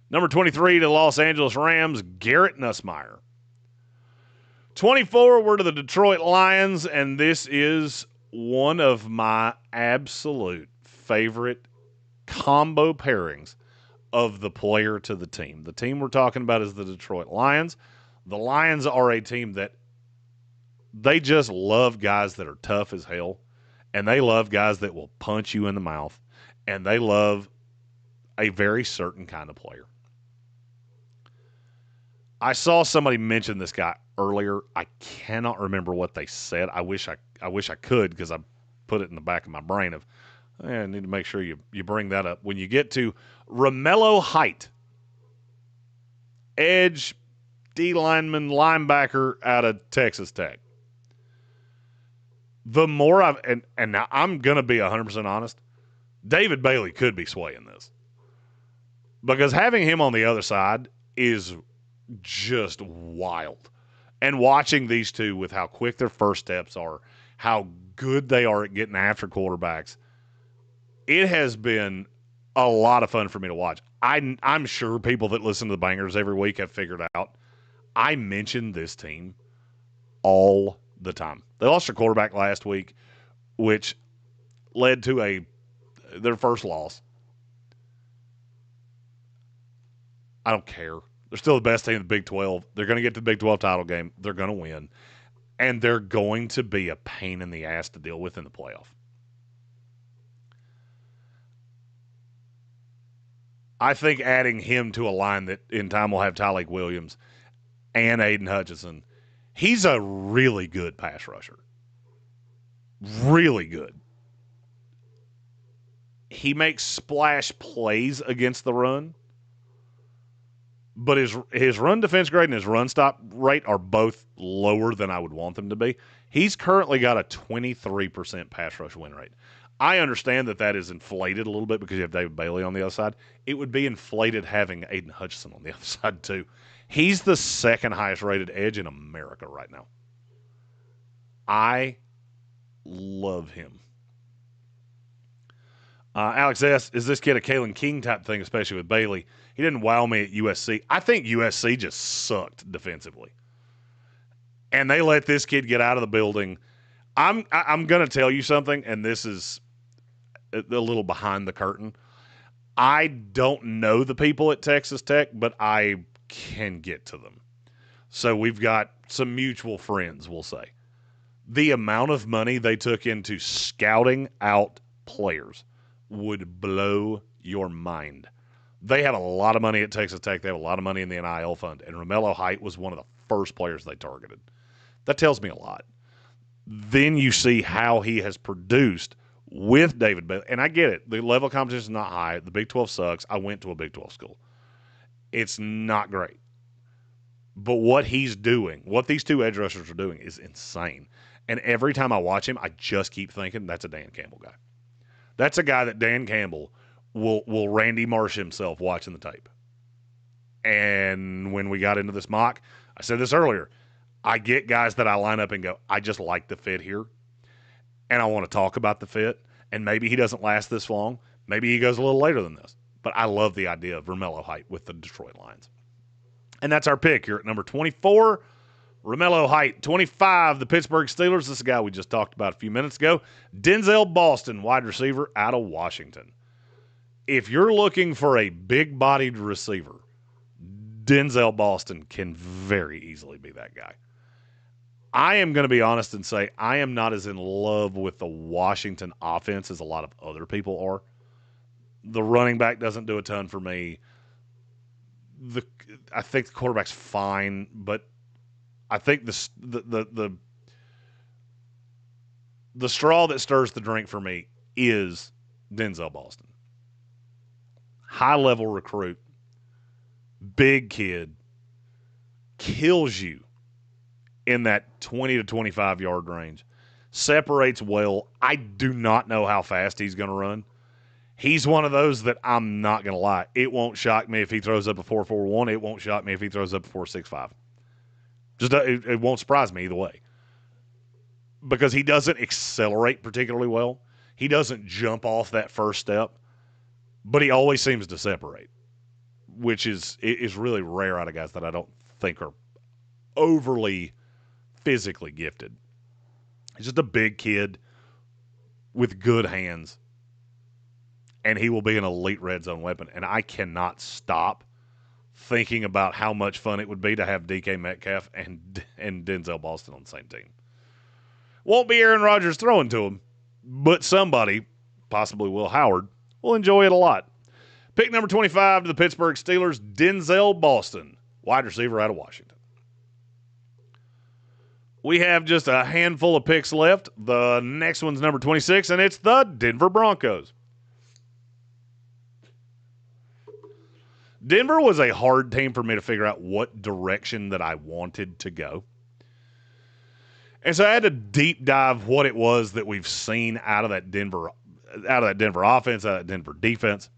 Number 23 to the Los Angeles Rams, Garrett Nussmeier. 24, we're to the Detroit Lions, and this is one of my absolute favorite combo pairings of the player to the team. The team we're talking about is the Detroit Lions. The Lions are a team that they just love guys that are tough as hell, and they love guys that will punch you in the mouth, and they love a very certain kind of player. I saw somebody mention this guy earlier. I cannot remember what they said. I wish I could because I put it in the back of my brain of, I need to make sure you bring that up. When you get to Romello Height, edge, D-lineman, linebacker out of Texas Tech. The more and now I'm going to be 100% honest, David Bailey could be swaying this. Because having him on the other side is just wild. And watching these two with how quick their first steps are, how good they are at getting after quarterbacks, it has been a lot of fun for me to watch. I'm sure people that listen to the Bangers every week have figured out I mention this team all the time. They lost their quarterback last week, which led to their first loss. I don't care. They're still the best team in the Big 12. They're going to get to the Big 12 title game. They're going to win. and they're going to be a pain in the ass to deal with in the playoff. I think adding him to a line that in time will have Tyleik Williams and Aiden Hutchinson, he's a really good pass rusher. Really good. He makes splash plays against the run, but his run defense grade and his run stop rate are both lower than I would want them to be. He's currently got a 23% pass rush win rate. I understand that is inflated a little bit because you have David Bailey on the other side. It would be inflated having Aiden Hutchinson on the other side too. He's the second highest rated edge in America right now. I love him. Alex S., is this kid a Kalen King type thing, especially with Bailey? He didn't wow me at USC. I think USC just sucked defensively. And they let this kid get out of the building. I'm going to tell you something, and this is a little behind the curtain. I don't know the people at Texas Tech, but I can get to them. So we've got some mutual friends, we'll say. The amount of money they took into scouting out players would blow your mind. They have a lot of money at Texas Tech. They have a lot of money in the NIL fund, and Romello Height was one of the first players they targeted. That tells me a lot. Then you see how he has produced with David Bailey. And I get it. The level of competition is not high. The Big 12 sucks. I went to a Big 12 school. It's not great. But what he's doing, what these two edge rushers are doing is insane. And every time I watch him, I just keep thinking that's a Dan Campbell guy. That's a guy that Dan Campbell will Randy Marsh himself watching the tape. And when we got into this mock, I said this earlier, I get guys that I line up and go, I just like the fit here, and I want to talk about the fit, and maybe he doesn't last this long. Maybe he goes a little later than this. But I love the idea of Romello Height with the Detroit Lions. And that's our pick here at number 24, Romello Height. 25, the Pittsburgh Steelers. This is a guy we just talked about a few minutes ago. Denzel Boston, wide receiver out of Washington. If you're looking for a big-bodied receiver, Denzel Boston can very easily be that guy. I am going to be honest and say I am not as in love with the Washington offense as a lot of other people are. The running back doesn't do a ton for me. I think the quarterback's fine, but I think the straw that stirs the drink for me is Denzel Boston. High-level recruit, big kid, kills you in that 20 to 25-yard range, separates well. I do not know how fast he's going to run. He's one of those that I'm not going to lie. It won't shock me if he throws up a 4.41. It won't shock me if he throws up a 4.65. It won't surprise me either way. Because he doesn't accelerate particularly well. He doesn't jump off that first step. But he always seems to separate, which is really rare out of guys that I don't think are overly physically gifted. He's just a big kid with good hands, and he will be an elite red zone weapon. And I cannot stop thinking about how much fun it would be to have DK Metcalf and Denzel Boston on the same team. Won't be Aaron Rodgers throwing to him, but somebody, possibly Will Howard, will enjoy it a lot. Pick number 25 to the Pittsburgh Steelers, Denzel Boston, wide receiver out of Washington. We have just a handful of picks left. The next one's number 26, and it's the Denver Broncos. Denver was a hard team for me to figure out what direction that I wanted to go. And so I had to deep dive what it was that we've seen out of that Denver offense, out of that Denver defense.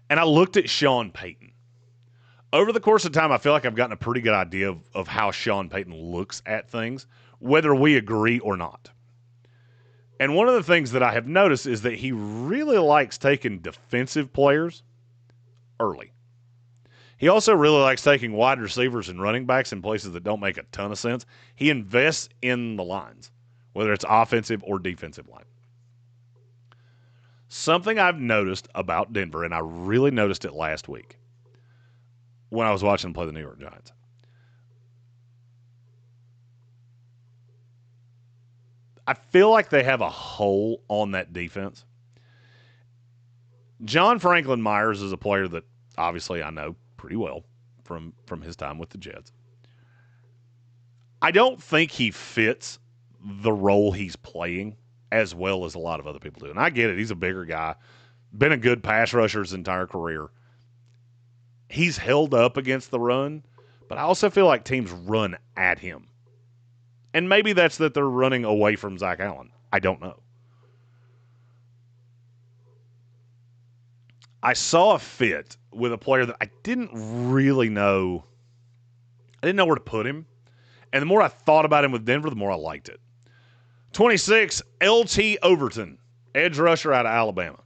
And I looked at Sean Payton. Over the course of time, I feel like I've gotten a pretty good idea of how Sean Payton looks at things, whether we agree or not. And one of the things that I have noticed is that he really likes taking defensive players early. He also really likes taking wide receivers and running backs in places that don't make a ton of sense. He invests in the lines, whether it's offensive or defensive line. Something I've noticed about Denver, and I really noticed it last week when I was watching them play the New York Giants. I feel like they have a hole on that defense. John Franklin Myers is a player that obviously I know pretty well from his time with the Jets. I don't think he fits the role he's playing as well as a lot of other people do. And I get it. He's a bigger guy, been a good pass rusher his entire career. He's held up against the run, but I also feel like teams run at him. And maybe that's that they're running away from Zach Allen. I don't know. I saw a fit with a player that I didn't really know. I didn't know where to put him. And the more I thought about him with Denver, the more I liked it. 26, LT Overton, edge rusher out of Alabama.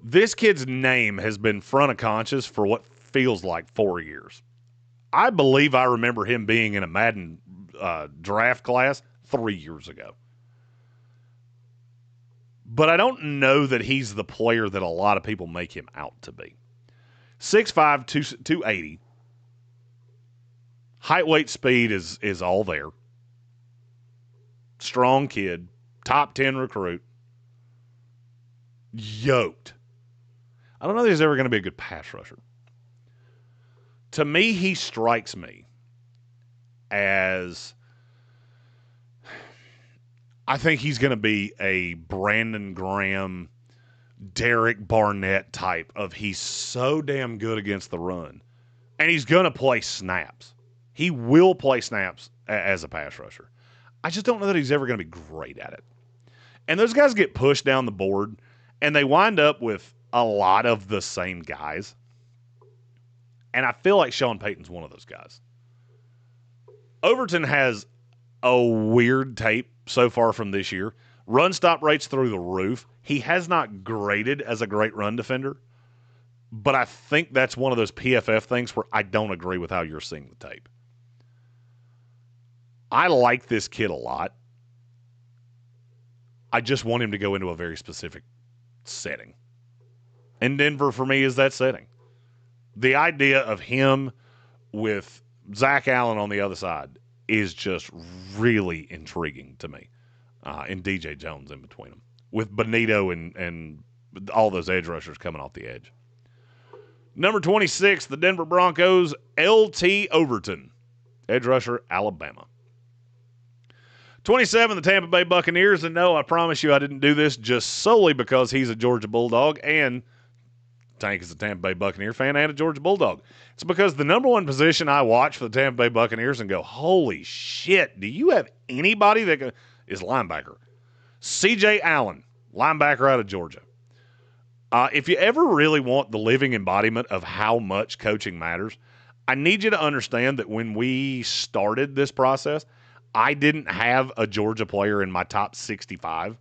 This kid's name has been front of conscious for what feels like 4 years. I believe I remember him being in a Madden draft class 3 years ago. But I don't know that he's the player that a lot of people make him out to be. 6'5", 280. Height, weight, speed is all there. Strong kid. Top 10 recruit. Yoked. I don't know that he's ever going to be a good pass rusher. To me, he strikes me as I think he's going to be a Brandon Graham, Derek Barnett type of he's so damn good against the run. And he's going to play snaps. He will play snaps as a pass rusher. I just don't know that he's ever going to be great at it. And those guys get pushed down the board, and they wind up with a lot of the same guys. And I feel like Sean Payton's one of those guys. Overton has a weird tape so far from this year. Run stop rates through the roof. He has not graded as a great run defender, but I think that's one of those PFF things where I don't agree with how you're seeing the tape. I like this kid a lot. I just want him to go into a very specific setting. And Denver, for me, is that setting. The idea of him with Zach Allen on the other side is just really intriguing to me. And DJ Jones in between them. With Benito and all those edge rushers coming off the edge. Number 26, the Denver Broncos, LT Overton. Edge rusher, Alabama. 27, the Tampa Bay Buccaneers. And no, I promise you I didn't do this just solely because he's a Georgia Bulldog and Tank is a Tampa Bay Buccaneer fan and a Georgia Bulldog. It's because the number one position I watch for the Tampa Bay Buccaneers and go, holy shit, do you have anybody that is linebacker? C.J. Allen, linebacker out of Georgia. If you ever really want the living embodiment of how much coaching matters, I need you to understand that when we started this process, I didn't have a Georgia player in my top 65.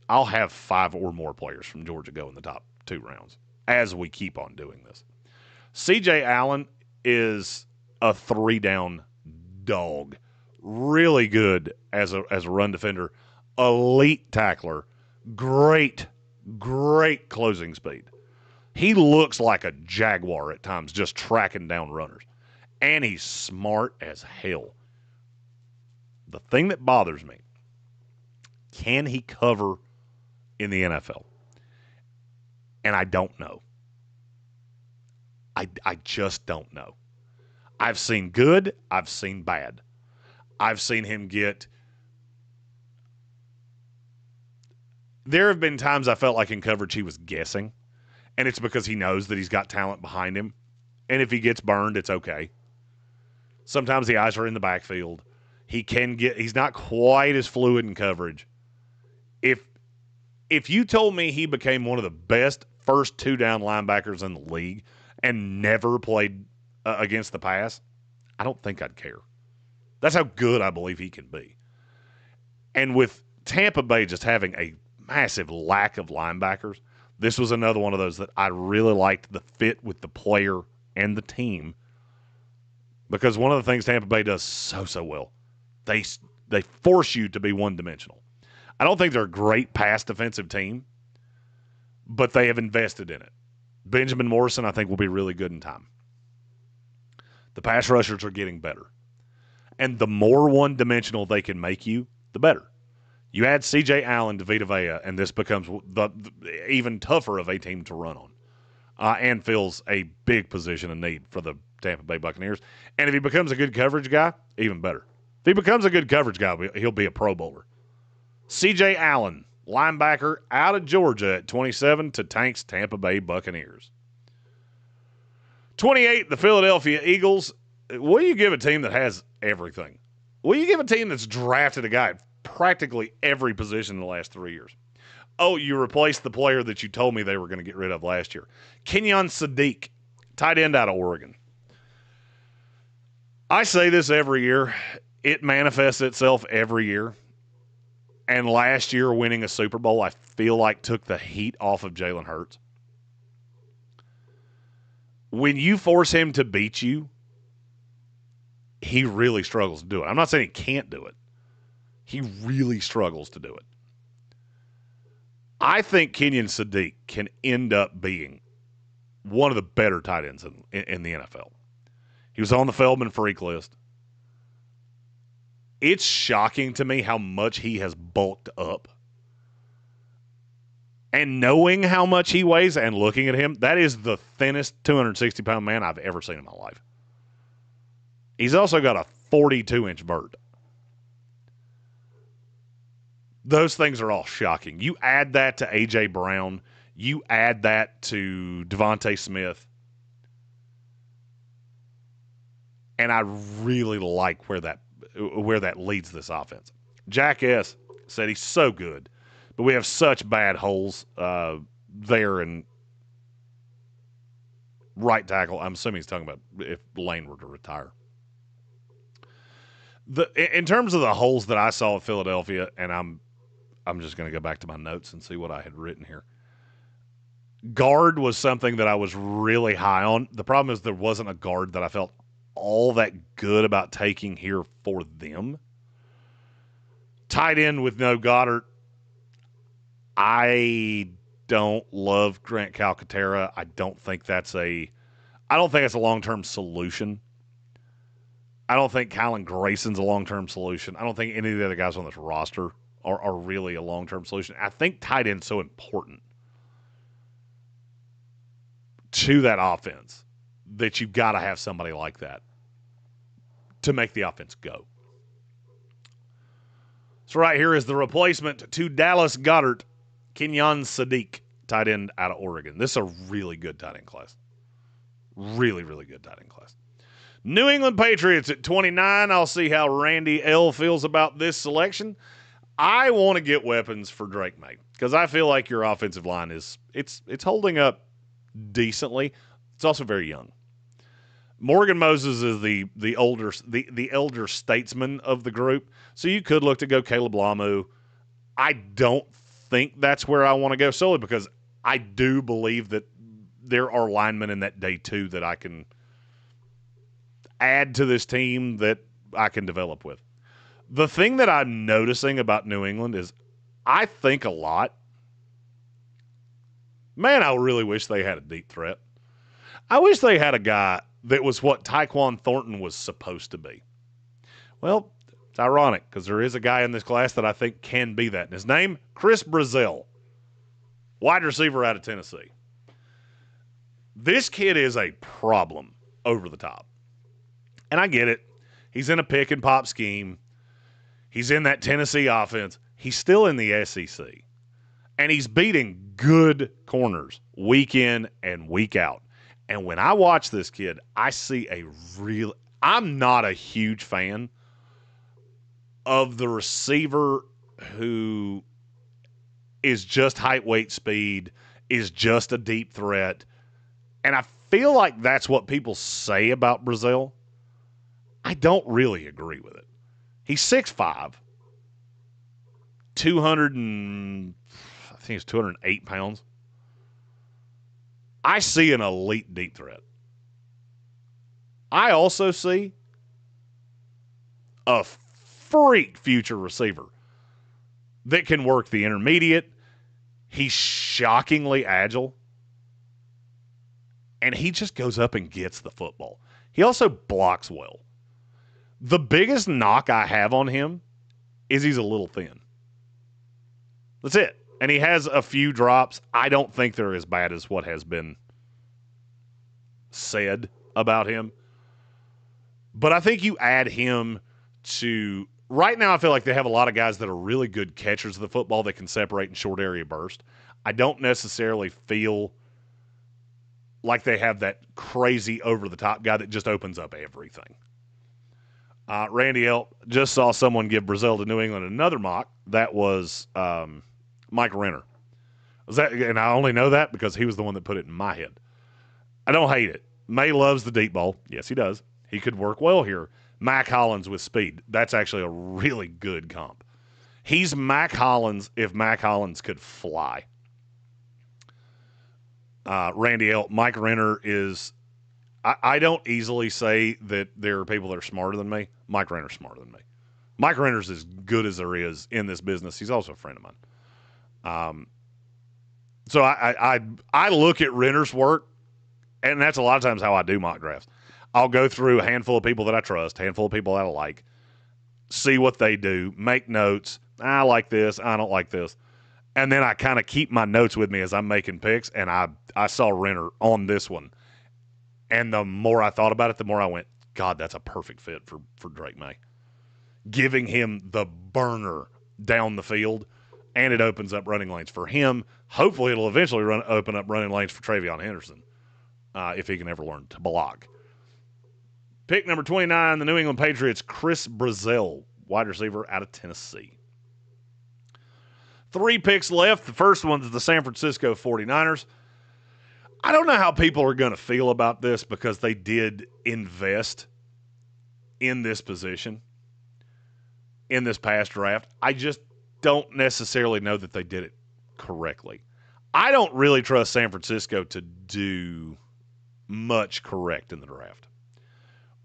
I'll have 5 or more players from Georgia go in the top 2 rounds as we keep on doing this. C.J. Allen is a 3-down dog. Really good as a run defender. Elite tackler. Great closing speed. He looks like a jaguar at times just tracking down runners. And he's smart as hell. The thing that bothers me, can he cover in the NFL? And I don't know. I just don't know. I've seen good. I've seen bad. I've seen him get... There have been times I felt like in coverage he was guessing, and it's because he knows that he's got talent behind him, and if he gets burned, it's okay. Sometimes the eyes are in the backfield. He's not quite as fluid in coverage. If you told me he became one of the best first 2-down linebackers in the league and never played against the pass, I don't think I'd care. That's how good I believe he can be. And with Tampa Bay just having a massive lack of linebackers, this was another one of those that I really liked the fit with the player and the team, because one of the things Tampa Bay does so well, they force you to be one-dimensional. I don't think they're a great pass defensive team, but they have invested in it. Benjamin Morrison, I think, will be really good in time. The pass rushers are getting better. And the more one-dimensional they can make you, the better. You add C.J. Allen to Vita Vea, and this becomes the even tougher of a team to run on, and fills a big position of need for the Tampa Bay Buccaneers. And if he becomes a good coverage guy, even better. If he becomes a good coverage guy, he'll be a Pro Bowler. C.J. Allen, linebacker out of Georgia at 27 to Tank's Tampa Bay Buccaneers. 28, the Philadelphia Eagles. What do you give a team that has everything? What do you give a team that's drafted a guy at practically every position in the last 3 years? Oh, you replaced the player that you told me they were going to get rid of last year. Kenyon Sadiq, tight end out of Oregon. I say this every year. It manifests itself every year. And last year, winning a Super Bowl, I feel like took the heat off of Jalen Hurts. When you force him to beat you, he really struggles to do it. I'm not saying he can't do it. He really struggles to do it. I think Kenyon Sadiq can end up being one of the better tight ends in the NFL. He was on the Feldman freak list. It's shocking to me how much he has bulked up. And knowing how much he weighs and looking at him, that is the thinnest 260-pound man I've ever seen in my life. He's also got a 42-inch vert. Those things are all shocking. You add that to A.J. Brown. You add that to Devontae Smith. And I really like where that leads this offense. Jack S. said he's so good, but we have such bad holes there in right tackle. I'm assuming he's talking about if Lane were to retire. In terms of the holes that I saw at Philadelphia, and I'm just going to go back to my notes and see what I had written here. Guard was something that I was really high on. The problem is there wasn't a guard that I felt all that good about taking here for them. Tight end with no Goddard. I don't love Grant Calcaterra. I don't think that's a long-term solution. I don't think Kylan Grayson's a long-term solution. I don't think any of the other guys on this roster are really a long-term solution. I think tight end's so important to that offense that you've got to have somebody like that to make the offense go. So right here is the replacement to Dallas Goedert, Kenyon Sadiq, tight end out of Oregon. This is a really good tight end class. Really, really good tight end class. New England Patriots at 29. I'll see how Randy L. feels about this selection. I want to get weapons for Drake May because I feel like your offensive line it's holding up decently. It's also very young. Morgan Moses is the elder statesman of the group, so you could look to go Caleb Lamu. I don't think that's where I want to go solely because I do believe that there are linemen in that day two that I can add to this team that I can develop with. The thing that I'm noticing about New England is I think a lot. Man, I really wish they had a deep threat. I wish they had a guy that was what Tyquan Thornton was supposed to be. Well, it's ironic because there is a guy in this class that I think can be that. And his name, Chris Brazil, wide receiver out of Tennessee. This kid is a problem over the top. And I get it. He's in a pick and pop scheme. He's in that Tennessee offense. He's still in the SEC. And he's beating good corners week in and week out. And when I watch this kid, I see I'm not a huge fan of the receiver who is just height, weight, speed, is just a deep threat. And I feel like that's what people say about Brazil. I don't really agree with it. He's 6'5", 208 pounds. I see an elite deep threat. I also see a freak future receiver that can work the intermediate. He's shockingly agile. And he just goes up and gets the football. He also blocks well. The biggest knock I have on him is he's a little thin. That's it. And he has a few drops. I don't think they're as bad as what has been said about him. But I think you add him to – right now I feel like they have a lot of guys that are really good catchers of the football that can separate in short area burst. I don't necessarily feel like they have that crazy over-the-top guy that just opens up everything. Randy L. just saw someone give Brazil to New England another mock. That was Mike Renner. And I only know that because he was the one that put it in my head. I don't hate it. May loves the deep ball. Yes, he does. He could work well here. Mac Hollins with speed. That's actually a really good comp. He's Mac Hollins if Mac Hollins could fly. Randy L. Mike Renner is – I don't easily say that there are people that are smarter than me. Mike Renner's smarter than me. Mike Renner's as good as there is in this business. He's also a friend of mine. So I look at Renner's work, and that's a lot of times how I do mock drafts. I'll go through a handful of people that I trust, a handful of people that I like, see what they do, make notes. I like this. I don't like this. And then I kind of keep my notes with me as I'm making picks, and I saw Renner on this one. And the more I thought about it, the more I went, God, that's a perfect fit for Drake May. Giving him the burner down the field, and it opens up running lanes for him. Hopefully it'll eventually open up running lanes for Travion Henderson if he can ever learn to block. Pick number 29, the New England Patriots, Chris Brazil, wide receiver out of Tennessee. 3 picks left. The first one's the San Francisco 49ers. I don't know how people are going to feel about this because they did invest in this position in this past draft. I just don't necessarily know that they did it correctly. I don't really trust San Francisco to do much correct in the draft.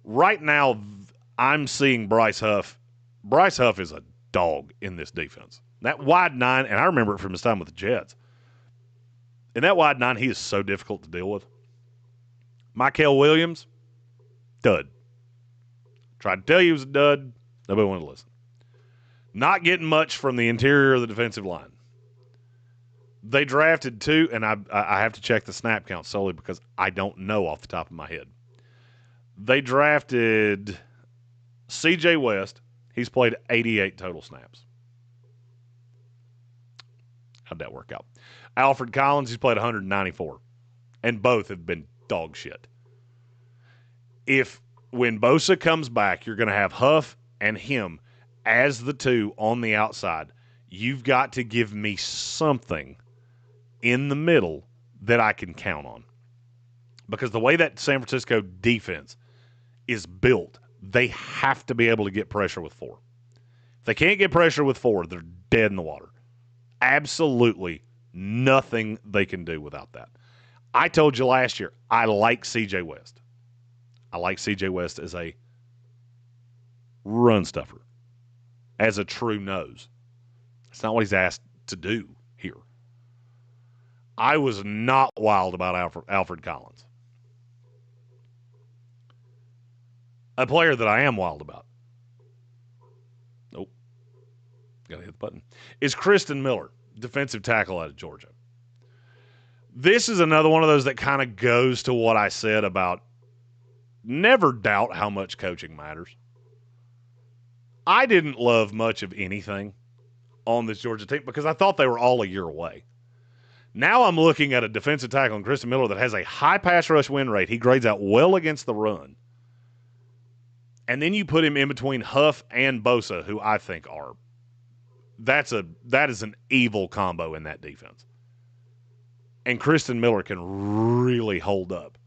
Right now, I'm seeing Bryce Huff. Bryce Huff is a dog in this defense. That wide 9, and I remember it from his time with the Jets. In that wide 9, he is so difficult to deal with. Mykel Williams, dud. Tried to tell you he was a dud. Nobody wanted to listen. Not getting much from the interior of the defensive line. They drafted 2, and I have to check the snap count solely because I don't know off the top of my head. They drafted C.J. West. He's played 88 total snaps. How'd that work out? Alfred Collins, he's played 194. And both have been dog shit. If when Bosa comes back, you're going to have Huff and him as the 2 on the outside. You've got to give me something in the middle that I can count on. Because the way that San Francisco defense is built, they have to be able to get pressure with 4. If they can't get pressure with 4, they're dead in the water. Absolutely nothing they can do without that. I told you last year, I like C.J. West. I like C.J. West as a run stuffer, as a true nose. That's not what he's asked to do here. I was not wild about Alfred Collins. A player that I am wild about. Nope. Got to hit the button. Is Kristen Miller, defensive tackle out of Georgia. This is another one of those that kind of goes to what I said about never doubt how much coaching matters. I didn't love much of anything on this Georgia team because I thought they were all a year away. Now I'm looking at a defensive tackle in Kristen Miller that has a high pass rush win rate. He grades out well against the run. And then you put him in between Huff and Bosa, who I think are that is an evil combo in that defense. And Kristen Miller can really hold up.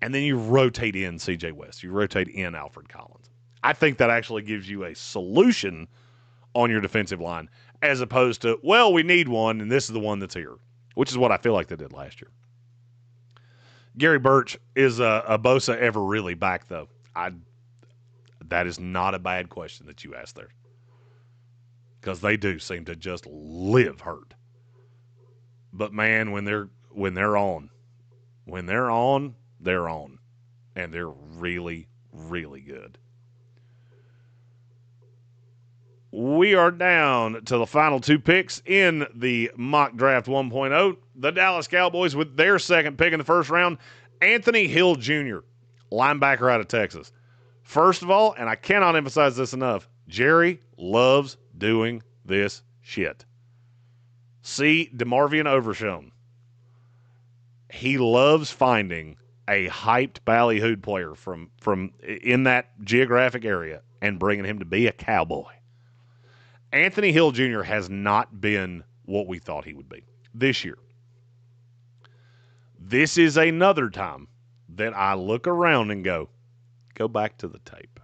And then you rotate in C.J. West. You rotate in Alfred Collins. I think that actually gives you a solution on your defensive line as opposed to, well, we need one, and this is the one that's here, which is what I feel like they did last year. Gary Birch, is a Bosa ever really back, though? That is not a bad question that you asked there. Because they do seem to just live hurt. But, man, when they're on, they're on. and they're really, really good. We are down to the final two picks in the mock draft 1.0. The Dallas Cowboys with their second pick in the first round, Anthony Hill Jr., linebacker out of Texas. First of all, and I cannot emphasize this enough, Jerry loves doing this shit. See DeMarvion Overshown. He loves finding a hyped ballyhooed player from in that geographic area and bringing him to be a Cowboy. Anthony Hill Jr. has not been what we thought he would be this year. This is another time that I look around and go back to the tape.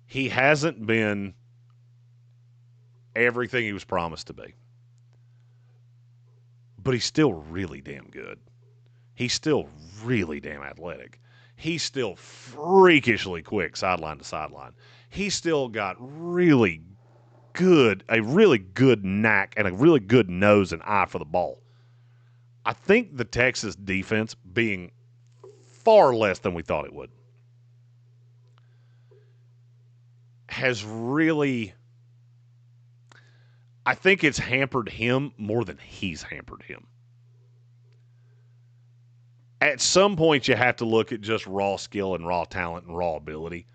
He hasn't been everything he was promised to be. But he's still really damn good. He's still really damn athletic. He's still freakishly quick sideline to sideline. He's still got a really good knack and a really good nose and eye for the ball. I think the Texas defense, being far less than we thought it would, has really, I think it's hampered him more than he's hampered him. At some point, you have to look at just raw skill and raw talent and raw ability.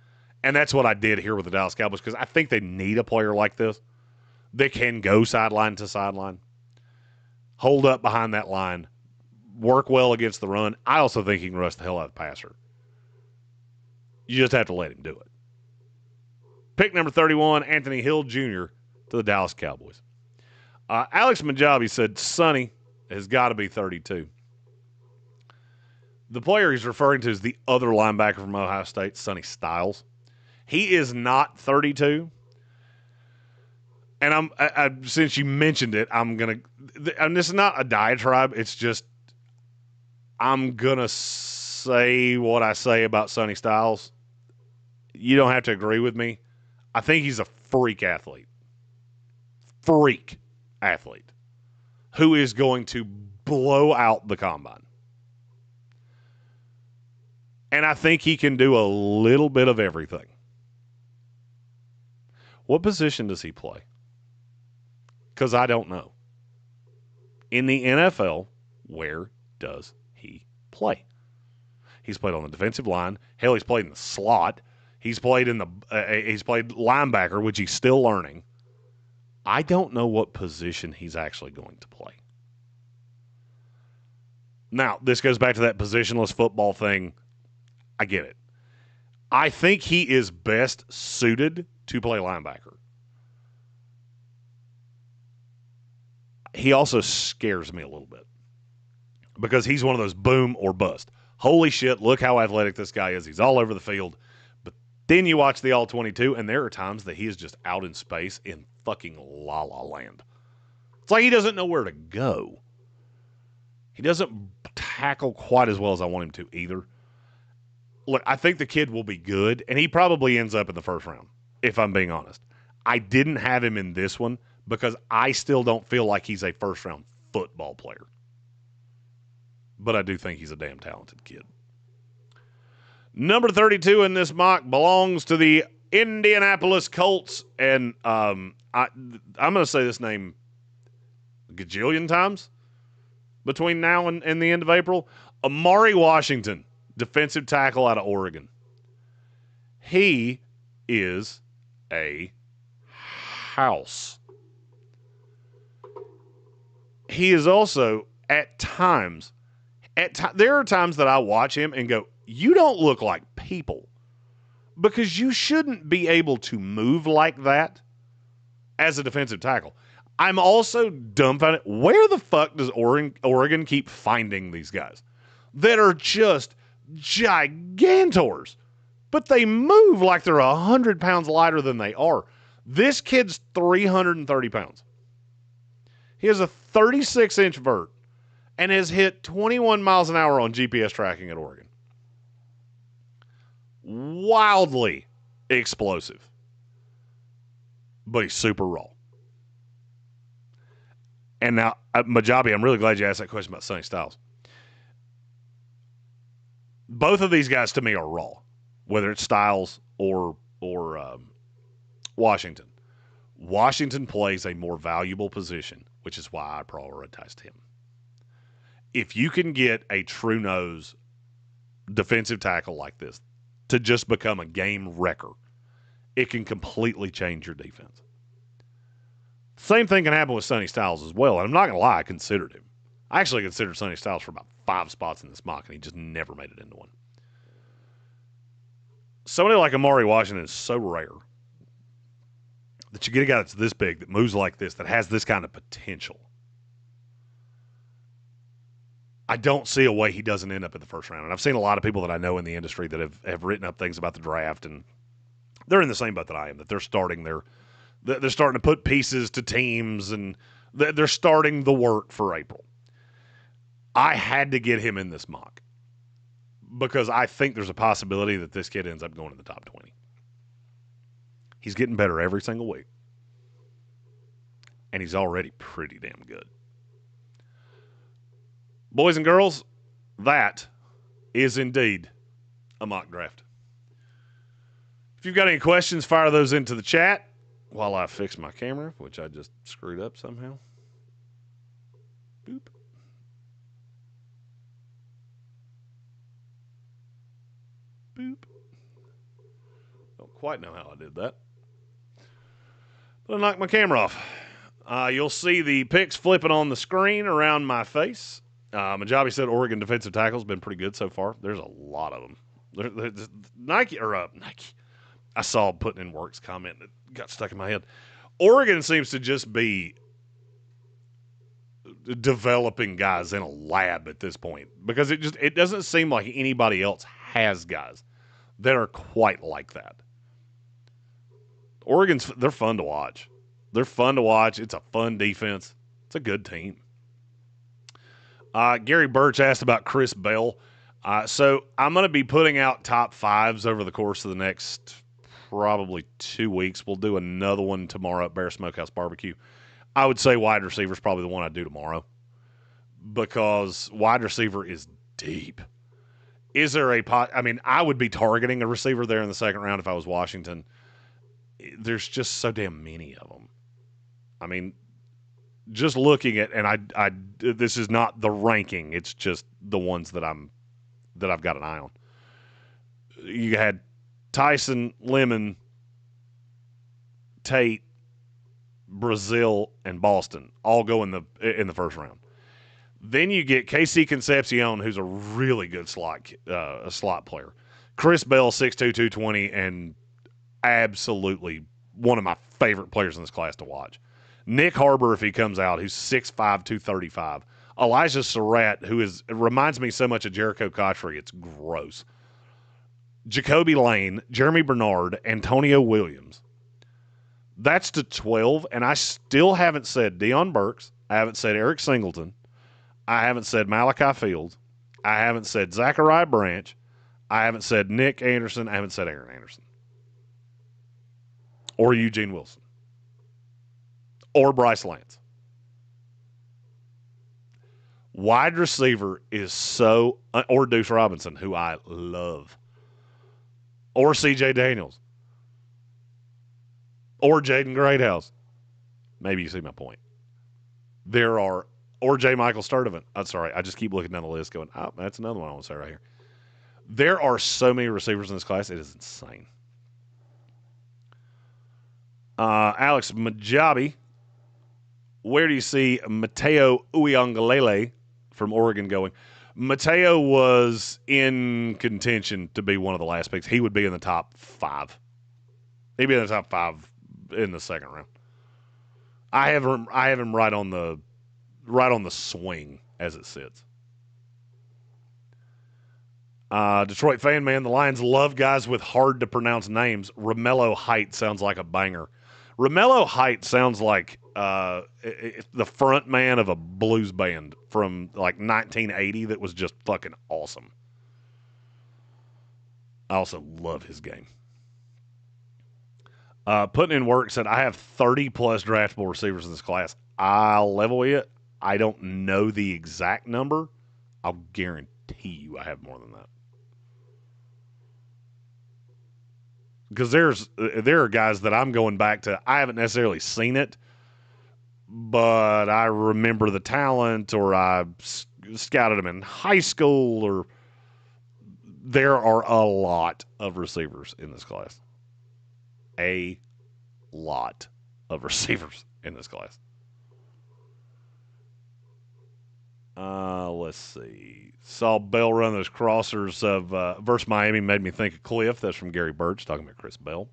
And that's what I did here with the Dallas Cowboys, because I think they need a player like this that can go sideline to sideline, hold up behind that line, work well against the run. I also think he can rush the hell out of the passer. You just have to let him do it. Pick number 31, Anthony Hill Jr. to the Dallas Cowboys. Alex Majabi said Sonny has got to be 32. The player he's referring to is the other linebacker from Ohio State, Sonny Styles. He is not 32. And I'm since you mentioned it, and this is not a diatribe. It's just I'm going to say what I say about Sonny Styles. You don't have to agree with me. I think he's a freak athlete. Freak athlete who is going to blow out the combine. And I think he can do a little bit of everything. What position does he play? Because I don't know. In the NFL, where does he play? He's played on the defensive line. Hell, he's played in the slot. He's played he's played linebacker, which he's still learning. I don't know what position he's actually going to play. Now, this goes back to that positionless football thing. I get it. I think he is best suited to play linebacker. He also scares me a little bit because he's one of those boom or bust. Holy shit, look how athletic this guy is. He's all over the field. But then you watch the All-22, and there are times that he is just out in space in fucking la-la land. It's like he doesn't know where to go. He doesn't tackle quite as well as I want him to either. Look, I think the kid will be good, and he probably ends up in the first round, if I'm being honest. I didn't have him in this one because I still don't feel like he's a first-round football player. But I do think he's a damn talented kid. Number 32 in this mock belongs to the Indianapolis Colts, and I'm going to say this name a gajillion times between now and the end of April. Amari Washington, defensive tackle out of Oregon. He is a house. He is also, at times, there are times that I watch him and go, you don't look like people, because you shouldn't be able to move like that as a defensive tackle. I'm also dumbfounded. Where the fuck does Oregon keep finding these guys that are just gigantors, but they move like they're 100 pounds lighter than they are? This kid's 330 pounds. He has a 36-inch vert and has hit 21 miles an hour on GPS tracking at Oregon. Wildly explosive. But he's super raw. And now, Majabi, I'm really glad you asked that question about Sonny Styles. both of these guys to me are raw, whether it's Styles or Washington. Washington plays a more valuable position, which is why I prioritized him. If you can get a true nose defensive tackle like this to just become a game wrecker, it can completely change your defense. Same thing can happen with Sonny Styles as well. And I'm not going to lie, I considered him. I actually considered Sonny Styles for about 5 spots in this mock, and he just never made it into one. Somebody like Amari Washington is so rare that you get a guy that's this big, that moves like this, that has this kind of potential. I don't see a way he doesn't end up in the first round. And I've seen a lot of people that I know in the industry that have written up things about the draft, and they're in the same boat that I am, that they're starting to put pieces to teams, and they're starting the work for April. I had to get him in this mock because I think there's a possibility that this kid ends up going in the top 20. He's getting better every single week, and he's already pretty damn good. Boys and girls, that is indeed a mock draft. If you've got any questions, fire those into the chat while I fix my camera, which I just screwed up somehow. Boop. Boop. Don't quite know how I did that. But I knocked my camera off. You'll see the picks flipping on the screen around my face. Majabi said Oregon defensive tackle has been pretty good so far. There's a lot of them. Nike. I saw putting in works comment that got stuck in my head. Oregon seems to just be developing guys in a lab at this point because it doesn't seem like anybody else has guys that are quite like that. They're fun to watch. They're fun to watch. It's a fun defense. It's a good team. Gary Birch asked about Chris Bell. So I'm going to be putting out top 5s over the course of the next probably 2 weeks. We'll do another one tomorrow at Bear Smokehouse Barbecue. I would say wide receiver is probably the one I'd do tomorrow because wide receiver is deep. Is there I would be targeting a receiver there in the second round if I was Washington. There's just so damn many of them. I mean, just looking at, and this is not the ranking. It's just the ones that I've got an eye on. You had Tyson, Lemon, Tate, Brazil, and Boston all go in the first round. Then you get KC Concepcion, who's a really good slot player. Chris Bell, 6'2", 220, and absolutely one of my favorite players in this class to watch. Nick Harbor, if he comes out, who's 6'5", 235. Elijah Surratt, who reminds me so much of Jericho Cotchery, it's gross. Jacoby Lane, Jeremy Bernard, Antonio Williams. That's to 12, and I still haven't said Deion Burks. I haven't said Eric Singleton. I haven't said Malachi Fields. I haven't said Zachariah Branch. I haven't said Nick Anderson. I haven't said Aaron Anderson. Or Eugene Wilson. Or Bryce Lance. Wide receiver is or Deuce Robinson, who I love. Or C.J. Daniels. Or Jaden Greathouse. Maybe you see my point. Or J. Michael Sturdivant. I'm sorry, I just keep looking down the list going, oh, that's another one I want to say right here. There are so many receivers in this class, it is insane. Alex Majabi, where do you see Mateo Uiagalelei from Oregon going? Mateo was in contention to be one of the last picks. He would be in the top 5. He'd be in the top 5 in the second round. I have him right on the swing as it sits. Detroit fan man, the Lions love guys with hard to pronounce names. Romello Height sounds like a banger. Romello Height sounds like the front man of a blues band from like 1980 that was just fucking awesome. I also love his game. Putting in work said, I have 30 plus draftable receivers in this class. I'll level with you. I don't know the exact number. I'll guarantee you I have more than that. because there are guys that I'm going back to. I haven't necessarily seen it, but I remember the talent, or I scouted them in high school, or there are a lot of receivers in this class. A lot of receivers in this class. Let's see. Saw Bell run those crossers of versus Miami, made me think of Cliff. That's from Gary Birch, talking about Chris Bell.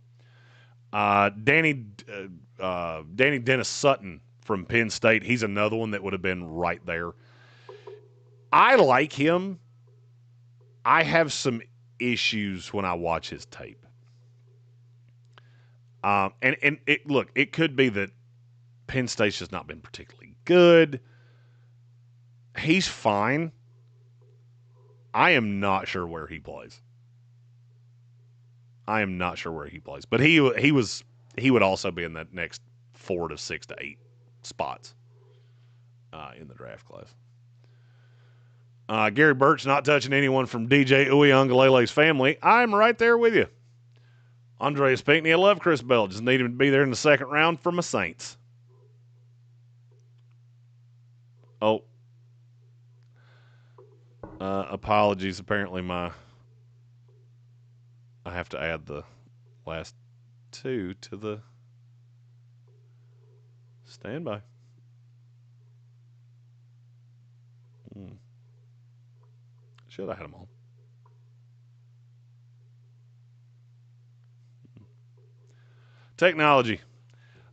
Danny Dennis Sutton from Penn State. He's another one that would have been right there. I like him. I have some issues when I watch his tape. And it could be that Penn State's just not been particularly good. He's fine. I am not sure where he plays. But he would also be in that next 4 to 6 to 8 spots in the draft class. Gary Birch not touching anyone from DJ Uiagalele's family. I'm right there with you. Andreas Pinckney, I love Chris Bell. Just need him to be there in the second round for my Saints. Oh. Apologies. Apparently I have to add the last 2 to the standby. Should I have them all? Technology.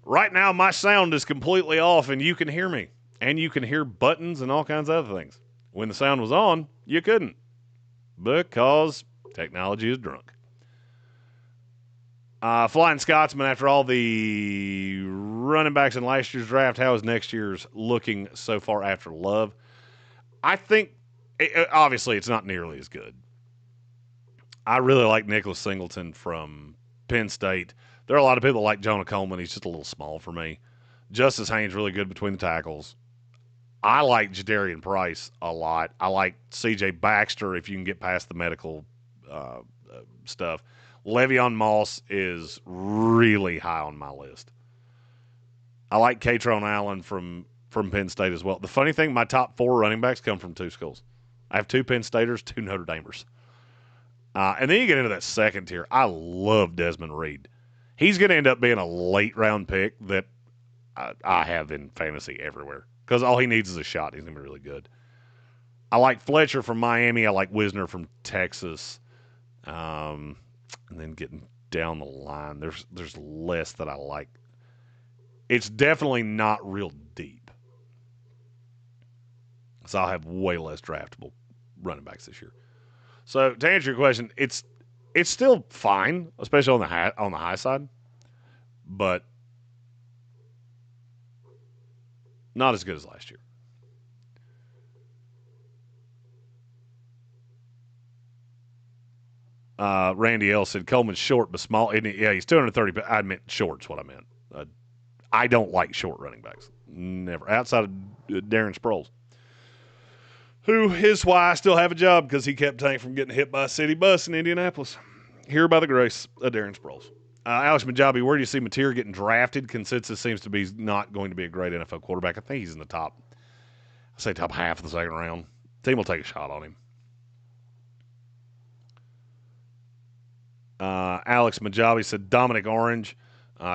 Right now, my sound is completely off, and you can hear me. And you can hear buttons and all kinds of other things. When the sound was on, you couldn't. Because technology is drunk. Flying Scotsman, after all the running backs in last year's draft, how is next year's looking so far after Love? I think, obviously, it's not nearly as good. I really like Nicholas Singleton from Penn State. There are a lot of people that like Jonah Coleman. He's just a little small for me. Justice Haynes really good between the tackles. I like Jadarian Price a lot. I like C.J. Baxter if you can get past the medical stuff. Le'Veon Moss is really high on my list. I like Katron Allen from Penn State as well. The funny thing, my top 4 running backs come from 2 schools. I have 2 Penn Staters, 2 Notre Damers. And then you get into that second tier. I love Desmond Reed. He's going to end up being a late round pick that I have in fantasy everywhere. Because all he needs is a shot. He's going to be really good. I like Fletcher from Miami. I like Wisner from Texas. And then getting down the line, there's less that I like. It's definitely not real deep. So I'll have way less draftable running backs this year. So to answer your question, it's still fine, especially on the high side, but not as good as last year. Randy L said Coleman's short but small. Yeah, he's 230. But I meant short's what I meant. I don't like short running backs. Never. Outside of Darren Sproles, who is why I still have a job, because he kept Tank from getting hit by a city bus in Indianapolis. Here by the grace of Darren Sproles. Alex Majabi, where do you see Mateer getting drafted? Consensus seems to be not going to be a great NFL quarterback. I think he's in the top, I say top half of the second round. Team will take a shot on him. Alex Majabi said Dominic Orange.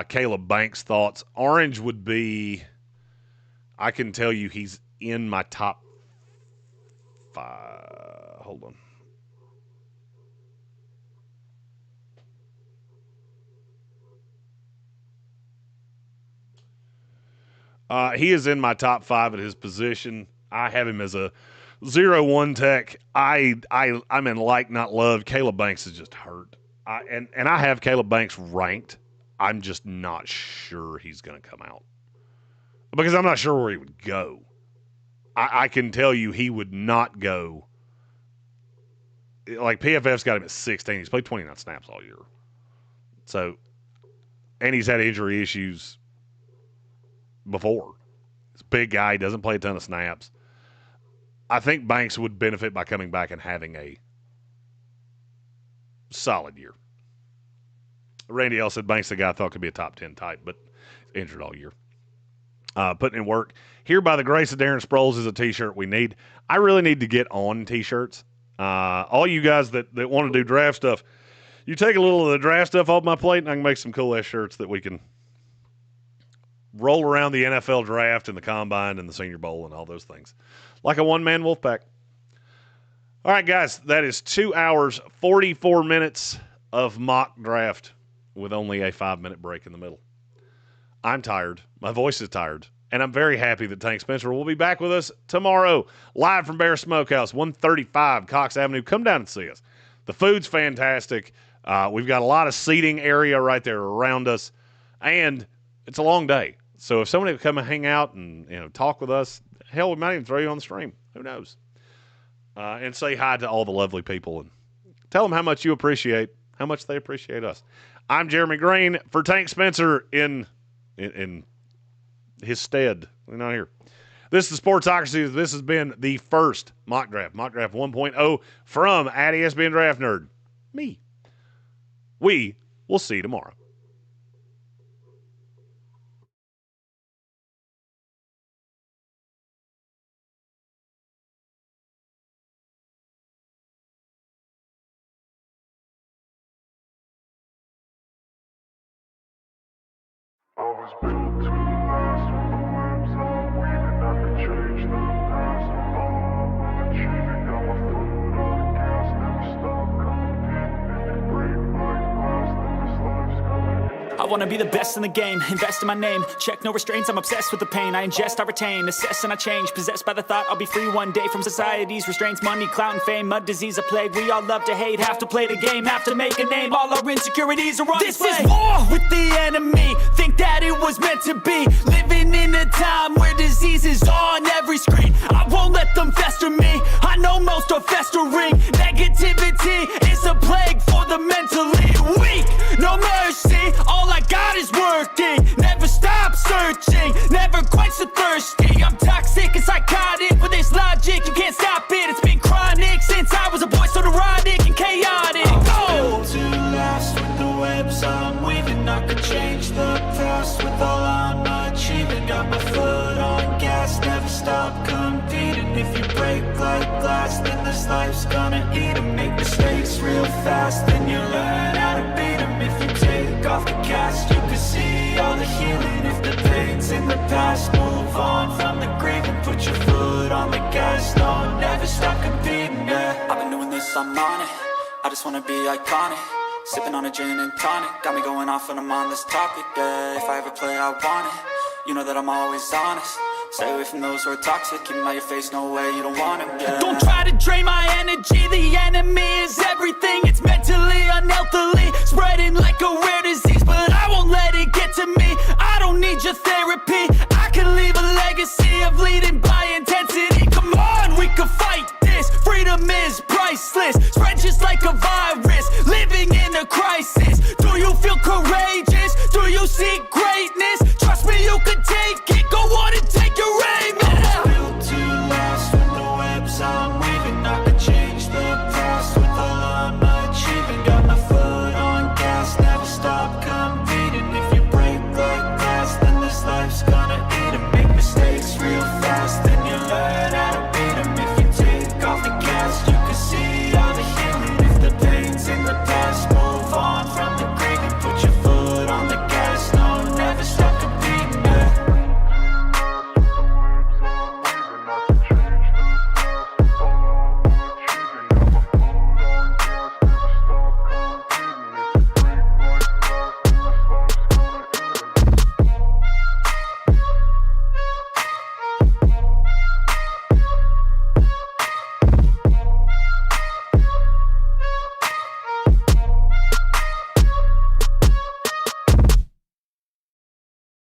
Caleb Banks thoughts. Orange would be, I can tell you he's in my top 5. Hold on. He is in my top 5 at his position. I have him as a 0-1 tech. I'm in like, not love. Caleb Banks is just hurt. And I have Caleb Banks ranked. I'm just not sure he's going to come out, because I'm not sure where he would go. I can tell you he would not go. Like, PFF's got him at 16. He's played 29 snaps all year. So, and he's had injury issues before. He's a big guy. He doesn't play a ton of snaps. I think Banks would benefit by coming back and having a solid year. Randy L said Banks, the guy I thought could be a top 10 type, but injured all year. Putting in work. Here by the grace of Darren Sproles is a T-shirt we need. I really need to get on T-shirts. All you guys that want to do draft stuff, you take a little of the draft stuff off my plate, and I can make some cool-ass shirts that we can roll around the NFL draft and the Combine and the Senior Bowl and all those things. Like a one-man Wolfpack. All right, guys, that is 2 hours, 44 minutes of mock draft with only a 5-minute break in the middle. I'm tired. My voice is tired. And I'm very happy that Tank Spencer will be back with us tomorrow, live from Bear Smokehouse, 135 Cox Avenue. Come down and see us. The food's fantastic. We've got a lot of seating area right there around us. And it's a long day. So if somebody would come and hang out and talk with us, hell, we might even throw you on the stream. Who knows? And say hi to all the lovely people and tell them how much you appreciate, how much they appreciate us. I'm Jeremy Greene for Tank Spencer in his stead. We're not here. This is Sportsocracy. This has been the first mock draft 1.0 from at ESPN Draft Nerd. Me. We will see you tomorrow. I was built to last with the webs I'm weaving. I could change the past with all I'm achieving. Got my foot on gas, never stop competing. If you break like glass, then this life's gonna end. I wanna be the best in the game, invest in my name. Check no restraints, I'm obsessed with the pain. I ingest, I retain, assess and I change. Possessed by the thought I'll be free one day from society's restraints. Money, clout and fame, mud, disease, a plague. We all love to hate, have to play the game, have to make a name. All our insecurities are on display. This is war with the enemy, think that it was meant to be. Living in a time where disease is on every screen. I won't let them fester me, I know most are festering. Negativity is a plague for the mentally weak. No mercy, all I got is working. Never stop searching, never quench the thirsty. I'm toxic and psychotic, with this logic you can't stop it. It's been chronic since I was a boy, so neurotic and chaotic. Built to last with the webs I'm weaving. I could change the past with all I'm achieving. Got my foot on gas, never stop competing. If you break like glass, then this life's gonna eat 'em. Make mistakes real fast, then you learn how to beat 'em. If you take off the cast, you can see all the healing. If the pain's in the past, move on from the grave and put your foot on the gas. No, never stop competing, yeah. I've been doing this, I'm on it. I just wanna be iconic. Sipping on a gin and tonic, got me going off when I'm on this topic, yeah. If I ever play, I want it. You know that I'm always honest. Stay away from those who are toxic. Keep them out your face, no way, you don't want them, yeah. Don't try to drain my energy. The enemy is everything. It's mentally, unhealthily, spreading like a rare disease.